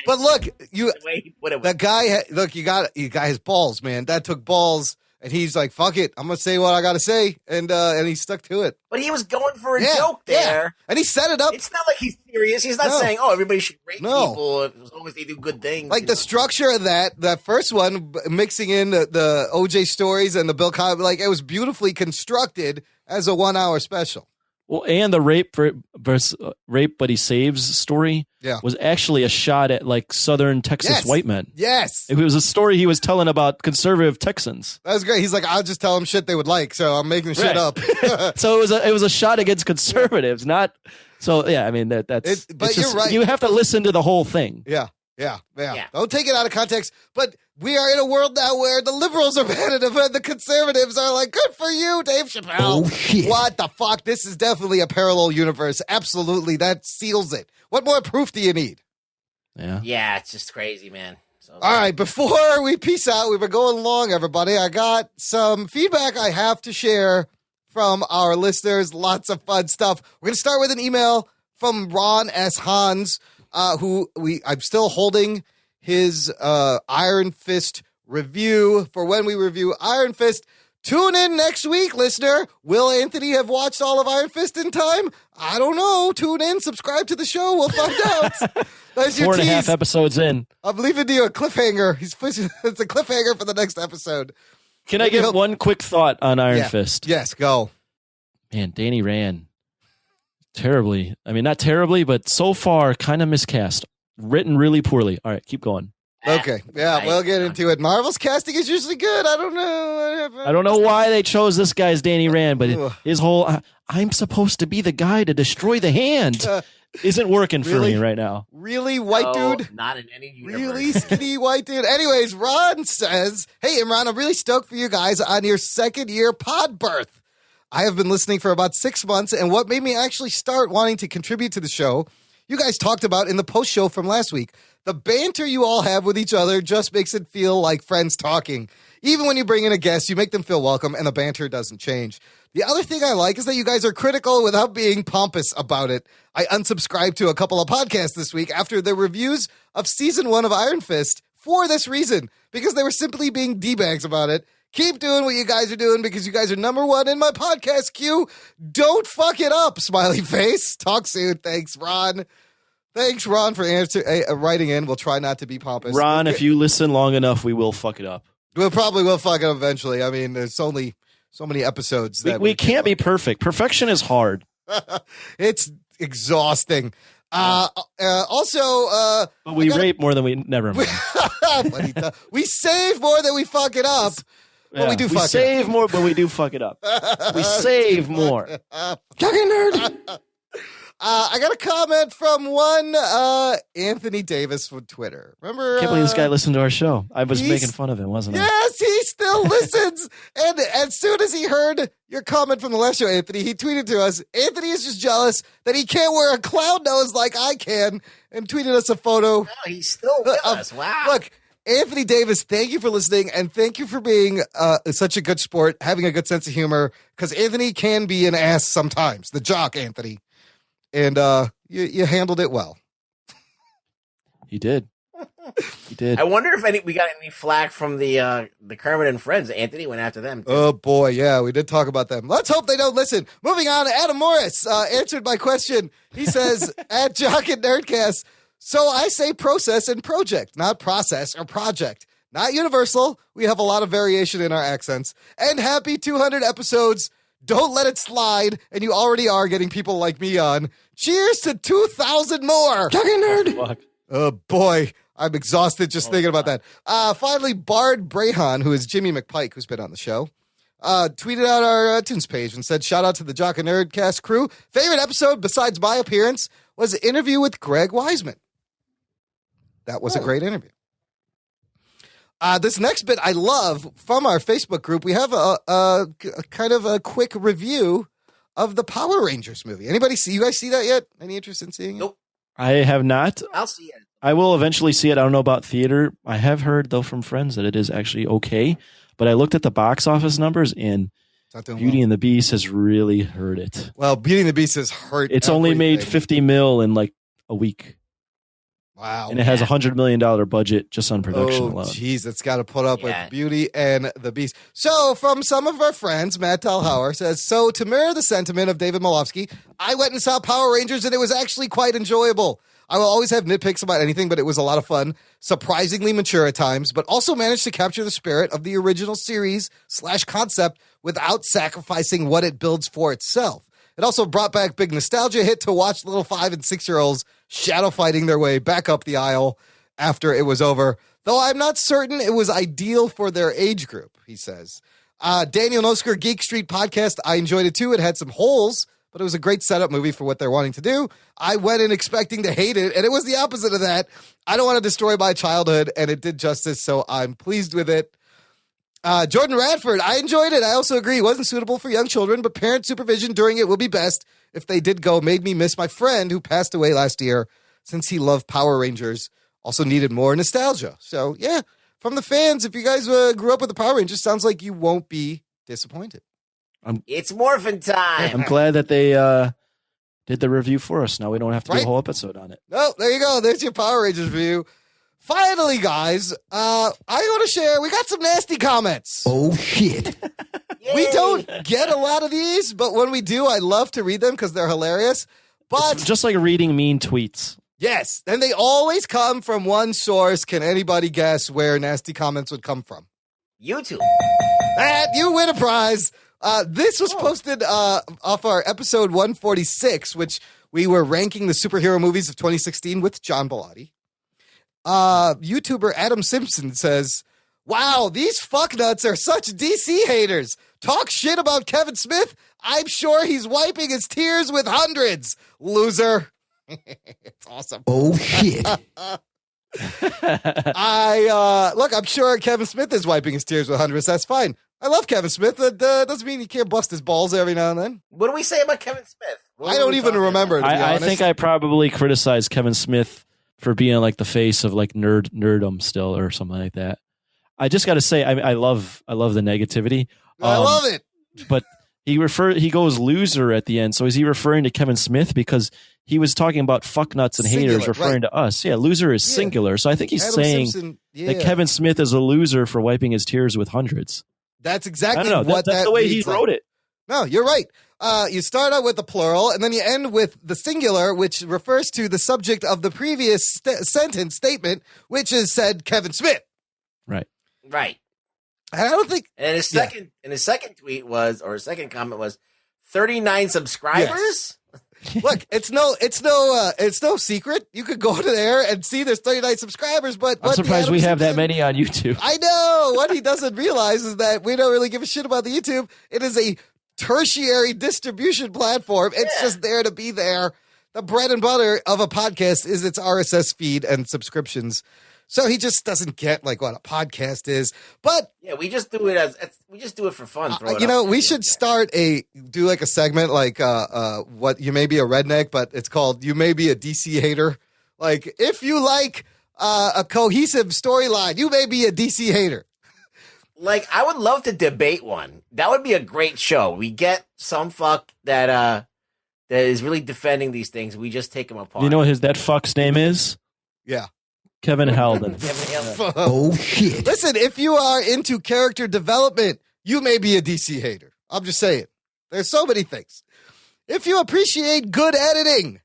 But look, that guy, you got his balls, man. That took balls. And he's like, fuck it. I'm going to say what I got to say. And he stuck to it. But he was going for a joke there. Yeah. And he set it up. It's not like he's serious. He's not saying, oh, everybody should rape people as long as they do good things. Like the structure of that first one, mixing in the OJ stories and the Bill Cosby, like it was beautifully constructed as a 1 hour special. Well, and the rape versus rape, but he saves story was actually a shot at like Southern Texas white men. Yes. It was a story he was telling about conservative Texans. That was great. He's like, I'll just tell them shit they would like, so I'm making shit up. So it was a shot against conservatives, not. So yeah, I mean that's. But you're right. You have to listen to the whole thing. Yeah. Don't take it out of context. But we are in a world now where the liberals are bad enough and the conservatives are like, good for you, Dave Chappelle. Oh, shit. What the fuck? This is definitely a parallel universe. Absolutely. That seals it. What more proof do you need? Yeah, it's just crazy, man. So, all right, before we peace out, we've been going long, everybody. I got some feedback I have to share from our listeners. Lots of fun stuff. We're going to start with an email from Ron S. Hans. I'm still holding his Iron Fist review for when we review Iron Fist. Tune in next week, listener. Will Anthony have watched all of Iron Fist in time? I don't know. Tune in, subscribe to the show. We'll find out. That's your 4.5 episodes in. I'm leaving you a cliffhanger. It's a cliffhanger for the next episode. Can I give one quick thought on Iron Fist? Yes, go. Man, Danny Rand. Terribly. I mean, not terribly, but so far kind of miscast. Written really poorly. All right, keep going. Okay. Yeah, we'll get into it. Marvel's casting is usually good. I don't know. I don't know why they chose this guy as Danny Rand, but his whole I'm supposed to be the guy to destroy the hand isn't working for me right now. Really, white dude? Not in any universe. Really skinny white dude. Anyways, Ron says, hey, Imran, I'm really stoked for you guys on your second year pod birth. I have been listening for about 6 months, and what made me actually start wanting to contribute to the show, you guys talked about in the post show from last week, The banter you all have with each other just makes it feel like friends talking. Even when you bring in a guest, you make them feel welcome, and the banter doesn't change. The other thing I like is that you guys are critical without being pompous about it. I unsubscribed to a couple of podcasts this week after the reviews of season 1 of Iron Fist for this reason, because they were simply being D-bags about it. Keep doing what you guys are doing because you guys are number one in my podcast queue. Don't fuck it up, smiley face. Talk soon. Thanks, Ron. Thanks, Ron, for writing in. We'll try not to be pompous. Ron, if you listen long enough, we will fuck it up. We probably will fuck it up eventually. I mean, there's only so many episodes. That we can't be perfect. Perfection is hard. It's exhausting. But we rape more than we never mind. We save more than we fuck it up. But we do fuck it up. We save more, but we do fuck it up. We save more. Talking nerd. I got a comment from one Anthony Davis from Twitter. Remember? I can't believe this guy listened to our show. I was making fun of him, wasn't I? Yes, he still listens. And as soon as he heard your comment from the last show, Anthony, he tweeted to us, Anthony is just jealous that he can't wear a clown nose like I can, and tweeted us a photo. No, he's still with us. Wow. Look, Anthony Davis, thank you for listening, and thank you for being such a good sport, having a good sense of humor, because Anthony can be an ass sometimes. The jock, Anthony. And you handled it well. He did. He did. I wonder if we got any flack from the Kermit and Friends. Anthony went after them, too. Oh, boy, yeah, we did talk about them. Let's hope they don't listen. Moving on, Adam Morris answered my question. He says, at Jock and Nerdcast, so I say process and project, not process or project. Not universal. We have a lot of variation in our accents. And happy 200 episodes. Don't let it slide. And you already are getting people like me on. Cheers to 2,000 more. Jock and Nerd. Fuck. Oh, boy. I'm exhausted just thinking about that. Finally, Bard Brahan, who is Jimmy McPike, who's been on the show, tweeted out our iTunes page and said, shout out to the Jock and Nerdcast crew. Favorite episode, besides my appearance, was an interview with Greg Wiseman. That was a great interview. This next bit I love from our Facebook group. We have a kind of a quick review of the Power Rangers movie. Anybody see? You guys see that yet? Any interest in seeing it? Nope. I have not. I'll see it. I will eventually see it. I don't know about theater. I have heard, though, from friends that it is actually okay. But I looked at the box office numbers, and Beauty and the Beast has really hurt it. Well, Beauty and the Beast has hurt. It's only made $50 million in like a week. Wow. And it has $100 million budget just on production alone. Jeez, it's got to put up with Beauty and the Beast. So, from some of our friends, Matt Talhauer says, so to mirror the sentiment of David Malofsky, I went and saw Power Rangers and it was actually quite enjoyable. I will always have nitpicks about anything, but it was a lot of fun, surprisingly mature at times, but also managed to capture the spirit of the original series / concept without sacrificing what it builds for itself. It also brought back big nostalgia hit to watch little 5 and 6-year-olds shadow fighting their way back up the aisle after it was over, though I'm not certain it was ideal for their age group, he says. Daniel Nosker, Geek Street Podcast, I enjoyed it too. It had some holes, but it was a great setup movie for what they're wanting to do. I went in expecting to hate it, and it was the opposite of that. I don't want to destroy my childhood, and it did justice, so I'm pleased with it. Jordan Radford, I enjoyed it. I also agree it wasn't suitable for young children, but parent supervision during it will be best. If they did go, made me miss my friend who passed away last year since he loved Power Rangers. Also needed more nostalgia. So, yeah, from the fans, if you guys grew up with the Power Rangers, sounds like you won't be disappointed. It's morphin' time. I'm glad that they did the review for us. Now we don't have to do a whole episode on it. Oh, there you go. There's your Power Rangers review. Finally, guys, I want to share. We got some nasty comments. Oh, shit. We don't get a lot of these, but when we do, I love to read them because they're hilarious. But it's just like reading mean tweets. Yes, and they always come from one source. Can anybody guess where nasty comments would come from? YouTube. You win a prize. This was posted off our episode 146, which we were ranking the superhero movies of 2016 with John Bellotti. YouTuber Adam Simpson says, wow, these fucknuts are such DC haters. Talk shit about Kevin Smith. I'm sure he's wiping his tears with hundreds. Loser. It's awesome. Oh, shit. Look, I'm sure Kevin Smith is wiping his tears with hundreds. That's fine. I love Kevin Smith. That doesn't mean he can't bust his balls every now and then. What do we say about Kevin Smith? I don't even remember. I think I probably criticized Kevin Smith for being like the face of like nerdum still or something like that. I just got to say, I love the negativity. I love it. But he goes loser at the end. So is he referring to Kevin Smith? Because he was talking about fucknuts and Singular, haters, referring to us. Yeah, loser is singular. So I think he's Adam saying Simpson, that Kevin Smith is a loser for wiping his tears with hundreds. That's exactly I don't know. what That's that the way he reads wrote like. it. No, you're right. You start out with the plural, and then you end with the singular, which refers to the subject of the previous sentence statement, which is said Kevin Smith. Right. Right. I don't think. And his second tweet was, or his second comment was, 39 subscribers. Yes. Look, it's no secret. You could go to there and see there's 39 subscribers. But I'm surprised we have that many on YouTube. I know. What he doesn't realize is that we don't really give a shit about the YouTube. It is a tertiary distribution platform. It's just there to be there. The bread and butter of a podcast is its RSS feed and subscriptions. So he just doesn't get like what a podcast is. But yeah, we just do it for fun. We should do like a segment like what you may be a redneck, but it's called You May Be a DC Hater. Like if you like a cohesive storyline, you may be a DC hater. Like I would love to debate one. That would be a great show. We get some fuck that is really defending these things. We just take them apart. You know what that fuck's name is? Yeah. Kevin Heldon. Oh, shit. Listen, if you are into character development, you may be a DC hater. I'm just saying. There's so many things. If you appreciate good editing,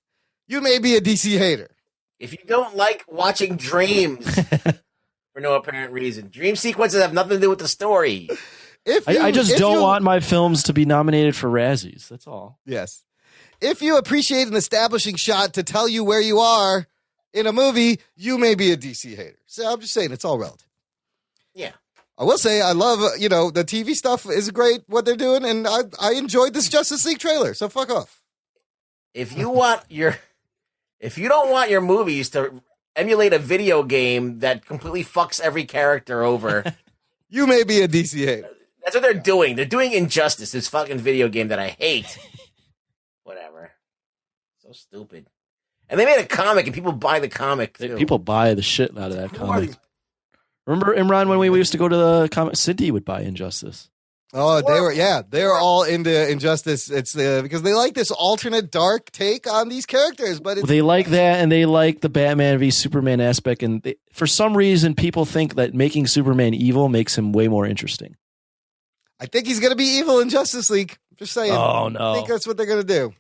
you may be a DC hater. If you don't like watching dreams for no apparent reason, dream sequences have nothing to do with the story. I just don't want my films to be nominated for Razzies. That's all. Yes. If you appreciate an establishing shot to tell you where you are in a movie, you may be a DC hater. So I'm just saying it's all relative. Yeah. I will say I love, the TV stuff is great, what they're doing, and I enjoyed this Justice League trailer, so fuck off. If you don't want your movies to emulate a video game that completely fucks every character over, you may be a DC hater. That's what they're doing. They're doing Injustice, this fucking video game that I hate. Whatever. So stupid. And they made a comic, and people buy the comic, too. People buy the shit out of that comic. Remember, Imran, when we used to go to the comic, Cindy would buy Injustice. Oh, they were all into Injustice. It's because they like this alternate dark take on these characters, but they like that, and they like the Batman v Superman aspect, and for some reason, people think that making Superman evil makes him way more interesting. I think he's going to be evil in Justice League. Just saying. Oh, no. I think that's what they're going to do.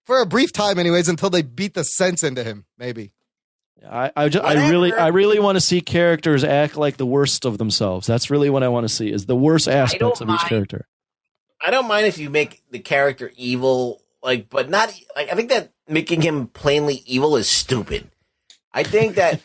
For a brief time, anyways, until they beat the sense into him, maybe. I really want to see characters act like the worst of themselves. That's really what I want to see, is the worst aspects of each character. I don't mind if you make the character evil, but not I think that making him plainly evil is stupid. I think that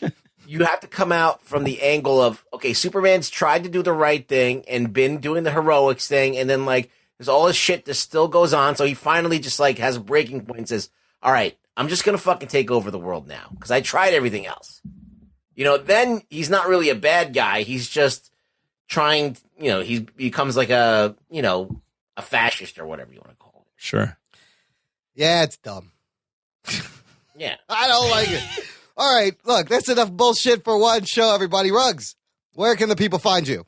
you have to come out from the angle of, okay, Superman's tried to do the right thing and been doing the heroics thing, and then there's all this shit that still goes on, so he finally just has a breaking point and says, all right, I'm just going to fucking take over the world now because I tried everything else. Then he's not really a bad guy. He's just trying, he becomes like a fascist or whatever you want to call it. Sure. Yeah, it's dumb. Yeah. I don't like it. All right, look, that's enough bullshit for one show, everybody. Ruggs, where can the people find you?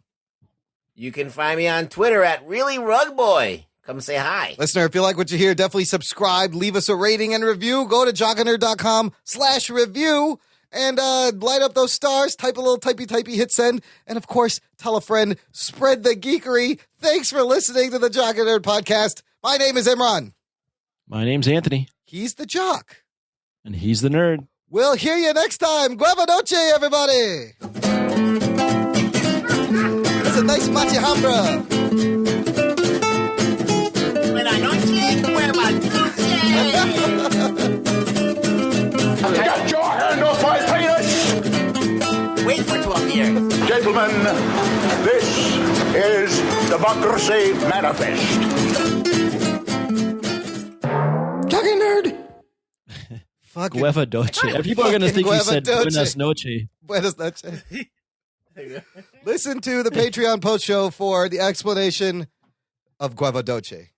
You can find me on Twitter at ReallyRugboy. Come say hi. Listener, if you like what you hear, definitely subscribe, leave us a rating and review. Go to jockandnerd.com/review and light up those stars. Type a little typey, hit send. And, of course, tell a friend. Spread the geekery. Thanks for listening to the Jock and Nerd podcast. My name is Imran. My name's Anthony. He's the jock. And he's the nerd. We'll hear you next time. Guava noche, everybody. That's a nice machihambra. Get your hand off my penis! Wait for 12 years. Gentlemen, this is Democracy Manifest. Jockey Nerd! Fucking Guava noche. People are going to think you said buenas noche. Buenas noche. Listen to the Patreon post show for the explanation of Guava Doce.